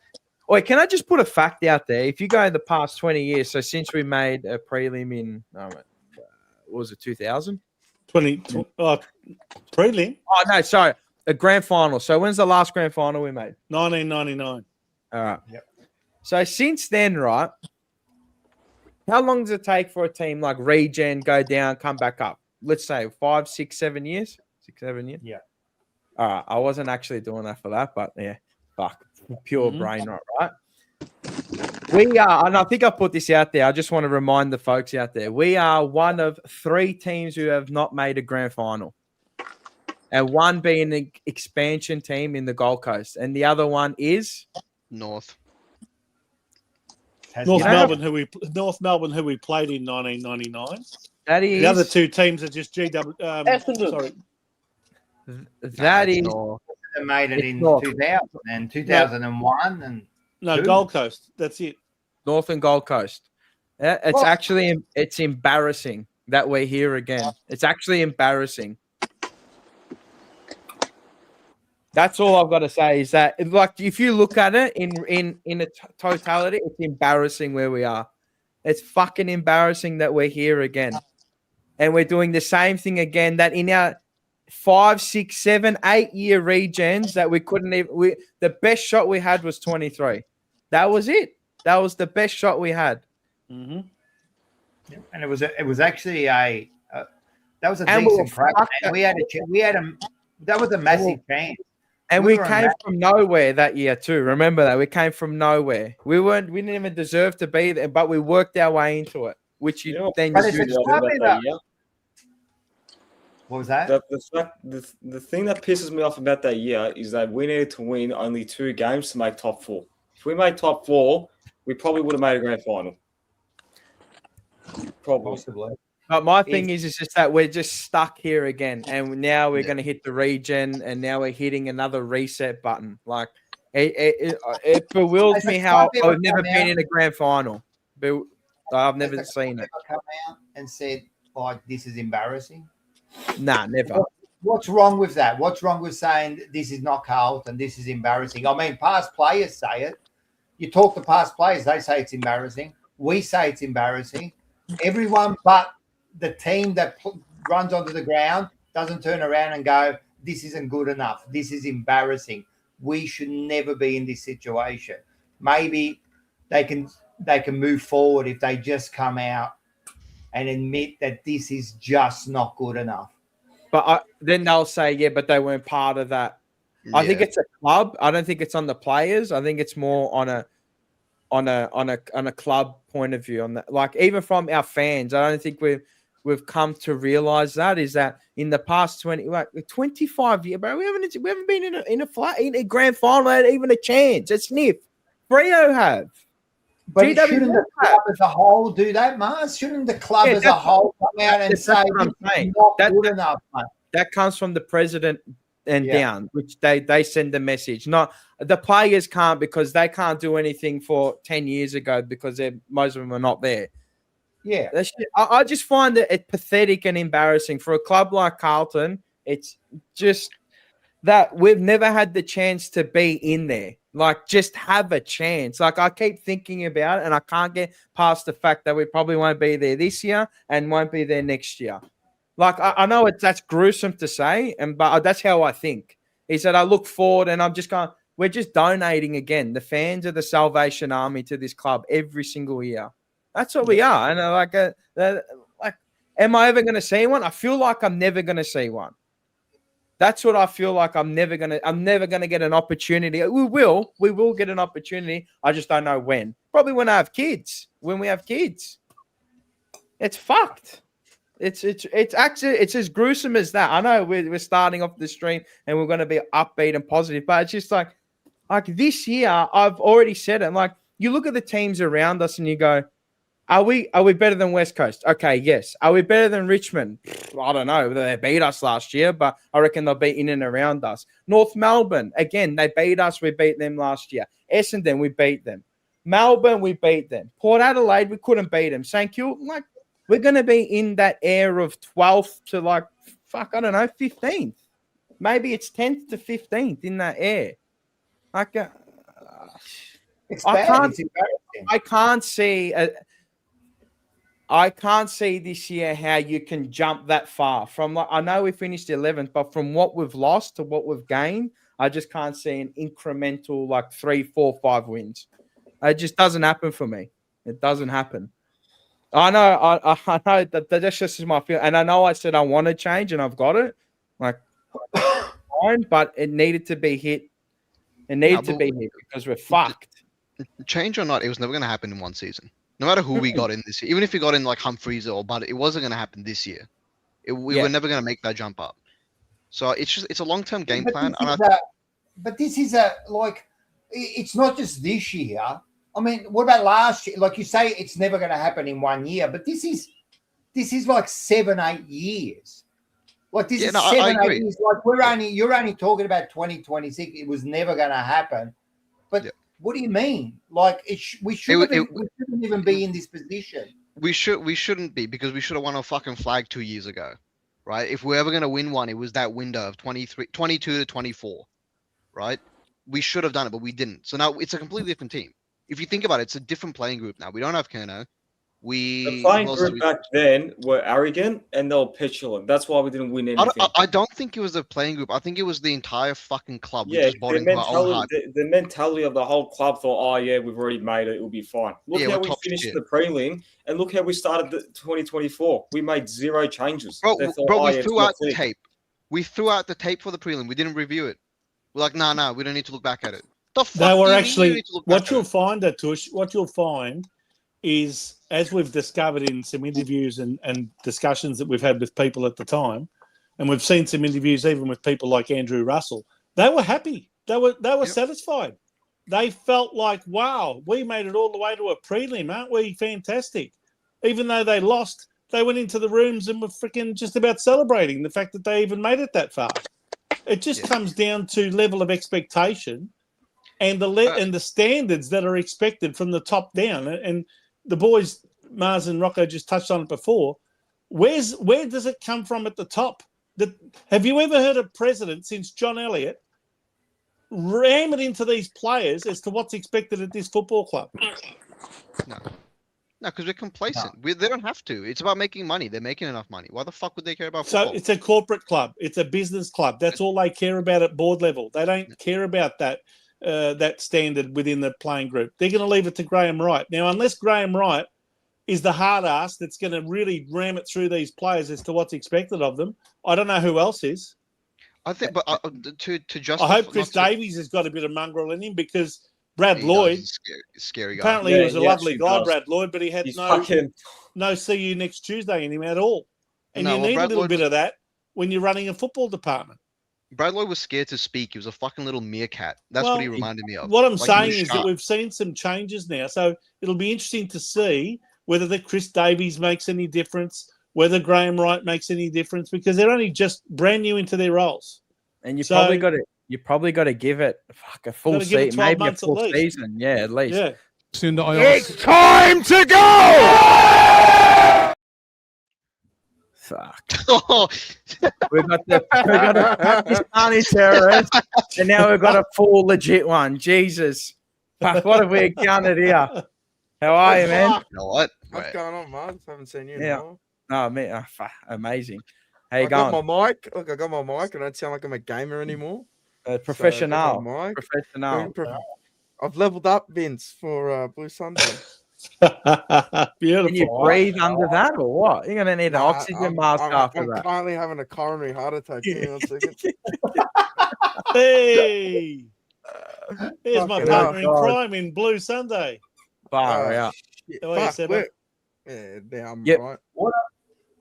Wait, can I just put a fact out there? If you go the past 20 years, so since we made a prelim in, what was it, 2000? Prelim? Oh, no, sorry, a grand final. So when's the last grand final we made? 1999. All right. Yep. So since then, right, how long does it take for a team like Regen go down, come back up? Let's say 5, 6, 7 years. 6, 7 years. Yeah. All right. I wasn't actually doing that for that, but yeah, fuck, pure brain rot, right? We are, and I think I put this out there. I just want to remind the folks out there: we are one of 3 teams who have not made a grand final, and one being an expansion team in the Gold Coast, and the other one is North Melbourne, who we played in 1999. That is the other 2 teams are just GW. Sorry, that is. They made it in 2000 and 2001 and Gold Coast. That's it. North and Gold Coast. It's embarrassing that we're here again. It's actually embarrassing. That's all I've got to say is that, like, if you look at it in a totality, it's embarrassing where we are. It's fucking embarrassing that we're here again. And we're doing the same thing again that in our 5, 6, 7, 8 year regens that we couldn't even, the best shot we had was 23. That was it. That was the best shot we had. Mm-hmm. And it was actually that was a decent crack. We had that was a massive chance. And we came from nowhere that year too. Remember that we came from nowhere. We didn't even deserve to be there, but we worked our way into it, which then that year. What was that? The thing that pisses me off about that year is that we needed to win only 2 games to make top 4. If we made top 4, we probably would have made a grand final. Probably. Possibly. But my thing is just that we're just stuck here again, and now we're going to hit the regen, and now we're hitting another reset button. Like it bewilders me how I've never been in a grand final. But I've never seen it. Come out and said, "Like this is embarrassing." Nah, never. What's wrong with that? What's wrong with saying this is not Carlton, this is embarrassing? I mean, past players say it. You talk to past players, they say it's embarrassing. We say it's embarrassing. Everyone but the team that runs onto the ground doesn't turn around and go, this isn't good enough. This is embarrassing. We should never be in this situation. Maybe they can move forward if they just come out and admit that this is just not good enough. But then they'll say, yeah, but they weren't part of that. I think it's a club. I don't think it's on the players. I think it's more on a club point of view. On that, like even from our fans, I don't think we've come to realize that is that in the past 25 years, bro, we haven't been in a grand final, had even a chance. A sniff. Freo have. But shouldn't the club as a whole do that, Mars? Shouldn't the club as a whole come out and say it's not good enough, mate? That comes from the president and down, which they send the message. Not the players can't, because they can't do anything for 10 years ago because most of them are not there. Yeah. I just find it pathetic and embarrassing for a club like Carlton. It's just that we've never had the chance to be in there. Like, just have a chance. Like, I keep thinking about it, and I can't get past the fact that we probably won't be there this year and won't be there next year. Like, I know that's gruesome to say, but that's how I think. Is that I look forward and I'm just going, we're just donating again. The fans are the Salvation Army to this club every single year. That's what we are. And like, am I ever going to see one? I feel like I'm never going to see one. That's what I feel like. I'm never gonna get an opportunity. We will get an opportunity. I just don't know when. Probably when I have kids. When we have kids, it's fucked. It's actually as gruesome as that. I know we're starting off the stream and we're going to be upbeat and positive, but it's just like this year. I've already said it. I'm like, you look at the teams around us and you go, Are we better than West Coast? Okay, yes. Are we better than Richmond? I don't know. They beat us last year, but I reckon they'll be in and around us. North Melbourne, again, they beat us. We beat them last year. Essendon, we beat them. Melbourne, we beat them. Port Adelaide, we couldn't beat them. St Kilda, like, we're going to be in that air of 12th to, like, I don't know, 15th. Maybe it's 10th to 15th in that air. Like, it's bad. It's embarrassing. I can't see this year how you can jump that far. From, like, I know we finished 11th, but from what we've lost to what we've gained, I just can't see an incremental, like, 3, 4, 5 wins. It just doesn't happen for me. It doesn't happen. I know. I know that's just my feel, and I know I said I want to change, and I've got it. Like, fine, but it needed to be hit. It needed to be hit because we're fucked. Change or not, it was never going to happen in one season. No matter who we got in this year, even if we got in like Humphreys or Butt, it wasn't going to happen this year. We were never going to make that jump up. So it's a long-term game plan. But this is it's not just this year. I mean, what about last year? Like you say, it's never going to happen in 1 year, but this is like 7, 8 years. Like this is 7, 8 years. Like you're only talking about 2026. It was never going to happen. But what do you mean? Like we shouldn't even be in this position. We shouldn't be, because we should have won a fucking flag 2 years ago, right? If we're ever going to win one, it was that window of 22 to 24, right? We should have done it, but we didn't. So now it's a completely different team. If you think about it, it's a different playing group now. We don't have Kerno. The playing group back then were arrogant and they were petulant. That's why we didn't win anything. I don't think it was the playing group. I think it was the entire fucking club. Yeah, the mentality of the whole club thought, oh yeah, we've already made it. It'll be fine. Look how we finished the prelim, and look how we started the 2024. We made 0 changes. Bro, we threw out the tape. We threw out the tape for the prelim. We didn't review it. We're like, no, we don't need to look back at it. What you'll find, Atush, what you'll find is, as we've discovered in some interviews and discussions that we've had with people at the time, and we've seen some interviews even with people like Andrew Russell, they were happy. They were satisfied. They felt like, wow, we made it all the way to a prelim, aren't we? Fantastic. Even though they lost, they went into the rooms and were freaking just about celebrating the fact that they even made it that far. It just comes down to level of expectation and the standards that are expected from the top down. And the boys, Mars and Rocco, just touched on it before. Where does it come from at the top? Have you ever heard a president since John Elliott ram it into these players as to what's expected at this football club? No, because we're complacent. They don't have to. It's about making money. They're making enough money. Why the fuck would they care about football? So it's a corporate club. It's a business club. That's all they care about at board level. They don't care about that standard within the playing group. They're going to leave it to Graham Wright. Now, unless Graham Wright is the hard ass that's going to really ram it through these players as to what's expected of them, I don't know who else is. I think, but to justify, I hope Chris Davies has got a bit of mongrel in him, because Brad Lloyd, scary guy. Apparently, he was a lovely guy, Brad Lloyd, but he had no see you next Tuesday in him at all. And No, you well, need Brad a little Lloyd bit was- of that when you're running a football department. Brad Lloyd was scared to speak. He was a fucking little meerkat. That's what he reminded me of. What I'm Like, he saying was is that sharp. we've seen some changes now. So it'll be interesting to see whether the Chris Davies makes any difference, whether Graham Wright makes any difference, because they're only just brand new into their roles. And you So- probably got to give it a full Gotta give it season, 12 maybe a months at full least. season. Yeah, at least. Yeah. It's time to go! Fuck. Oh, we got a Pakistani terrorist, and now we've got a full legit one. Jesus. Fuck, what have we encountered here? How are you, man? you know what? What's Right. going on, Mark? Haven't seen you in Yeah. a while. Oh, man. Amazing. How you I got going? my mic. Look, I got my mic. I don't sound like I'm a gamer anymore. Professional. So I got my mic. Professional. I've leveled up, Vince, for Blue Sunday. Beautiful. Can you breathe under that or what? You're going to need an oxygen mask after I'm that. currently having a coronary heart attack. Give me 1 second. Hey, here's my Fucking partner in hell. crime in Blue Sunday. Far out. Shit, How are you, fuck, Sebo? yeah, I'm Yep. right.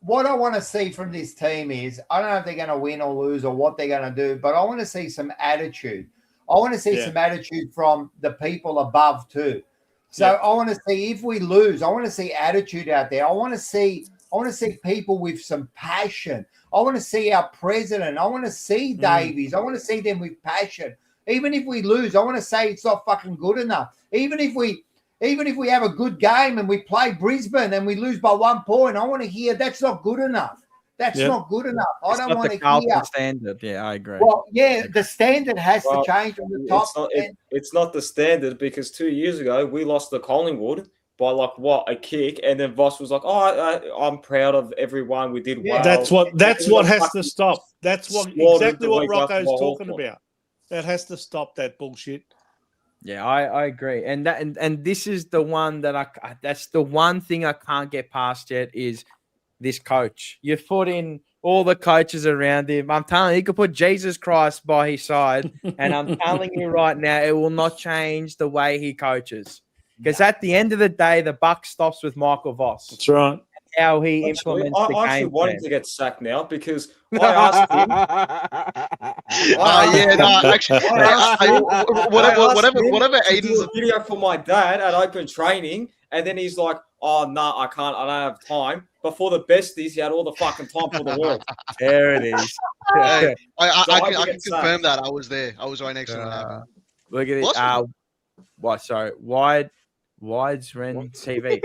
What I want to see from this team is, I don't know if they're going to win or lose or what they're going to do, but I want to see some attitude. I want to see some attitude from the people above too. So I want to see if we lose, I want to see attitude out there. I want to see people with some passion. I want to see our president. I want to see Davies. I want to see them with passion. Even if we lose, I want to say it's not fucking good enough. Even if we have a good game and we play Brisbane and we lose by 1 point, I want to hear that's not good enough. That's not good enough. I It's don't not want the to Carlton hear. standard. Yeah, I agree. Well, yeah, the standard has to Well, change from the top. It's not the standard because 2 years ago we lost to Collingwood by a kick, and then Voss was like, "Oh, I'm proud of everyone. We did well." That's what has to stop. That's exactly what week after Rocco's by talking Hawthorn. about. That has to stop that bullshit. Yeah, I agree. And this is the one that that's the one thing I can't get past yet is this coach. You've put in all the coaches around him. I'm telling you, you could put Jesus Christ by his side, and I'm telling you right now, it will not change the way he coaches. Because at the end of the day, the buck stops with Michael Voss. That's right. How he implements the I actually game want plan. him to get sacked now because I asked him. Whatever to do Aiden's a video for my dad at open training, and then he's like, "Oh no, I can't. I don't have time." But for the besties, he had all the fucking time for the world. There it is. Hey, I So I can get confirm that I was there. I was right next to when it happened. Look at it. Awesome. What? Sorry, widescreen TV.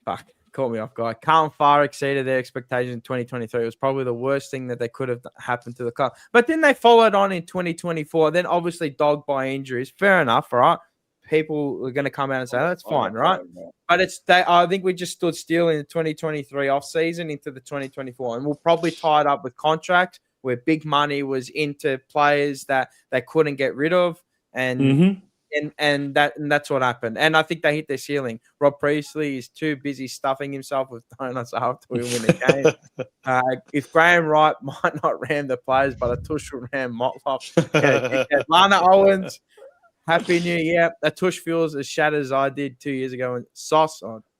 Fuck, caught me off guard. Carlton far exceeded their expectations in 2023. It was probably the worst thing that they could have happened to the club. But then they followed on in 2024. Then obviously dogged by injuries. Fair enough, right? People are going to come out and say that's fine, right? But I think we just stood still in the 2023 off season into the 2024, and we'll probably tie it up with contract where big money was into players that they couldn't get rid of, and that's what happened. And I think they hit their ceiling. Rob Priestley is too busy stuffing himself with donuts after we win the game. If Graham Wright might not ram the players, but Atush will ram Motlop. Lana Owens, Happy New Year. Atush feels as shattered as I did 2 years ago when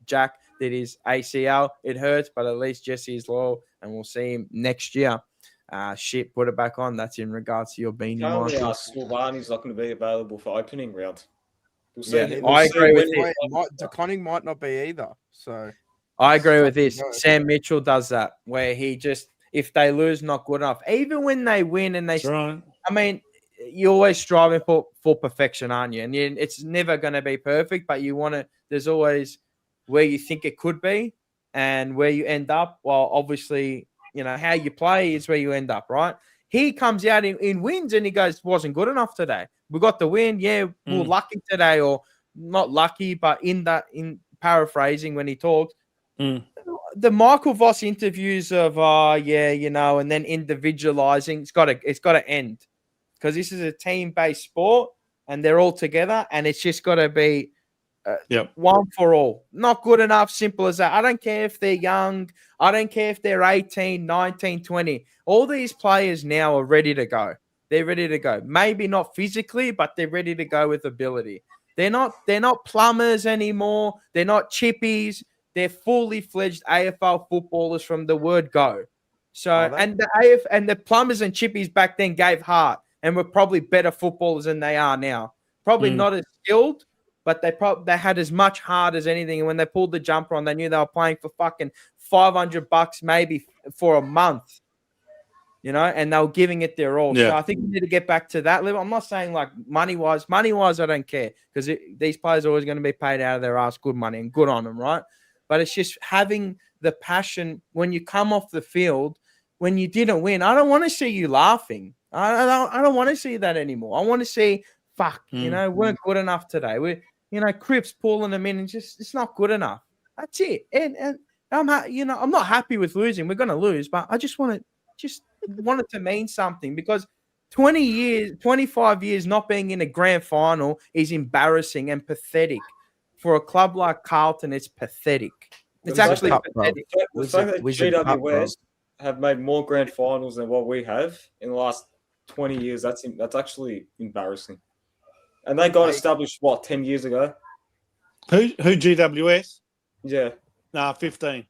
Jack did his ACL. It hurts, but at least Jesse is loyal, and we'll see him next year. Put it back on. That's in regards to your beanie, Michael. Silvani's not going to be available for opening round. We'll see. Yeah, I agree with this. DeConning might not be either. So I agree with this. Sam Mitchell does that, where he just, if they lose, not good enough. Even when they win and they, right. I mean, you're always striving for perfection, aren't you? And it's never going to be perfect, but you want to, there's always where you think it could be and where you end up. Well, obviously, you know, how you play is where you end up, right? He comes out in wins and he goes, wasn't good enough today. We got the win. Yeah, we're lucky today, or not lucky, but in paraphrasing when he talked, the Michael Voss interviews of, and then individualizing, it's got to end, because this is a team-based sport and they're all together, and it's just got to be one for all. Not good enough, simple as that. I don't care if they're young. I don't care if they're 18, 19, 20. All these players now are ready to go. They're ready to go. Maybe not physically, but they're ready to go with ability. They're not plumbers anymore. They're not chippies. They're fully fledged AFL footballers from the word go. So, Are they? and the plumbers and chippies back then gave heart and were probably better footballers than they are now. Probably not as skilled, but they had as much heart as anything. And when they pulled the jumper on, they knew they were playing for fucking $500 maybe for a month, and they were giving it their all. Yeah. So I think we need to get back to that level. I'm not saying like money-wise, I don't care because these players are always going to be paid out of their ass good money and good on them, right? But it's just having the passion when you come off the field, when you didn't win. I don't want to see you laughing. I don't want to see that anymore. I want to see, weren't good enough today. Cripps pulling them in and just it's not good enough. That's it. And I'm not happy with losing. We're going to lose, but I just want it to mean something because 25 years not being in a grand final is embarrassing and pathetic. For a club like Carlton, it's pathetic. It's actually pathetic. The fact that GWS have made more grand finals than what we have in the last 20 years, that's actually embarrassing. And they got established, 10 years ago? Who GWS? Yeah. 15.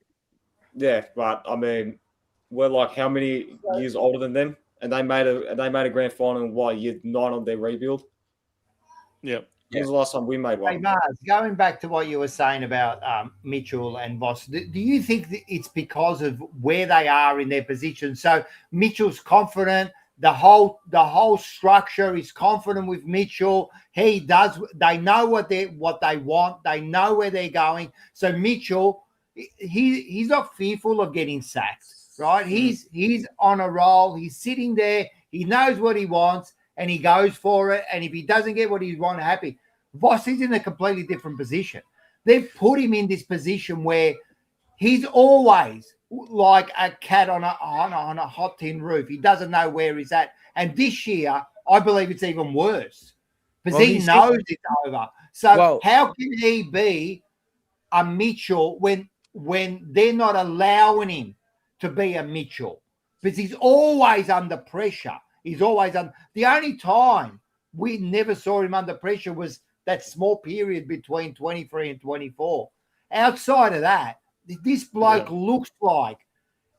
Yeah, but I mean, we're like how many years older than them? And they made a grand final in year 9 of their rebuild? Yep. When was the last time we made one? Hey, Mars, going back to what you were saying about Mitchell and Voss, do you think that it's because of where they are in their position? So Mitchell's confident. The whole structure is confident with Mitchell. He does. They know what they want. They know where they're going. So Mitchell, he's not fearful of getting sacked, right? He's on a roll. He's sitting there. He knows what he wants. And he goes for it. And if he doesn't get what he wants, happy. Voss is in a completely different position. They've put him in this position where he's always like a cat on a hot tin roof. He doesn't know where he's at. And this year, I believe it's even worse because he knows it's over. So how can he be a Mitchell when they're not allowing him to be a Mitchell? Because he's always under pressure. He's always the only time we never saw him under pressure was that small period between 23 and 24. Outside of that, this bloke looks like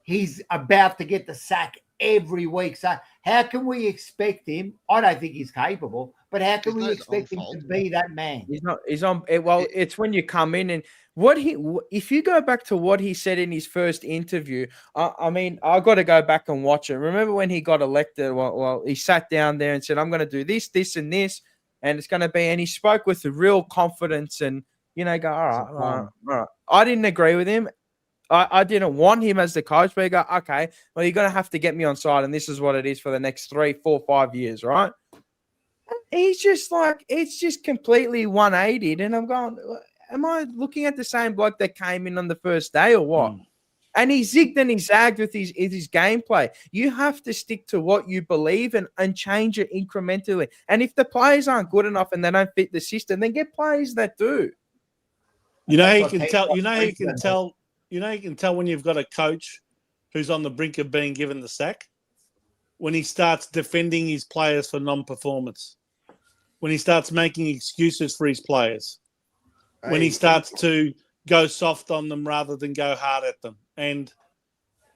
he's about to get the sack every week. So how can we expect him? I don't think he's capable, but how can we expect him to be that man? He's not. He's on. Well, it's when you come in and if you go back to what he said in his first interview, I mean, I got to go back and watch it. Remember when he got elected? Well, he sat down there and said, "I'm going to do this, this, and this, and it's going to be." And he spoke with real confidence and go, all right. I didn't agree with him. I didn't want him as the coach, but he go, okay, well, you're going to have to get me on side, and this is what it is for the next 3, 4, 5 years, right? He's just like, it's just completely 180'd, and I'm going, am I looking at the same bloke that came in on the first day or what? And he zigged and he zagged with his gameplay. You have to stick to what you believe and change it incrementally. And if the players aren't good enough and they don't fit the system, then get players that do. You can tell when you've got a coach who's on the brink of being given the sack when he starts defending his players for non-performance, when he starts making excuses for his players, when he starts to go soft on them rather than go hard at them. And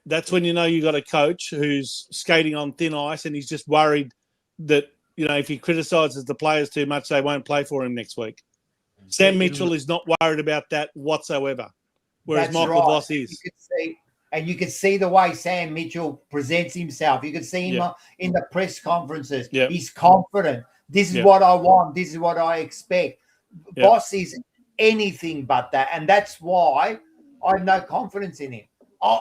that's when you got a coach who's skating on thin ice and he's just worried that, if he criticises the players too much, they won't play for him next week. Sam Mitchell is not worried about that whatsoever, whereas Michael Voss is. You can see the way Sam Mitchell presents himself. You can see him in the press conferences. Yep. He's confident. This is what I want. This is what I expect. Voss is anything but that, and that's why I have no confidence in him. I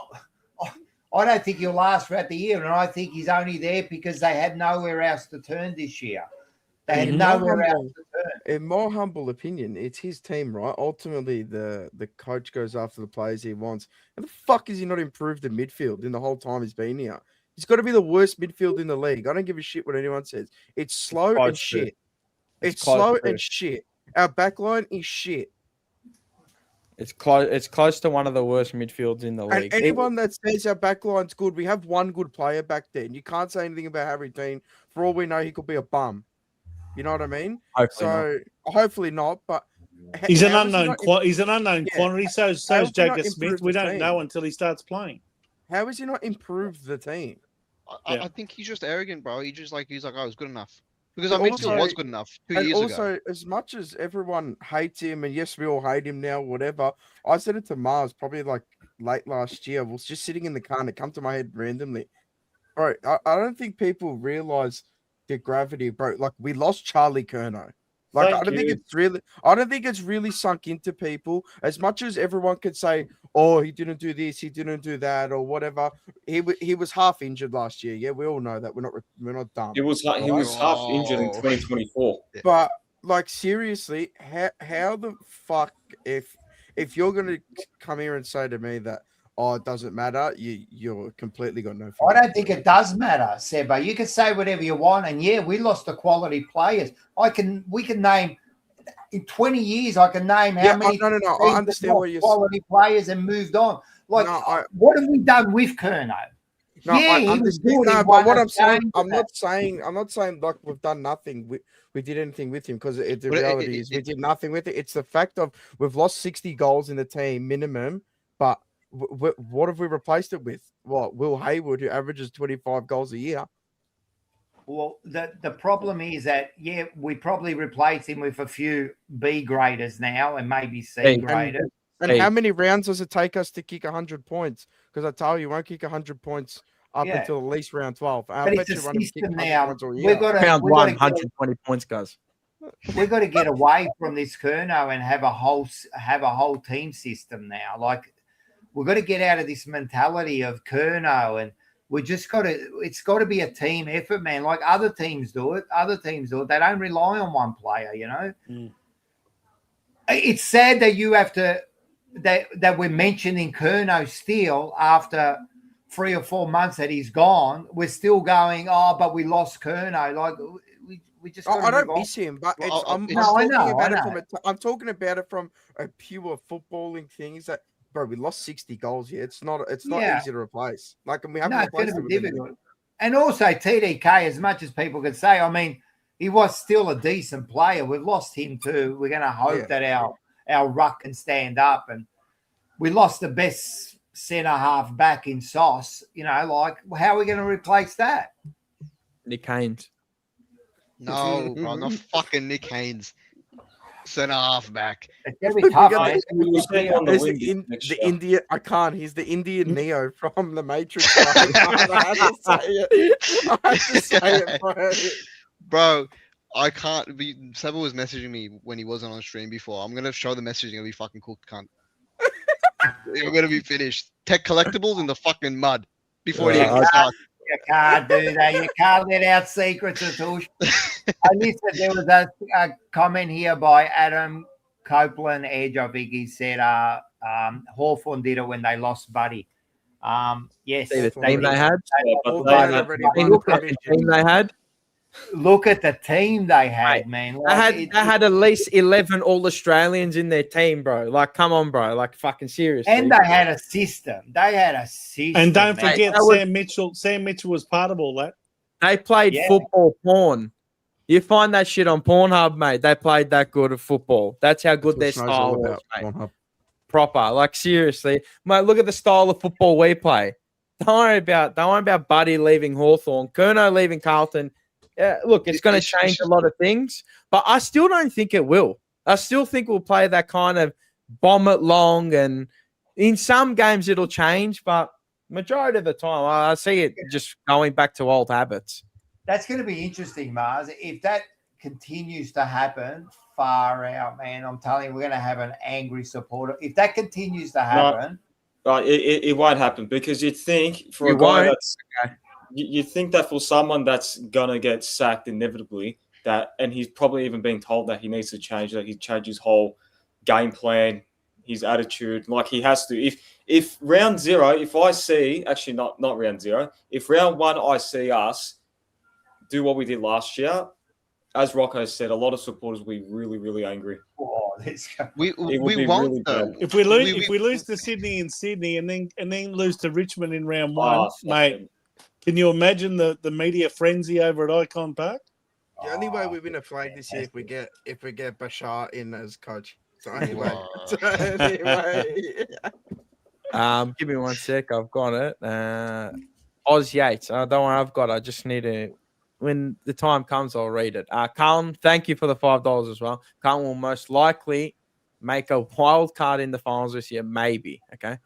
don't think he'll last throughout the year, and I think he's only there because they had nowhere else to turn this year. They had nowhere else to turn. In my humble opinion, it's his team, right? Ultimately, the coach goes after the players he wants. And the fuck has he not improved the midfield in the whole time he's been here? He's got to be the worst midfield in the league. I don't give a shit what anyone says. It's slow and shit. It's slow and shit. Our backline is shit. It's close to one of the worst midfields in the league. And anyone that says our backline's good, we have one good player back there. And you can't say anything about Harry Dean. For all we know, he could be a bum. You know what I mean? Hopefully not. But He's an how is he unknown. not He's an unknown Yeah. quantity. So How is has he not Jagger Smith. improved We the don't team? know until he starts playing. How has he not improved the team? I think he's just arrogant, bro. He's like, oh, it was good enough. Because But our midfield also- was good enough 2 And years ago. also, as much as everyone hates him, and yes, we all hate him now, whatever. I said it to Mars probably like late last year. I was just sitting in the car and it come to my head randomly. Bro, I don't think people realize the gravity, bro. Like we lost Charlie Curnow. Like Thank I don't think you. it's really sunk into people as much as everyone could say, oh, he didn't do this, he didn't do that, or whatever. He was half injured last year. Yeah, we all know that. We're not dumb. He was half injured in 2024. But like seriously, how the fuck if you're gonna come here and say to me that it doesn't matter, you're completely got no. I don't think it does matter, Seba. You can say whatever you want, and yeah, we lost the quality players. We can name in 20 years. I can name how many. No. I understand what you're quality players and moved on. Like, what have we done with Curnow? No, yeah, I he was understand. good. He No, but won what us I'm saying, games I'm and not saying like we've done nothing. We did anything with him because the reality is we did nothing with it. It's the fact of we've lost 60 goals in the team minimum, but what have we replaced it with? What, Will Hayward, who averages 25 goals a year? Well, the problem is that, yeah, we probably replace him with a few B graders now and maybe C graders. And how many rounds does it take us to kick 100 points? Because I tell you, won't kick 100 points up until at least round 12. I But bet it's you a run him kick system 100 now. points all We've year. got to Round 120 points, guys. We've got to get away from this Curnow and have a whole team system now. Like, we've got to get out of this mentality of Curnow, and we just got to. It's got to be a team effort, man. Like other teams do it. They don't rely on one player. You know, It's sad that you have to that we're mentioning Curnow still after 3 or 4 months that he's gone. We're still going, but we lost Curnow. Like we just. I don't miss him, but I'm talking about it from a pure footballing thing. Is that, bro, we lost 60 goals here. It's not easy to replace. Like, and we haven't replaced it with anything. And also TDK, as much as people could say, I mean, he was still a decent player. We've lost him too. We're going to hope that our ruck can stand up. And we lost the best centre half back in Sauce. You know, like, how are we going to replace that? Nick Haynes. No, bro, not fucking Nick Haynes. Centre half back. It's going to be tough. The Indian, I can't. He's the Indian Neo from the Matrix. Bro. I have to say it, bro. Bro, I can't. Seba was messaging me when he wasn't on stream before. I'm gonna show the message. It's gonna be fucking cooked, cunt. We're gonna be finished. Tech collectibles in the fucking mud before it even starts. You can't do that. You can't let out secrets, Atush. I listened. There was a comment here by Adam Copeland Edge. I think he said Hawthorn did it when they lost Buddy. Yes. See the team they had? Look at the team they had, man. Like, they had at least 11 All-Australians in their team, bro. Like, come on, bro. Like, fucking seriously. And they had a system. And don't forget, Sam Mitchell was part of all that. They played football porn. You find that shit on Pornhub, mate. They played that good at football. That's how good their style was, mate. Proper. Like, seriously. Mate, look at the style of football we play. Don't worry about Buddy leaving Hawthorn, Curnow leaving Carlton. Look, it's going to change a lot of things, but I still don't think it will. I still think we'll play that kind of bomb it long, and in some games it'll change, but majority of the time I see it just going back to old habits. That's going to be interesting, Mars. If that continues to happen, far out, man. I'm telling you, we're going to have an angry supporter. If that continues to happen. It won't happen, because you think for a guy that's you think that for someone that's gonna get sacked inevitably, and he's probably even been told that he needs to change, that he change his whole game plan, his attitude, like he has to. If round zero, if I see, actually not round zero, if round one I see us do what we did last year, as Rocco said, a lot of supporters will be really, really angry. Oh, let's go. We won't really though. If we lose to Sydney in Sydney and then lose to Richmond in round one, mate. Can you imagine the media frenzy over at Icon Park? The only way we win a flag this year if we get Bashar in as coach. Anyway. Give me 1 sec. I've got it. Oz Yates. Don't worry, I've got it. I just need to. When the time comes, I'll read it. Carlton, thank you for the $5 as well. Carlton will most likely make a wild card in the finals this year. Maybe. Okay.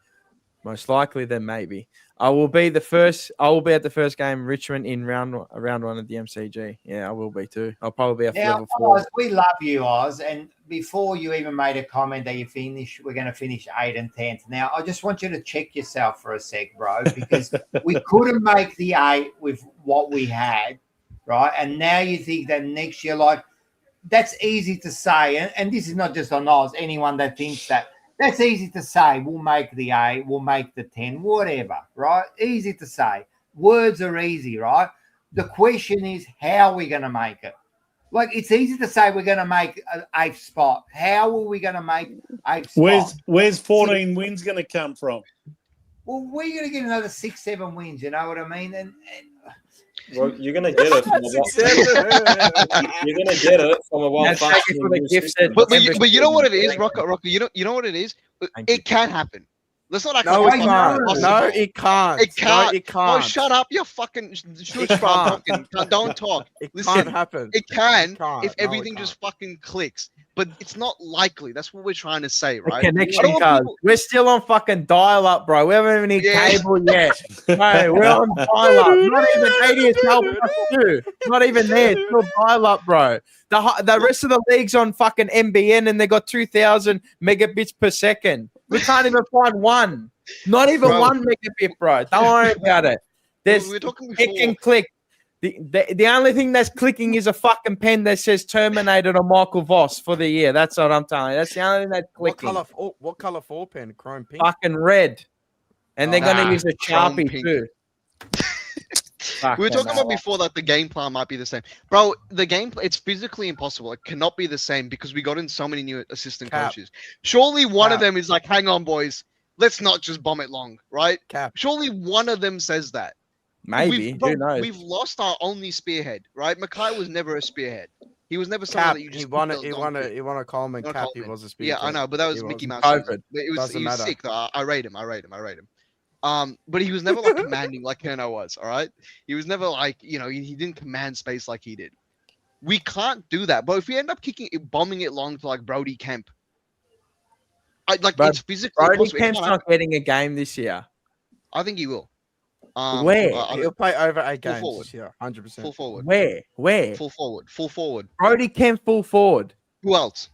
Most likely, then maybe. I will be at the first game, Richmond, in round one of the MCG. Yeah, I will be too. I'll probably be Now, level 4. Oz, we love you, Oz. And before you even made a comment that we're going to finish 8th and 10th. Now, I just want you to check yourself for a sec, bro, because we couldn't make the 8 with what we had, right? And now you think that next year, like, that's easy to say. And this is not just on Oz, anyone that thinks that. That's easy to say. We'll make the 8, we'll make the 10, whatever, right? Easy to say. Words are easy, right? The question is, how are we going to make it? Like, it's easy to say we're going to make an 8th spot. How are we going to make 8th spot? Where's 14 wins going to come from? Well, we're going to get another 6, 7 wins, you know what I mean? And well, you're gonna get it. You're gonna get it from a well-functioning. But you know what it is, Rocco. You know what it is. It can happen. Let's not act No, like it can't. No, it can't. It can't. No, it can't. Oh, shut up! You fucking don't talk. It Listen, can't happen. It can It can't. if No, everything it just fucking clicks. But it's not likely. That's what we're trying to say, right? Connection cards. We're still on fucking dial-up, bro. We haven't even cable yet. Bro, we're on dial-up. Not even ADS helping us too. Not even there. It's still dial-up, bro. The rest of the league's on fucking NBN and they got 2,000 megabits per second. We can't even find one. Not even 1 megabit, bro. Don't worry about it. There's we were talking before. it can click. The only thing that's clicking is a fucking pen that says Terminated or Michael Voss for the year. That's what I'm telling you. That's the only thing that's clicking. What color for pen? Chrome pink? Fucking red. And they're going to use a Sharpie pink. too. We were talking about before that the game plan might be the same. Bro, the game it's physically impossible. It cannot be the same because we got in so many new assistant coaches. Surely one of them is like, hang on, boys. Let's not just bomb it long, right? Surely one of them says that. Maybe. Who knows? We've lost our only spearhead, right? Mackay was never a spearhead. He was never someone that you just he won a Coleman cap. He was a spearhead. Yeah, I know, but that was Mickey Mouse. COVID. He was sick though. I rate him. But he was never like commanding like Kerno was. All right, he was never like he didn't command space like he did. We can't do that. But if we end up bombing it long to like Brody Kemp, it's physically Brody possible. Kemp's not getting a game this year. I think he will. Where? He'll play over 8 games forward. this year, 100%. Full forward. Where? Full forward. Brody Kemp full forward. Who else?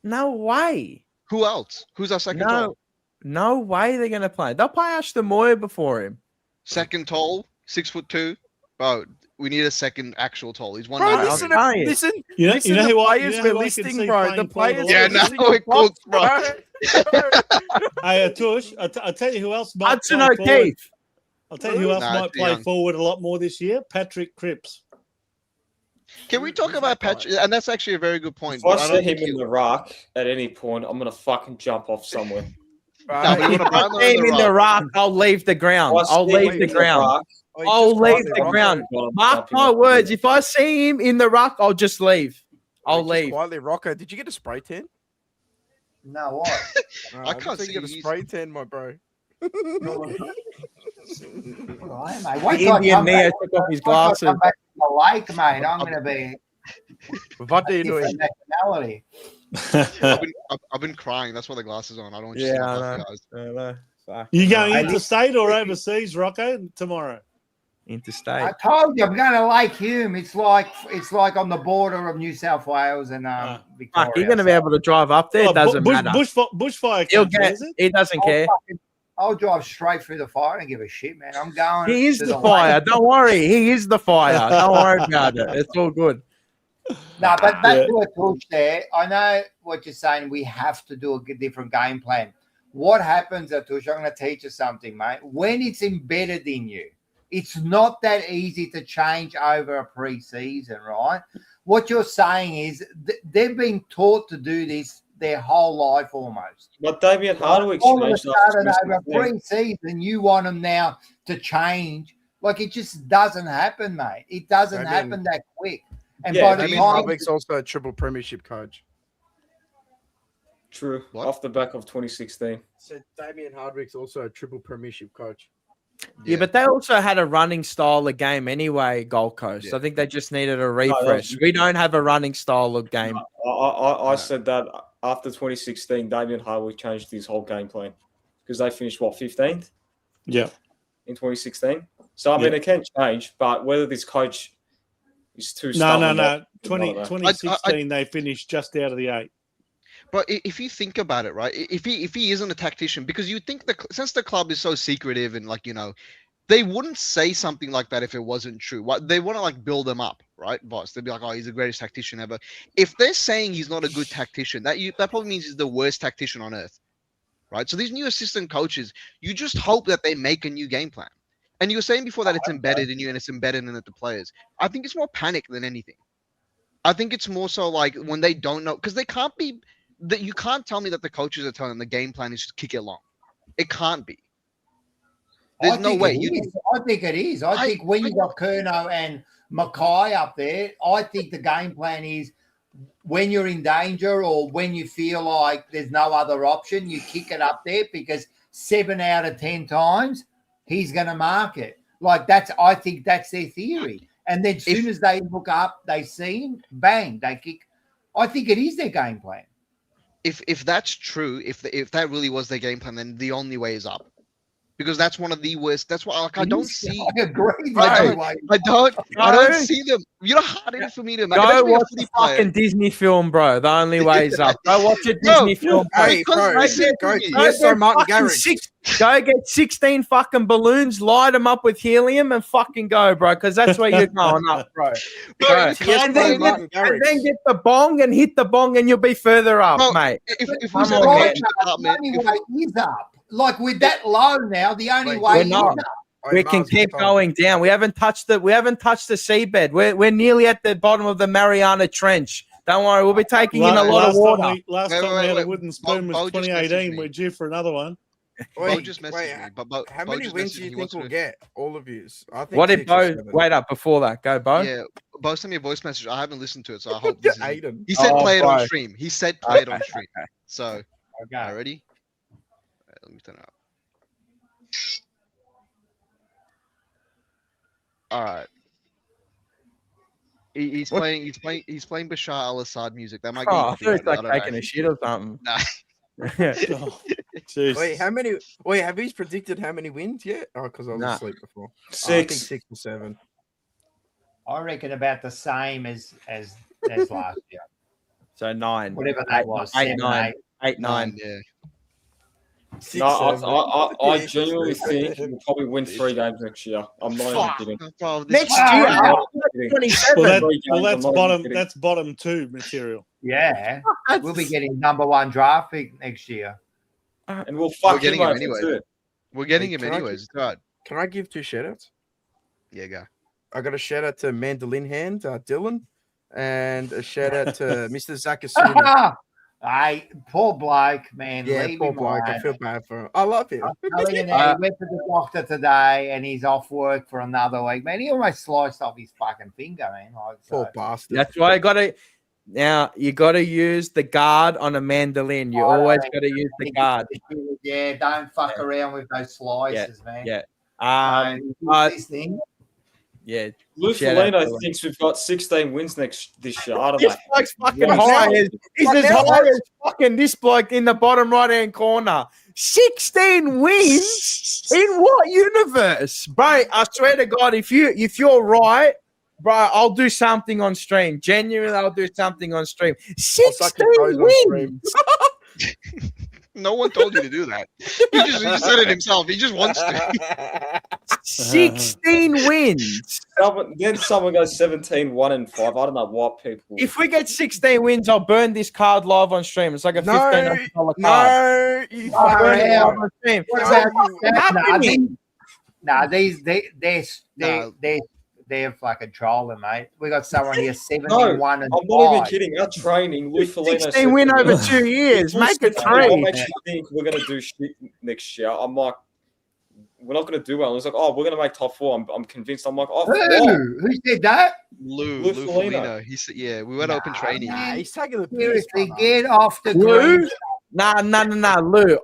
No way. Who else? Who's our second tall? No way they're going to play. They'll play Ashton Moyer before him. Second tall, 6'2". Bro, we need a second actual tall. He's 1. Bro, listen. You know who I players can we're listing, bro. The players. Yeah, no, it cooks, bro. Hey, Atush, I'll tell you who else might Hudson play forward. O'Keefe. I'll tell you who else might play forward a lot more this year. Patrick Cripps. Can we talk about Patrick? And that's actually a very good point. If I see him in the ruck at any point, I'm gonna fucking jump off somewhere. If I see him in the ruck, I'll leave the ground. I'll leave the ground. Mark my words. If I see him in the ruck, I'll just leave. I'll leave. Quietly, Rocco. Did you get a spray tan? No, what? I can't see you get a spray tan, my bro. Indian Neo took off his glasses. Come back to the lake, mate. I'm going to be. What are you doing? Nationality. I've been crying. That's why the glasses on. I don't want you to I know. You going interstate or overseas, Rocco, tomorrow? Interstate. I told you I'm going to Lake Hume. It's like on the border of New South Wales and Victoria. You're going to be able to drive up there. It doesn't matter. Bushfire. He doesn't care. I'll drive straight through the fire and give a shit, man. I'm going. He is the fire. Don't worry. He is the fire. Don't worry about it. It's all good. No, but back to a touch there. I know what you're saying. We have to do a different game plan. What happens, Atush? I'm going to teach you something, mate. When it's embedded in you, it's not that easy to change over a pre-season, right? What you're saying is they've been taught to do this their whole life almost. But Damien Hardwick all of a sudden over pre-season, you want them now to change. Like it just doesn't happen, mate. It doesn't happen that quick. And by the time Hardwick's also a triple premiership coach. True. What? Off the back of 2016. So Damien Hardwick's also a triple premiership coach. Yeah, but they also had a running style of game anyway, Gold Coast. Yeah. I think they just needed a refresh. We don't have a running style of game. I said that after 2016, Damien Hardwick changed his whole game plan because they finished, 15th? Yeah. In 2016. So, I mean, it can change, but whether this coach is too stubborn. No. 2016, they finished just out of the 8. But if you think about it, right? If he isn't a tactician, because you think since the club is so secretive and they wouldn't say something like that if it wasn't true. What they want to build him up, right, boss? They'd be like, "Oh, he's the greatest tactician ever." If they're saying he's not a good tactician, that probably means he's the worst tactician on earth, right? So these new assistant coaches, you just hope that they make a new game plan. And you were saying before that it's embedded in you and it's embedded in the players. I think it's more panic than anything. I think it's more so when they don't know, because they can't be. That you can't tell me that the coaches are telling them the game plan is just kick it long. It can't be. There's no way. I think it is. I think when you got Curnow and Mackay up there, I think the game plan is when you're in danger or when you feel like there's no other option, you kick it up there because 7 out of 10 times he's going to mark it. I think that's their theory. And then as soon as they look up, they see him, bang, they kick. I think it is their game plan. If that's true, if that really was their game plan, then the only way is up, because that's one of the worst. That's why I don't see. I agree. I don't see them. You know, hard enough for me to go watch the fucking Disney film, bro. The only way is up. Go watch a Disney film. Hey, bro, Martin Garrix. Go get 16 fucking balloons, light them up with helium, and fucking go, bro. Because that's where you're going up, bro. And then get the bong and hit the bong, and you'll be further up, mate. If the only way is up. With that low now, the only way is up. We can keep going down. We haven't touched the seabed. We're nearly at the bottom of the Mariana Trench. Don't worry, we'll be taking in a lot of water. Last time we had a wooden spoon was 2018. We're due for another one. Bo just messaged me. But how many wins do you think we'll get? All of you. I think. What did Bo? Wait up before that. Go, Bo. Yeah, Bo sent me a voice message. I haven't listened to it, so I hope this is. He said play it on stream. He said play it on stream. So, ready? Right, let me turn it up. All right. He's playing Bashar al-Assad music. That might. I thought it's taking a shit or something. Nah. Wait, have we predicted how many wins yet? Oh, because I was asleep before. 6. I think 6 or 7. I reckon about the same as last year. So 9. Whatever that was. 8, 9. Yeah. 6, I genuinely think we'll probably win 3 games next year. I'm not even kidding. Next year, 27. That's bottom 2 material. Yeah, we'll be getting number 1 draft pick next year, and we'll fuck him anyway. We're getting him anyways. Can I give 2 shoutouts? Yeah, go. I got a shout out to Mandolin Hand, Dylan, and a shout out to Mr. Zakasuna. Hey, poor bloke, man. Yeah, poor bloke. I feel bad for him. I love him. He went to the doctor today, and he's off work for another week. Man, he almost sliced off his fucking finger, man. Poor bastard. That's why you got to use the guard on a mandolin. You always got to use the guard. Yeah, don't fuck around with those slices, man. Yeah. This thing. Yeah. Lou Felino thinks we've got 16 wins this year. I don't know. This bloke's fucking high. He's as high as fucking this bloke in the bottom right-hand corner. 16 wins? In what universe? Bro, I swear to God, if you're right, bro, I'll do something on stream. Genuinely, I'll do something on stream. 16 wins? No one told you to do that. He just said it himself. He just wants to. 16 wins. Then someone goes 17, 1 and 5. I don't know what people. If we get 16 wins, I'll burn this card live on stream. It's like a $15 card. No, you burn it live on stream. They're fucking trolling, mate. We got someone here 71 and 5. I'm not even kidding. Our training, Lou Felino 16 win over 2 years. Make it 3. I actually think we're gonna do shit next year. I'm like, we're not gonna do well. It's like, oh, we're gonna make top 4. I'm convinced. I'm like, oh, who said that? Lou Felino. He said, yeah, we went open training. He's taking the seriously. Get off the green. Nah, Lou.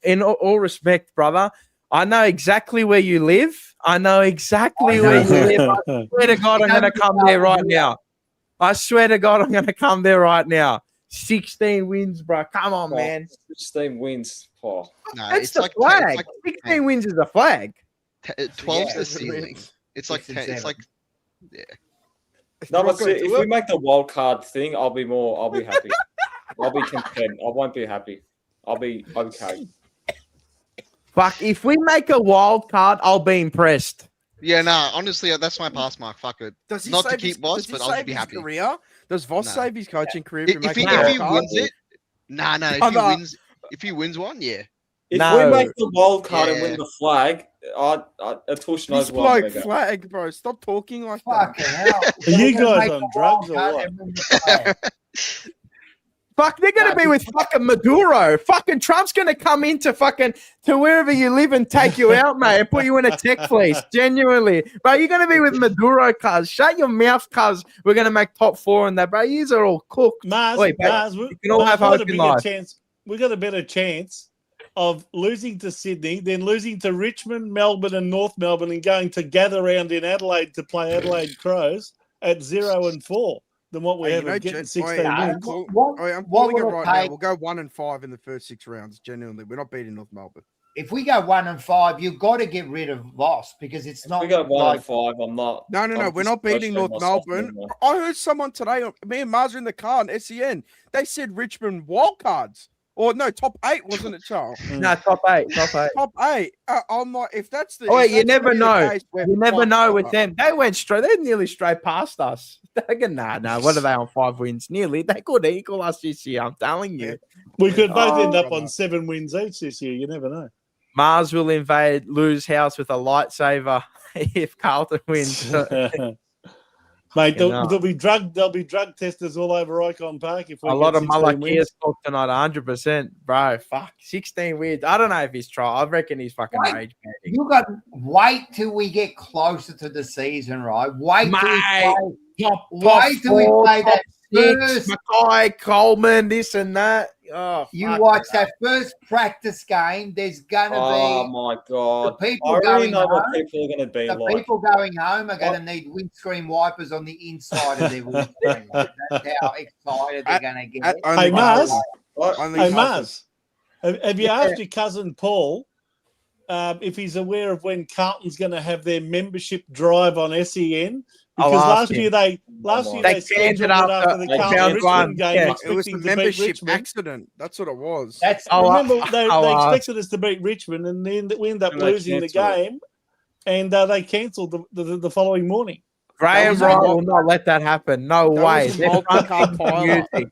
In all respect, brother, I know exactly where you live. I know exactly where you live. I swear to God, I'm going to come there right now. I swear to God, I'm going to come there right now. 16 wins, bro. Come on, Oh, man. 16 wins. Oh. No, That's it's the like flag. it's like 16 wins is the flag. 12's Yeah. the ceiling. It's like 10. It's like No, Do I but go see, to if it? we make the wild card thing, I'll be happy. I'll be content. I won't be happy. I'll be okay. Fuck, if we make a wild card, I'll be impressed. yeah, nah. Honestly, that's my pass mark. Fuck it. Does he Not to save keep his, Voss, does he but I'll just save be his happy. career? Does Voss No. save his coaching career If, if he if makes he, a if wild he card? wins it, nah. Oh, If he no. wins, if he wins one, yeah. If No. we make the wild card and Yeah. win the flag, Atush knows This where I'm bloke going to go. flag, bro. Stop talking like that. Fucking hell. Are you We're gonna guys make on a drugs or wild card what? and win the flag. Fuck, they're going to be with fucking Maduro. Fucking Trump's going to come into to wherever you live and take you out, mate, and put you in a tech fleece. Genuinely. Bro, you're going to be with Maduro, cuz. Shut your mouth, cuz. We're going to make top 4 in that, bro. Yous are all cooked. Mars, Oi, mate, Mars, you can all have got hope a in bigger life. chance. We got a better chance of losing to Sydney, then losing to Richmond, Melbourne, and North Melbourne, and going to gather round in Adelaide to play Adelaide Crows at 0-4 than what we Hey, have of getting Jet, 16 I'm wins. calling What it will it right now. take? We'll go 1-5 in the first 6 rounds. Genuinely, we're not beating North Melbourne. If we go 1-5, you've got to get rid of Voss because it's If not we go 1 like and 5, I'm not. No, I'm we're not beating disappointed North myself Melbourne. anymore. I heard someone today, me and Mars are in the car on SEN. They said Richmond wildcards. Or no, top 8, wasn't it, Charles? No, top 8. Top 8. I'm like, if that's the. Oh, wait, if you that's never gonna be the know. case, we're You never fucked, know with brother. them. They went straight. They're nearly straight past us. They're going, nah. What are they on 5 wins? Nearly. They could equal us this year. I'm telling you. We could both end up brother. on 7 wins each this year. You never know. Mars will invade Lou's house with a lightsaber if Carlton wins. Mate, You know. there'll be drug testers all over Icon Park if we A get lot of 16 Malakias wins. talk tonight, 100%. Bro, fuck. 16 wins. I don't know if he's trying. I reckon he's fucking Wait. rage baiting. you got wait till we get closer to the season, right? Wait till we Mate, play. Top Wait till we 4, play top that 6, first. Mackay, Coleman, this and that. Oh, You fuck watch that. that first practice game. There's gonna Oh be my god! the people I already going know what home. people are going to be The like. people going home are going to need windscreen wipers on the inside of their windscreen. That's how excited they're going to get. Hey, Mars. Only Hey, Carlton. Mars. Have you asked your cousin Paul if he's aware of when Carlton's going to have their membership drive on SEN? I'll Because ask last him. year they They scheduled it canned it after the after Carlton round Richmond one. game, Yeah. It was expecting the to beat membership Richmond. accident. That's what it was. That's Remember, I'll they ask. expected us to beat Richmond, and then we ended up And they losing the cancelled it. game, and they cancelled the following morning. Graham was Wright a- will not let that happen. No That way. was a They're multi-car fronting the pilot. music.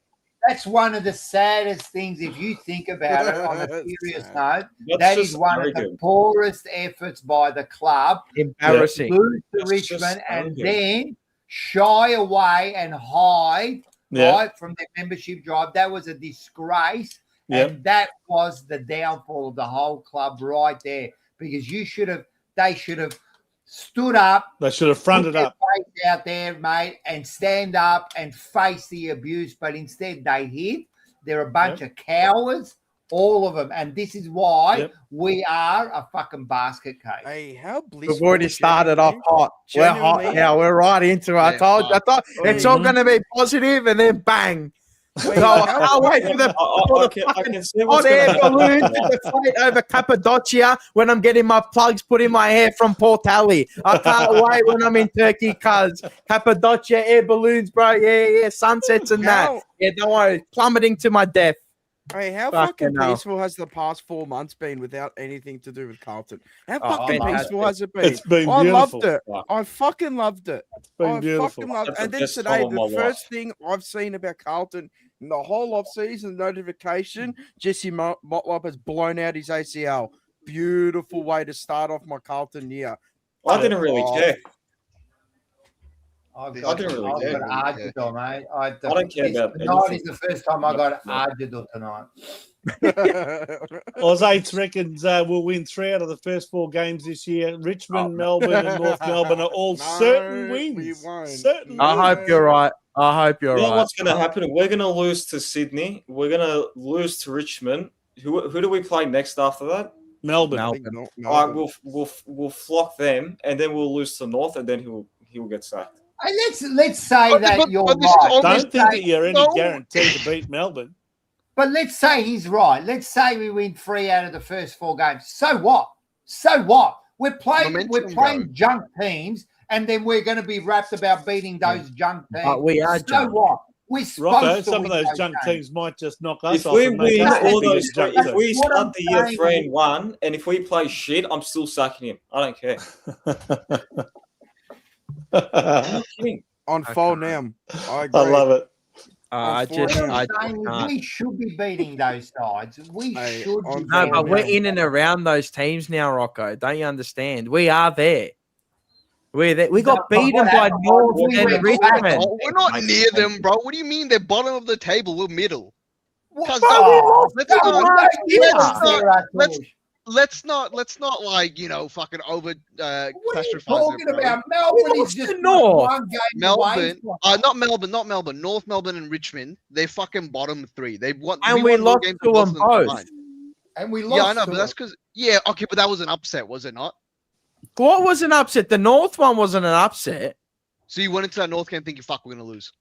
That's one of the saddest things if you think about it on a serious note. That's That is just one of the arrogant. poorest efforts by the club. Embarrassing. Lose to That's just Richmond and arrogant. then shy away and hide Yeah. right from the membership drive. That was a disgrace. Yeah. And that was the downfall of the whole club right there. Because they should have stood up, They should have fronted put their up. face out there, mate, and stand up and face the abuse. But instead, they hid. They're a bunch of cowards, all of them. And this is why Yep. we are a fucking basket case. Hey, how blissful. We've already started off genuinely. hot. We're hot Genuinely. now. We're right into it. I Yeah, thought it's all Mhm. going to be positive, and then bang. Wait, So I how- can't wait for the I can see what's hot going air to happen. balloons to deflate over Cappadocia when I'm getting my plugs put in my hair from Port Alley. I can't wait when I'm in Turkey, cuz Cappadocia air balloons, bro. Yeah, sunsets and that. How- Yeah, don't worry, plummeting to my death. Hey, how Fucking fucking hell. peaceful has the past 4 months been without anything to do with Carlton? How Oh, fucking fantastic. peaceful has it been? It's been I beautiful. loved it. Fuck. I fucking loved it. It's been I beautiful. fucking loved it. That's the And then best today, time of my the first thing I've seen about Carlton in the whole off-season notification, Jesse Motlop has blown out his ACL. Beautiful way to start off my Carlton year. I didn't really Oh, care. I've I got, didn't really I've care. got Argidor, mate. I don't care about Tonight anything. is the first time I got No. Argidor tonight. Oz8 reckons we'll win 3 out of the first 4 games this year. Richmond, Melbourne, and North Melbourne are all certain we wins. won't. Certain I wins. hope you're right. I hope you're You know right. what's going to happen? We're going to lose to Sydney. We're going to lose to Richmond. Who do we play next after that? Melbourne. I think not All right, Melbourne. we'll flock them, and then we'll lose to North, and then he'll get sacked. Hey, let's say that you're but this is right. all- Don't think that you're any No. guarantee to beat Melbourne. But let's say he's right. Let's say we win 3 out of the first 4 games. So what? So what? We're playing Momentum, junk teams, and then we're going to be rapped about beating those junk teams. But we are so junk. what? We're supposed Rocco, to some win of those those junk games. teams might just knock us If off we and make win us all the those, biggest junk if team. we What I'm start the year saying 3-1, and if we play shit, I'm still sacking him. I don't care. I'm not kidding. On fall now. I agree. I love it. I four just, now. I What I'm saying is can't. we should be beating those sides. We Hey, should on be. No, four but we're now. in and around those teams now, Rocco. Don't you understand? We are there. We're there. We got But beaten what by happened? North We and went Richmond. back. Oh, we're not near them, bro. What do you mean? They're bottom of the table. We're middle. Cause Oh, let's no, not- no, you let's are not- there, let's- Atush. let's not like fucking over What are you catastrophize talking it, bro. about? Melbourne lost is just to North. one game Melbourne, away. not Melbourne. North Melbourne and Richmond. They're fucking bottom 3. They won. And we won more lost games to than both them of them both. combined. And we lost. Yeah, I know, to but that's them. because okay, but that was an upset, was it not? What was an upset? The North one wasn't an upset. So you went into that North game thinking, "Fuck, we're gonna lose."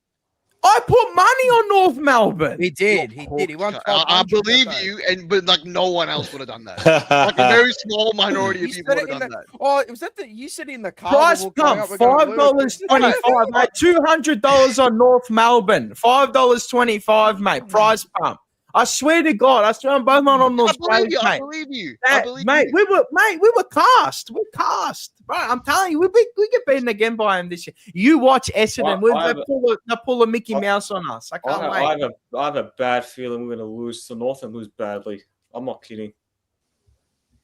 I put money on North Melbourne. He did. He did. He won. I 1200 believe that day. you, but like no one else would have done that. Like a very small minority You of people said would it have in done the- that. Oh, was that the you said in the car? Price we're going pump, up, we're gonna lose. $5.25, mate. $200 on North Melbourne. $5.25, mate. Price pump. I swear to God, I swear I'm both on those I plays, believe you. I mate. believe you. That- I believe mate, you. we were cast. We're cast. Bro, I'm telling you, we get beaten again by him this year. You watch Essendon. They pull a Mickey Mouse on us. I can't wait. I have a bad feeling we're going to lose to North and lose badly. I'm not kidding.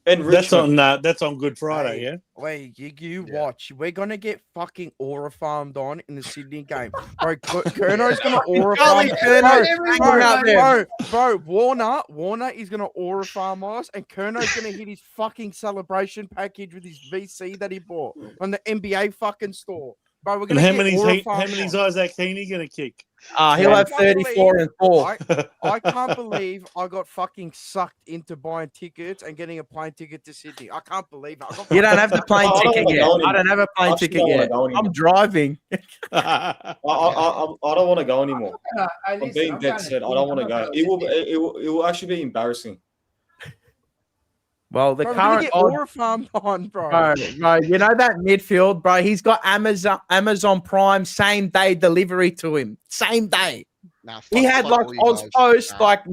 And Richmond. That's on Good Friday, yeah. Wait, you watch. We're gonna get fucking aura farmed on in the Sydney game, bro. Kerno's gonna aura farm. Bro, Warner is gonna aura farm us, and Kerno's gonna hit his fucking celebration package with his VC that he bought from the NBA fucking store. Bro, we're And gonna how get many's aura farmed Isaac Heaney gonna kick? He'll have 34 and 4. I can't believe I got fucking sucked into buying tickets and getting a plane ticket to Sydney. I can't believe it. You don't have the plane I don't ticket wanna yet. go I don't have a plane Actually, ticket don't wanna yet. go anymore. I'm driving. I don't want to go anymore. I'm Listen, being I'm dead going set. I to- don't want to I'm go. not It will actually be embarrassing. Well, the Bro, we're gonna current get odds, aura farmed on, bro. bro, you know that midfield, bro. He's got Amazon Prime same day delivery to him, same day. Nah, He had fuck like all you Oz guys. Post Nah. like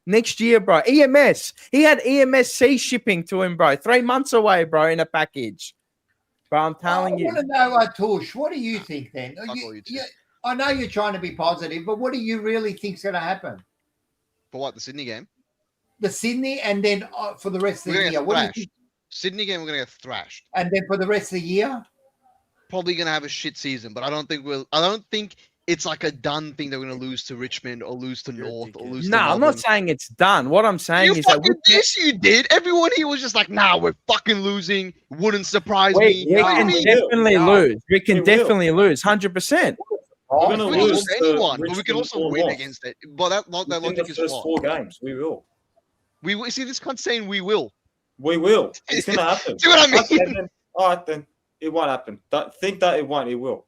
next year, bro. EMS. He had EMSC shipping to him, bro. 3 months away, bro, in a package. Bro, I'm telling I you. want to know, Atush, what do you think then? Fuck all you two. I know you're trying to be positive, but what do you really think's going to happen? For what, the Sydney game? The Sydney, and then for the rest of We're the gonna year. get What do you thrashed. think? Sydney game, we're gonna get thrashed. And then for the rest of the year, Probably gonna have a shit season, but I don't think it's like a done thing that we're gonna lose to Richmond or lose to You're a North or dickhead. lose to No, I'm Melbourne. not saying it's done. What I'm saying You is that fucking this you did. Everyone here was just like, nah, we're fucking losing. Wouldn't surprise me. we What do you can mean? definitely No. lose. We can We will. definitely lose 100%. We're going to We can lose lose to anyone, but we can Richmond also or win North. against it. But that Within logic the is first flawed. 4 games. We will. We see this cunt saying we will. We will. It's going to happen. See what I mean? Okay, then. All right, then. It won't happen. Don't think that it won't. It will.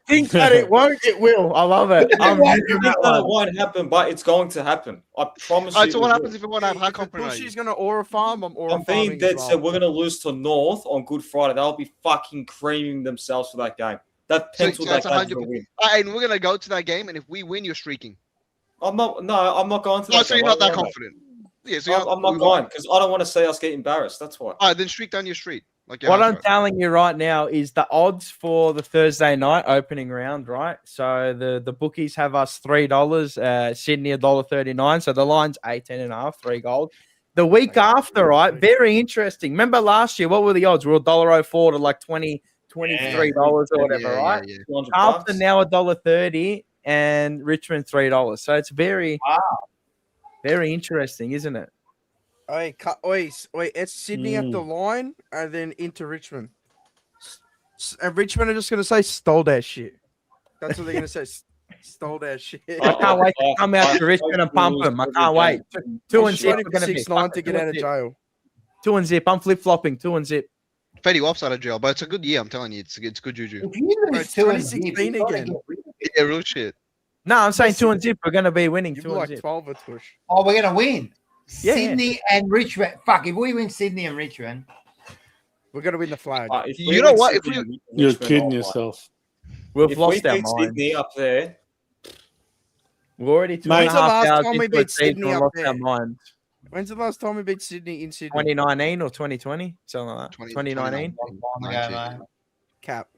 Think that it won't, it will. I love it. I'm I using think that that it one. won't happen, but it's going to happen. I promise you. Alright, so it what will. happens if we want to have high confidence? Pushy's gonna aura farm. I'm aura I'm being farming dead as set. well. We're going to lose to North on Good Friday. They'll be fucking creaming themselves for that game. That So penciled that's that game to win. And we're gonna go to that game, and if we win, you're streaking. I'm not going to Oh, that so game. you're not I that don't know. confident. Yeah, so I'm not going because I don't want to see us get embarrassed. That's why. Alright, then streak down your street. Like your What house I'm guys. telling you right now is the odds for the Thursday night opening round, right? So the bookies have us $3, Sydney $1.39. So the line's 18.5, 3 gold. The week after, right? Very interesting. Remember last year, what were the odds? We were $1.04 to like $23 or whatever, right? Yeah. 200 After bucks. now $1.30, and Richmond $3. So it's very, Wow. very interesting, isn't it? Wait, it's Sydney at the line and then into Richmond. And Richmond are just going to say, stole that shit. That's what they're going to say. Stole that shit. I can't wait to come out to Richmond and pump them. I can't wait. 2 and zip. Waiting for 6-9 to get out of jail. 2 and zip. I'm flip flopping. 2 and zip. Fetty Wap's out of jail, but it's a good year. I'm telling you, it's good juju. If you lose It's 2 and zip, 2016 you gotta again. get rid of it. Yeah, real shit. No, I'm saying 2 and zip. We're going to be winning. You've 2 and like zip. 12 at push. Oh, we're gonna win. Yeah. Sydney and Richmond. Fuck, if we win Sydney and Richmond, We're going to win the flag. If You we know win what? If Sydney we- and You're Richmond, kidding I'll play. yourself. We've If lost we our beat mind. Sydney up there, We're already 2.5 When's the last hours time we into beat the season Sydney and up lost there? our minds. When's the last time we beat Sydney in Sydney? 2019 or 2020? Something like that. 2019? Cap.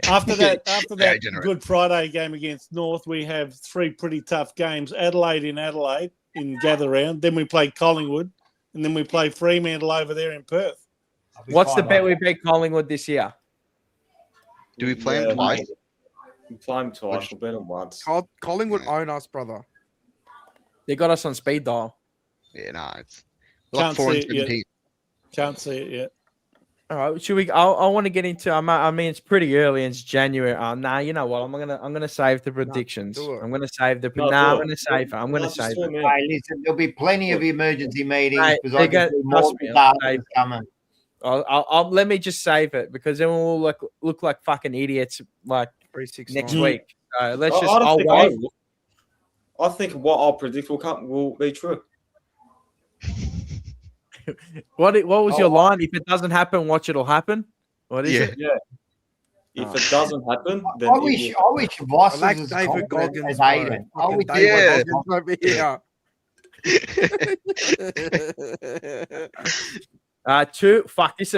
After that Yeah, generate. Good Friday game against North, we have 3 pretty tough games. Adelaide in gather round. Then we play Collingwood, and then we play Fremantle over there in Perth. What's the bet we beat Collingwood this year? Do we play Yeah, him twice? mate. We play him twice. We'll beat him once. Collingwood own us, brother. They got us on speed dial. Yeah, nah, it's Can't like 4 and see it yet. 17. Can't see it yet. All right, should we? I want to get into. I mean, it's pretty early. It's January. Nah, you know what? I'm gonna save the predictions. do it. I'm gonna save the. No, Nah, I'm do it. gonna save it. I'm gonna save it. Hey, listen, there'll be plenty of emergency meetings Mate, because they're I can gonna- see more trust me, I'll disasters save coming. I'll let me just save it because then we'll look like fucking idiots like 369. next week. So let's I just. don't I'll think wait. I think what I'll predict will be true. What was your line? If it doesn't happen, watch it'll happen. What is Yeah. it? Yeah. If it doesn't happen, then I wish Voss I like was as David confident Goggins, as bro. Aiden. I Fucking wish David Yeah. Goggins over here. 2. Fuck, this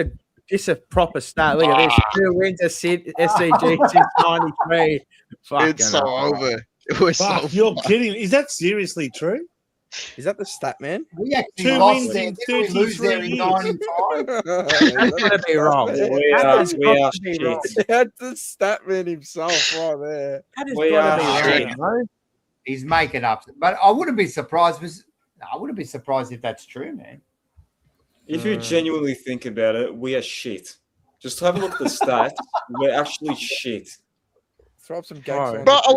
is a proper stat. Look at this. 2 wins at SCG since '93. It's so over. It was so Fuck, you're fun. kidding. Is that seriously true? Is that the stat, man? we actually 2 lost wins there. in Didn't we lose there 33 in years. 95? That's gonna be wrong. we That are has got to be shit. wrong. That's the stat man himself right there. That has We got to are be shit. wrong. No? He's making up. But I wouldn't be surprised. I wouldn't be surprised if that's true, man. If you genuinely think about it, we are shit. Just have a look at the stats. We're actually shit. Throw up some Alright. gags on. Bro, I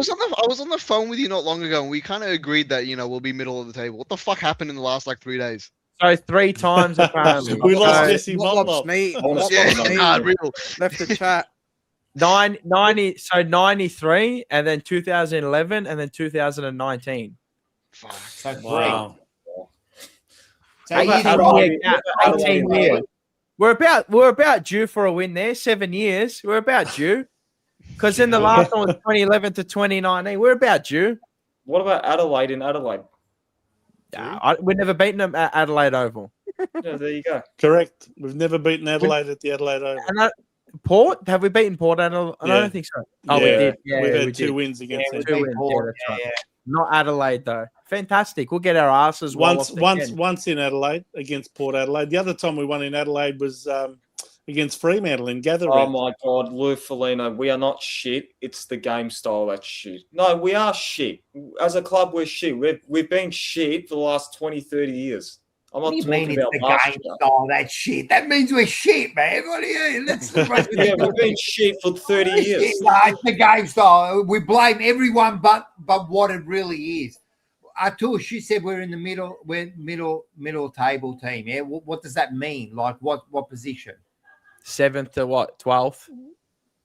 was on the phone with you not long ago, and we kind of agreed that we'll be middle of the table. What the fuck happened in the last 3 days? So 3 times apparently. We lost So, Jesse Motlop's Motlop. knee. Motlop's Motlop's knee. Nah, knee real. left the chat. 93 and then 2011 and then 2019. Fuck. So three. Wow. How about 18 Adelaide? year gap, How about 18 Adelaide? years. We're about due for a win there. 7 years. We're about due. Because in the last one was 2011 to 2019. We're about due. What about Adelaide in Adelaide? We've never beaten them at Adelaide Oval. Yeah, there you go. Correct. We've never beaten Adelaide at the Adelaide Oval. And Port? Have we beaten Port? I Yeah. don't think so. Oh, we Yeah. did. Yeah, We've had we 2 did. wins against Yeah, them. Two we wins. beat Yeah, Port, that's yeah, right. yeah. Not Adelaide though. Fantastic. We'll get our asses Once walloped again. once in Adelaide against Port Adelaide. The other time we won in Adelaide was against Fremantle in gather Oh round. my God, Lou Foligno, we are not shit. It's the game style that's shit. No, we are shit. As a club, we're shit. We've been shit for the last 20, 30 years. I'm What not do you mean talking it's about the last game year. style? That shit. That means we're shit, man. What are you? That's the right Yeah, we've been shit for 30 years. No, it's the game style. We blame everyone but what it really is. Atush, you said we're in the middle. We're middle table team. Yeah. What does that mean? Like what position? 7th to what? 12th?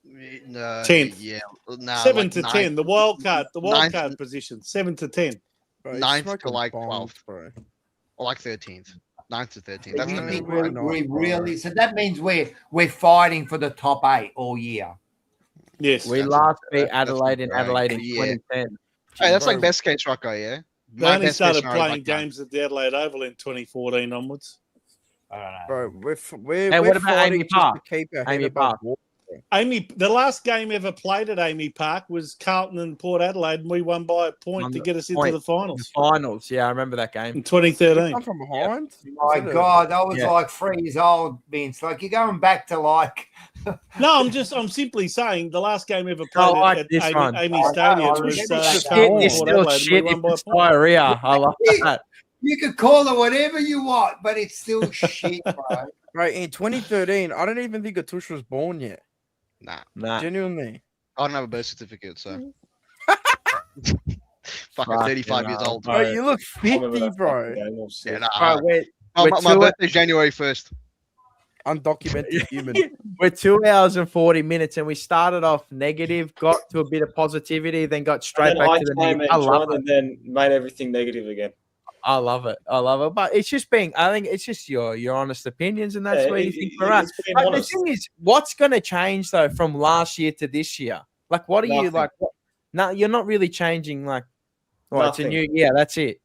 No, 10th. Yeah. Nah, 7 like to ninth- 10. The wild card ninth- position. 7 to 10. Bro, he's Ninth to, smoking like, bombs, 12th. bro. or like 13th. 9th to 13th. That's You the think middle. we really? So that means we're fighting for the top 8 all year. Yes. We That's- last beat that's Adelaide in right. Adelaide in Yeah. 2010. Hey, that's like Bro. best case, Rocco, yeah? They My only best case started scenario is playing like that. games at the Adelaide Oval in 2014 onwards. I don't know. Bro, we're Hey, what about fighting Amy just Park? to keep our head Amy above Park. water. The last game ever played at Amy Park was Carlton and Port Adelaide, and we won by a point to get us into the finals. The finals, yeah, I remember that game in 2013. Come from behind. My God, I was like 3 years old, Vince. Like you're going back to like. No, I'm simply saying the last game ever played like at this one. Amy Stadium was Shit Carlton is and Port still Adelaide, and shit we if won by a it's point. diarrhea. I love that. You could call it whatever you want, but it's still shit, bro. Right, in 2013, I don't even think Atush was born yet. Nah. Genuinely. I don't have a birth certificate, so. Fucking 35 years old. Bro, you look 50, bro. Yeah, nah. My birthday's January 1st. Undocumented human. We're 2 hours and 40 minutes, and we started off negative, got to a bit of positivity, then got straight back to the negative. I love it. And then made everything negative again. I love it. But it's just I think it's just your honest opinions, and that's where you think we're at. Like, the thing is, what's going to change though from last year to this year? Like, what are you like? No, you're not really changing. Like, it's a new year. That's it.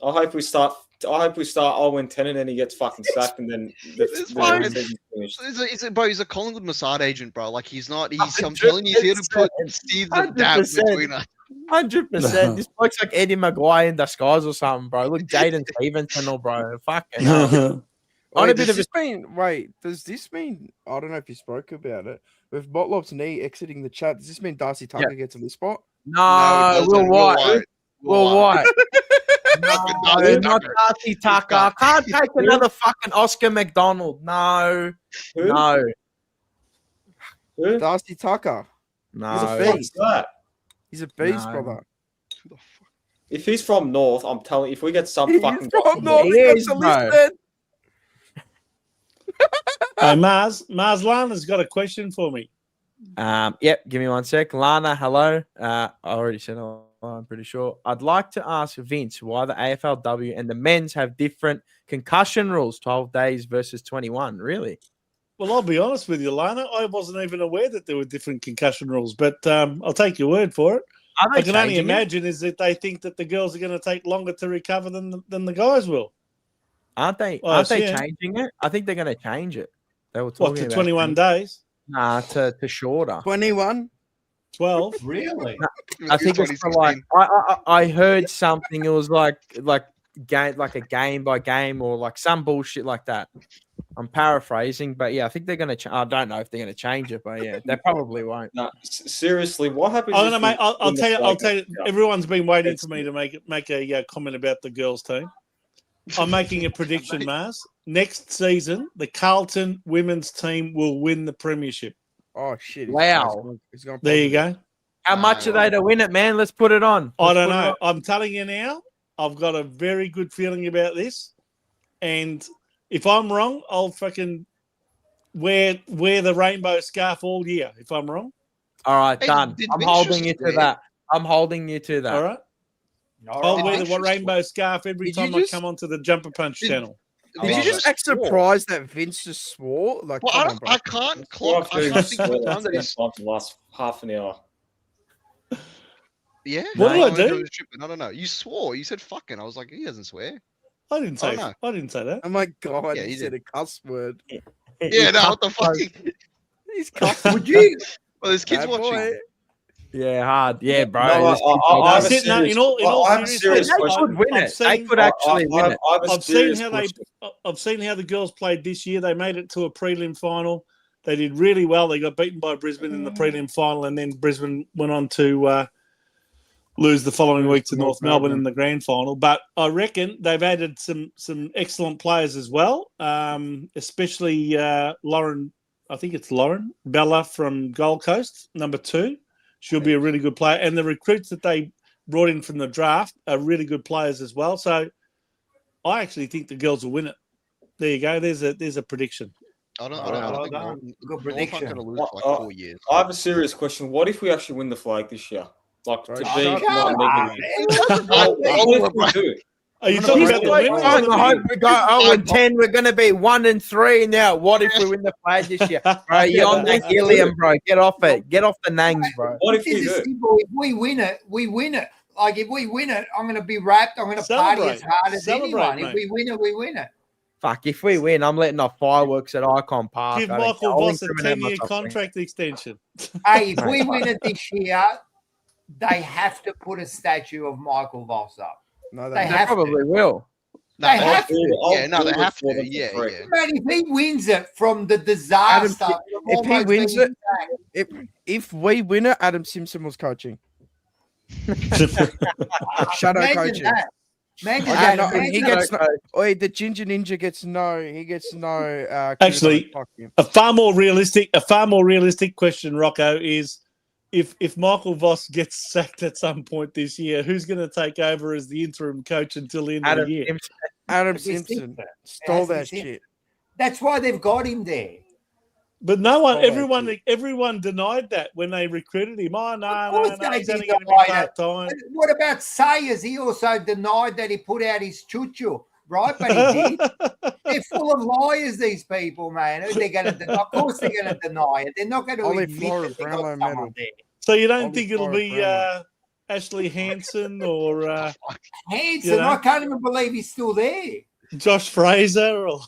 I hope we start 0-10 and then he gets fucking sacked and then he's a Collingwood Mossad agent, bro. Like I'm telling you, he's here to put seeds of doubt between us. 100%. This looks like Eddie Maguire in disguise or something, bro. Look, Jaden Stevenson, bro. Fucking hell. Does this mean I don't know if you spoke about it, with Motlop's knee exiting the chat, does this mean Darcy Tucker gets in this spot? No, Will White. Will White. No, not Darcy Tucker. I can't take another fucking Oscar McDonald. No. Who? No. Who? Darcy Tucker. No. He's a beast. What's that? He's a beast, brother. If he's from North, I'm telling you, if we get some fucking from North, he is, bro. Mars Lana's got a question for me. Yep, give me 1 sec. Lana, hello. I already said I'm pretty sure. I'd like to ask Vince why the AFLW and the men's have different concussion rules, 12 days versus 21. Really? Well, I'll be honest with you, Lana. I wasn't even aware that there were different concussion rules, but I'll take your word for it. I can only imagine is that they think that the girls are going to take longer to recover than the guys will. Aren't they? Aren't they changing it? I think they're going to change it. They were talking to 21 days? Nah, to shorter. 21? 12? Really? I think it's for like I heard something. It was like a game by game or like some bullshit like that. I'm paraphrasing, but yeah, I think they're going to. I don't know if they're going to change it, but yeah, they probably won't. No, seriously, what happens? I'll tell you. Everyone's been waiting for me to make a comment about the girls' team. I'm making a prediction, Mars. Next season, the Carlton women's team will win the premiership. Oh shit! Wow! There you go. How much are they to win it, man? Let's put it on. I don't know. I'm telling you now. I've got a very good feeling about this, and if I'm wrong, I'll fucking wear the rainbow scarf all year. If I'm wrong. All right, done. I'm holding you to that. I'm holding you to that. All right. I'll wear the rainbow scarf every time I come onto the Jumper Punch channel. Did you just act surprised that Vince just swore? Like, well, I can't clock. I can't think of the time that it's the last half an hour. Yeah. What do I do? I don't know. You swore. You said fucking. I was like, he doesn't swear. I didn't say. I didn't say that. Oh my god! Yeah, he said a cuss word. Yeah. No. What the fuck? He's cuss. Would you? Well, there's kids watching. Yeah, hard. Yeah, bro. No, I have a serious they could win it. They could actually win it. I've seen how the girls played this year. They made it to a prelim final. They did really well. They got beaten by Brisbane in the prelim final, and then Brisbane went on to lose the following week to North Melbourne in the grand final. But I reckon they've added some excellent players as well, especially Lauren. I think it's Lauren Bella from Gold Coast, number 2. She'll be a really good player. And the recruits that they brought in from the draft are really good players as well. So I actually think the girls will win it. There you go. There's a prediction. I don't think good prediction. Going to lose for like 4 years. I have a serious question. What if we actually win the flag this year? Like to be not negative. Are you talking about the women? I hope we go 0-10. We're going to be 1-3 now. What if we win the flag this year? Bro, you're on that helium, bro. Get off it. Get off the nangs, bro. What if we do? If we win it, we win it. Like, if we win it, I'm going to be wrapped. I'm going to party as hard as anyone. Mate. If we win it, we win it. Fuck, if we win, I'm letting off fireworks at Icon Park. Give I don't Michael care. I'll Voss a incriminate 10-year myself. contract extension. Hey, if we win it this year, they have to put a statue of Michael Voss up. No, They they have Probably to. will. No, They have to. Yeah, no, they have to. Yeah, yeah. Man, if he wins it from the disaster, Adam, if he wins it, if we win it, Adam Simpson was coaching. Shadow coaching. That. Man, He gets no. Wait, the Ginger Ninja gets no. He gets no. Actually, a far more realistic question, Rocco, is if Michael Voss gets sacked at some point this year, who's going to take over as the interim coach until the end of the year? Adam Simpson stole that shit. That's why they've got him there. But no one, everyone denied that when they recruited him. Oh no, he's only going to be part-time. What about Sayers? He also denied that he put out his choo-choo, right? But he did. They're full of liars, these people, man. Of course they're going to deny it. They're not going to admit that they got someone there. So you don't think it'll be Ashley Hansen or Hansen? I can't even believe he's still there. Josh Fraser or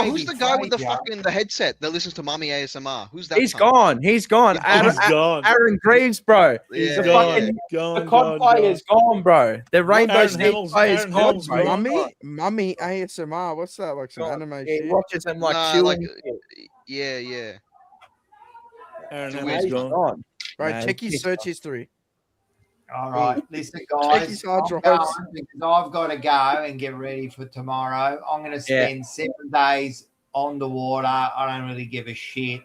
who's the guy with the headset that listens to Mummy ASMR? Who's that? He's gone. He's gone. Aaron Greaves, bro. He's the COD player's gone, bro. The Rainbow State player's gone, bro. Mummy ASMR. What's that? Like some anime shit? He watches them yeah. Aaron Hamill's gone. Bro, check his search history. All right, listen, guys. Because I've got to go and get ready for tomorrow. I'm going to spend 7 days on the water. I don't really give a shit.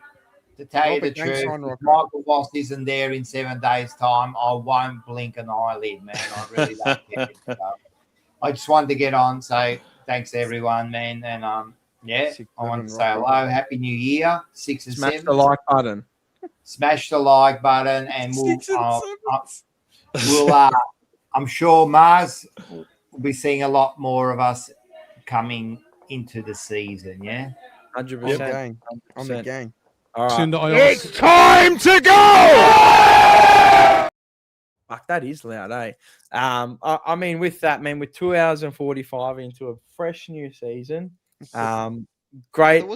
To tell you the truth, if Michael Voss isn't there in 7 days' time, I won't blink an eyelid, man. I really don't care. So I just wanted to get on. So thanks, everyone, man. And I want to say hello, Happy New Year. 6 and 7. Smash the like button. Smash the like button, and I'm sure Mars will be seeing a lot more of us coming into the season. Yeah, 100%. On the gang. All right. It's time to go. Fuck, that is loud, eh? I mean, with that, man, with 2 hours and 45 into a fresh new season, great.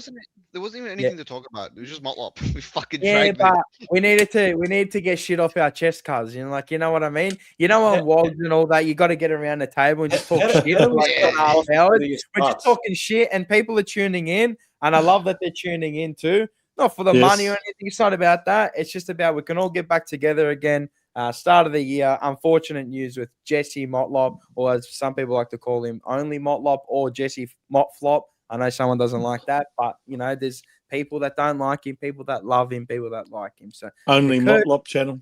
There wasn't even anything to talk about. It was just Motlop. We fucking but we needed to get shit off our chest, cuz you know what I mean. You know, on WOGs and all that, you got to get around the table and just talk shit. We're just talking shit, and people are tuning in, and I love that they're tuning in too. Not for the money or anything. It's not about that. It's just about we can all get back together again. Start of the year. Unfortunate news with Jesse Motlop, or as some people like to call him, only Motlop, or Jesse Motflop. I know someone doesn't like that, but there's people that don't like him, people that love him, people that like him. So only Motlop channel.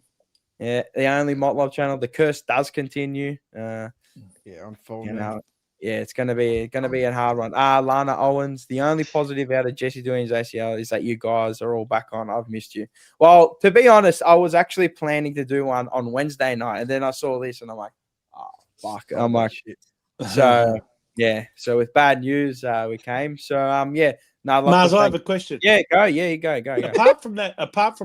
Yeah, the only Motlop channel. The curse does continue. Unfolding. It's gonna be a hard one. Lana Owens, the only positive out of Jesse doing his ACL is that you guys are all back on. I've missed you. Well, to be honest, I was actually planning to do one on Wednesday night, and then I saw this, and I'm like, oh fuck. I'm like, shit. So. Yeah, so with bad news, we came. So Mars, I have a question. Yeah, go. Yeah, you go. Apart from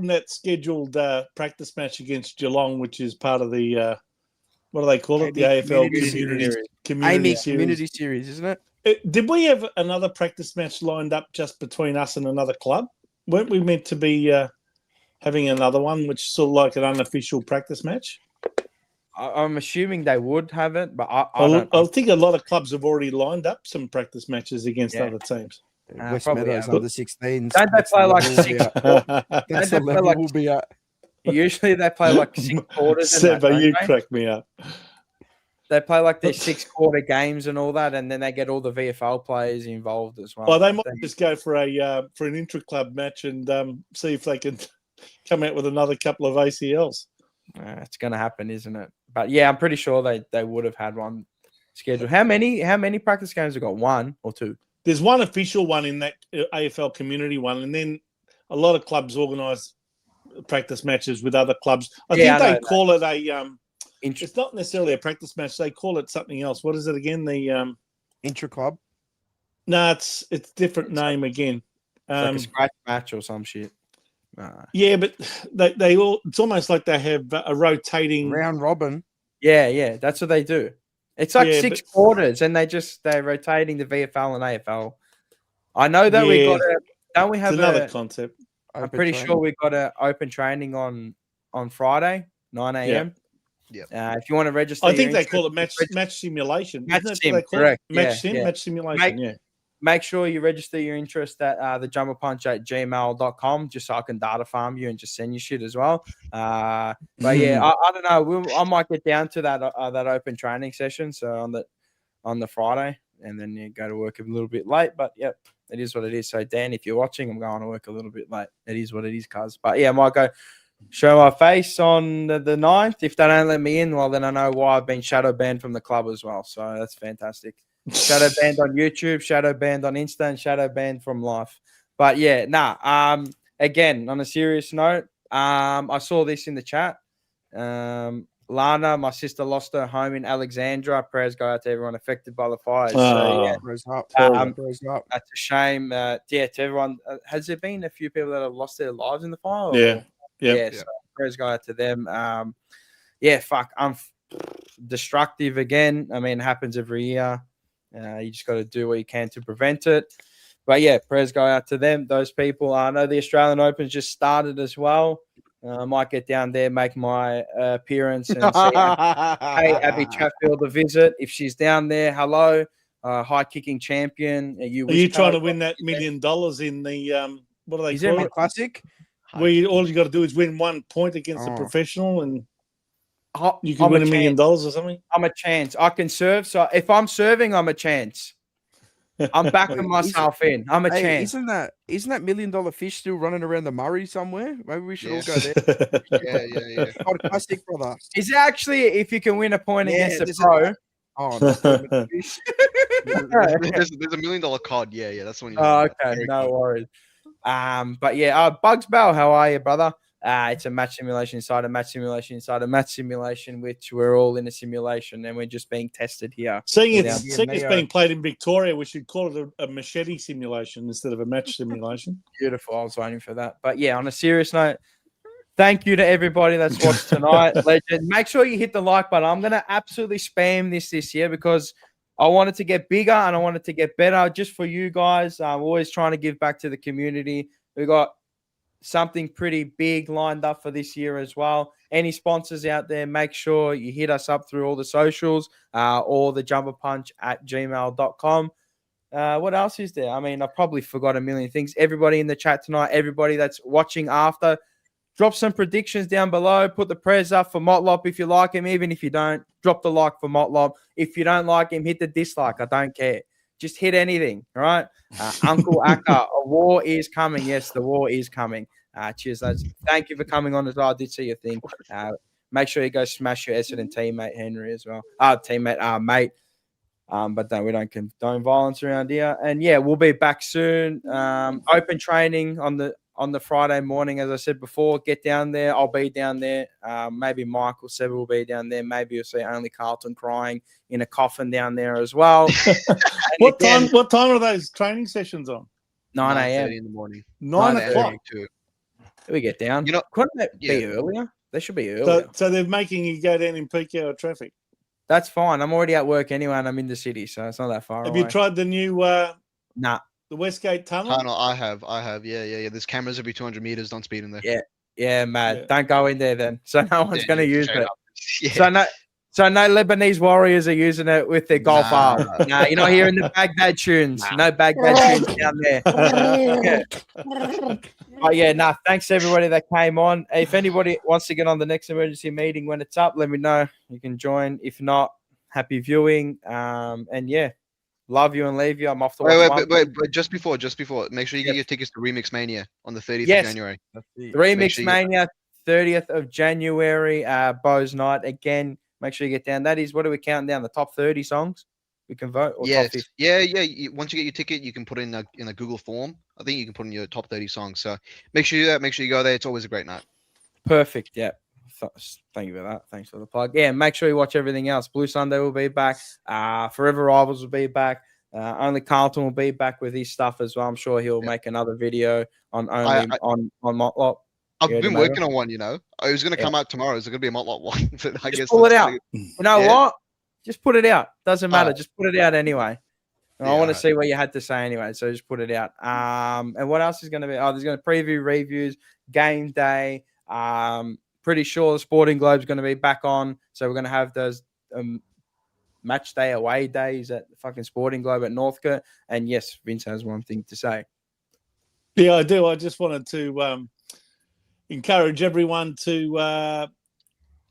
that scheduled practice match against Geelong, which is part of the what do they call it? The AFL Community Series, isn't it? Did we have another practice match lined up just between us and another club? Weren't we meant to be having another one, which is sort of like an unofficial practice match? I'm assuming they would have it, but I think a lot of clubs have already lined up some practice matches against other teams. West Meadows under 16s. Don't they play like 6? That's the level we'll be at. Usually they play like 6 quarters. Seba, you crack me up. They play like their 6-quarter games and all that, and then they get all the VFL players involved as well. Well, they might just go for an intra-club match and see if they can come out with another couple of ACLs. It's going to happen, isn't it? But yeah, I'm pretty sure they would have had one scheduled. How many practice games have got? 1 or 2? There's one official one in that AFL community one, and then a lot of clubs organise practice matches with other clubs. I think they call it a. It's not necessarily a practice match. They call it something else. What is it again? The intra club. No, it's different name again. Like a scratch match or some shit. Yeah, but they all. It's almost like they have a rotating round robin. Yeah, that's what they do. It's like Yeah, 6 quarters, and they're rotating the VFL and AFL. I know that we got a. Don't we It's have another concept. I'm Open pretty training. sure we got an open training on Friday, 9 a.m. If you want to register, I think your they call it interest, match simulation. Match Isn't that sim, what they call correct. it? Match Yeah, sim, yeah. match simulation. Yeah. Make sure you register your interest at thejumperpunch@gmail.com, just so I can data farm you and just send you shit as well. But yeah, I don't know. I might get down to that open training session. So on the Friday, and then you go to work a little bit late. But yep, it is what it is. So Dan, if you're watching, I'm going to work a little bit late. It is what it is, cuz. But yeah, I might go show my face on the 9th. If they don't let me in, well, then I know why I've been shadow banned from the club as well. So that's fantastic. Shadow banned on YouTube, shadow banned on Insta, and shadow banned from life. But yeah, again, on a serious note, I saw this in the chat. Lana, my sister, lost her home in Alexandra. Prayers go out to everyone affected by the fires. So yeah, Prayers up. that's a shame. To everyone. Has there been a few people that have lost their lives in the fire? Yeah. So prayers go out to them. Fuck, I'm destructive again. I mean, it happens every year. You just got to do what you can to prevent it. But yeah, prayers go out to them, those people. I know the Australian Open's just started as well. I might get down there, make my appearance, and say, hey, Abby Chatfield a visit. If she's down there, hello, high kicking champion. Are you trying to win that $1 million in the what do they call it? Classic? Where all you got to do is win 1 point against a professional, and you can I'm win a $1 million chance. or something. I'm a chance. I can serve. So if I'm serving, I'm a chance. I'm backing myself in. I'm a chance. Isn't that $1 million fish still running around the Murray somewhere? Maybe we should all go there. Yeah. Old classic, brother. Is it actually if you can win a point against a there's pro? Oh, no, There's a $1 million cod. Yeah, that's when you. Oh, okay, no worries. But yeah, Bugs Bell, how are you, brother? It's a match simulation inside a match simulation inside a match simulation, which we're all in a simulation and we're just being tested here. Seeing it's being played in Victoria, we should call it a machete simulation instead of a match simulation. Beautiful. I was waiting for that. But yeah, on a serious note, thank you to everybody that's watched tonight. Legend. Make sure you hit the like button. I'm going to absolutely spam this year because I want it to get bigger and I want it to get better just for you guys. I'm always trying to give back to the community. We got something pretty big lined up for this year as well. Any sponsors out there, make sure you hit us up through all the socials or the jumperpunch@gmail.com. What else is there? I mean, I probably forgot a million things. Everybody in the chat tonight, everybody that's watching after, drop some predictions down below. Put the prayers up for Motlop if you like him. Even if you don't, drop the like for Motlop. If you don't like him, hit the dislike. I don't care. Just hit anything, all right? Uncle Akka, a war is coming. Yes, the war is coming. Cheers, lads. Thank you for coming on as well. I did see your thing. Make sure you go smash your Essendon teammate, Henry, as well. Mate. But we don't condone violence around here. And yeah, we'll be back soon. Open training on the Friday morning, as I said before. Get down there. I'll be down there. Maybe Michael Seba will be down there. Maybe you'll see only Carlton crying in a coffin down there as well. What time are those training sessions on? 9 a.m. in the morning. 9 o'clock. We get down. Couldn't that be earlier? They should be earlier. So they're making you go down in peak hour traffic. That's fine. I'm already at work anyway, and I'm in the city, so it's not that far Have away. you tried the new Nah. The Westgate tunnel? I have. Yeah. There's cameras every 200 meters. Don't speed in there. Yeah, mad. Don't go in there then. So no one's going to use it. Yeah. So no Lebanese warriors are using it with their golf arm. Nah, you're not hearing the Baghdad tunes. No Baghdad tunes down there. Oh yeah, thanks to everybody that came on. If anybody wants to get on the next emergency meeting when it's up, let me know. You can join. If not, happy viewing. And yeah, love you and leave you. I'm off to watch. Wait, just before, make sure you get your tickets to Remix Mania on the 30th of January. Remix Mania, 30th of January, Bo's night. Again, make sure you get down. That is, what are we counting down? The top 30 songs we can vote? Or Yes. Top 50? Yeah. Once you get your ticket, you can put in a Google form. I think you can put in your top 30 songs. So make sure you go there. It's always a great night. Perfect. Yeah. Thank you for that. Thanks for the plug. Yeah, make sure you watch everything else. Blue Sunday will be back. Forever Rivals will be back. Only Carlton will be back with his stuff as well. I'm sure he'll make another video on Motlop. I've been working on one, It was going to come out tomorrow. It's going to be a Motlop one. But I guess pull it out. You know what? just put it out. Doesn't matter. Alright. Just put it out anyway. And I Yeah, want to alright. see what you had to say anyway. So just put it out. And what else is going to be? Oh, there's going to preview reviews, game day. Pretty sure the Sporting Globe's going to be back on. So we're going to have those match day away days at the fucking Sporting Globe at Northcote. And yes, Vince has one thing to say. Yeah, I do. I just wanted to encourage everyone to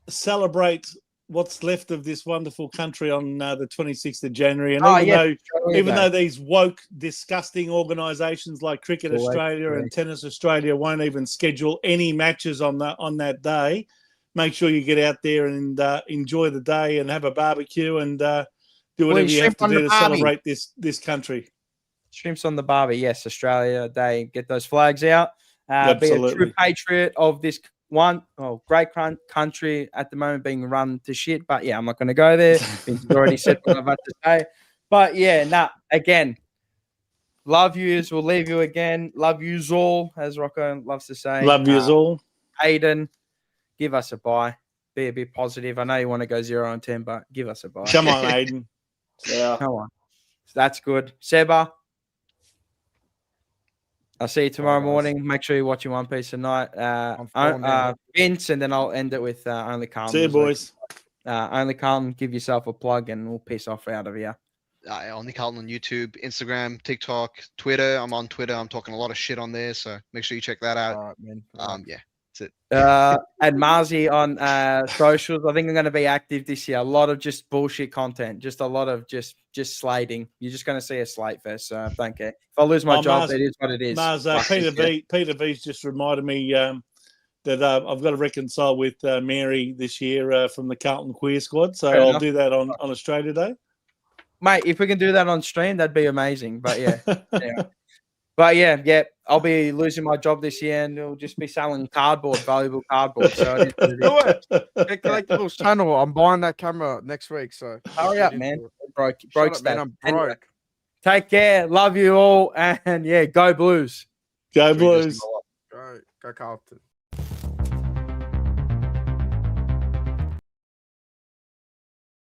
celebrate what's left of this wonderful country on the 26th of January. And even though these woke, disgusting organisations like Cricket Australia and Tennis Australia won't even schedule any matches on that day, make sure you get out there and enjoy the day and have a barbecue and do whatever you have to do to celebrate this country. Shrimps on the barbie, yes, Australia Day. Get those flags out. Be a true patriot of this great country at the moment being run to shit. But yeah, I'm not going to go there. Vince has already said what I've had to say. But yeah, again, love yous. We'll leave you again. Love yous all, as Rocco loves to say. Love yous all. Aiden, give us a bye. Be a bit positive. I know you want to go 0-10, but give us a bye. Come on, Aiden. Yeah. Come on. That's good. Seba, I'll see you tomorrow morning. Make sure you're watching One Piece tonight. Vince, and then I'll end it with Only Carlton. See you, boys. Only Carlton, give yourself a plug and we'll piss off out of here. Only Carlton on YouTube, Instagram, TikTok, Twitter. I'm on Twitter. I'm talking a lot of shit on there, so make sure you check that out. All right, man. Yeah, that's it. And Marzi on socials. I think I'm going to be active this year. A lot of just bullshit content. Just a lot of just slating. You're just going to see a slate fest. So don't care. If I lose my job, it is what it is. Mars, Peter V's just reminded me that I've got to reconcile with Mary this year from the Carlton Queer Squad. So I'll do that on Australia Day. Mate, if we can do that on stream, that'd be amazing. But yeah. But yeah, I'll be losing my job this year and it'll just be selling valuable cardboard. So it is what it is. Get Collectibles channel. I'm buying that camera next week. So hurry up, man. Broke up, man. I'm broke. Anyway, take care. Love you all. And yeah, go Blues. Go Blues. Go Carlton.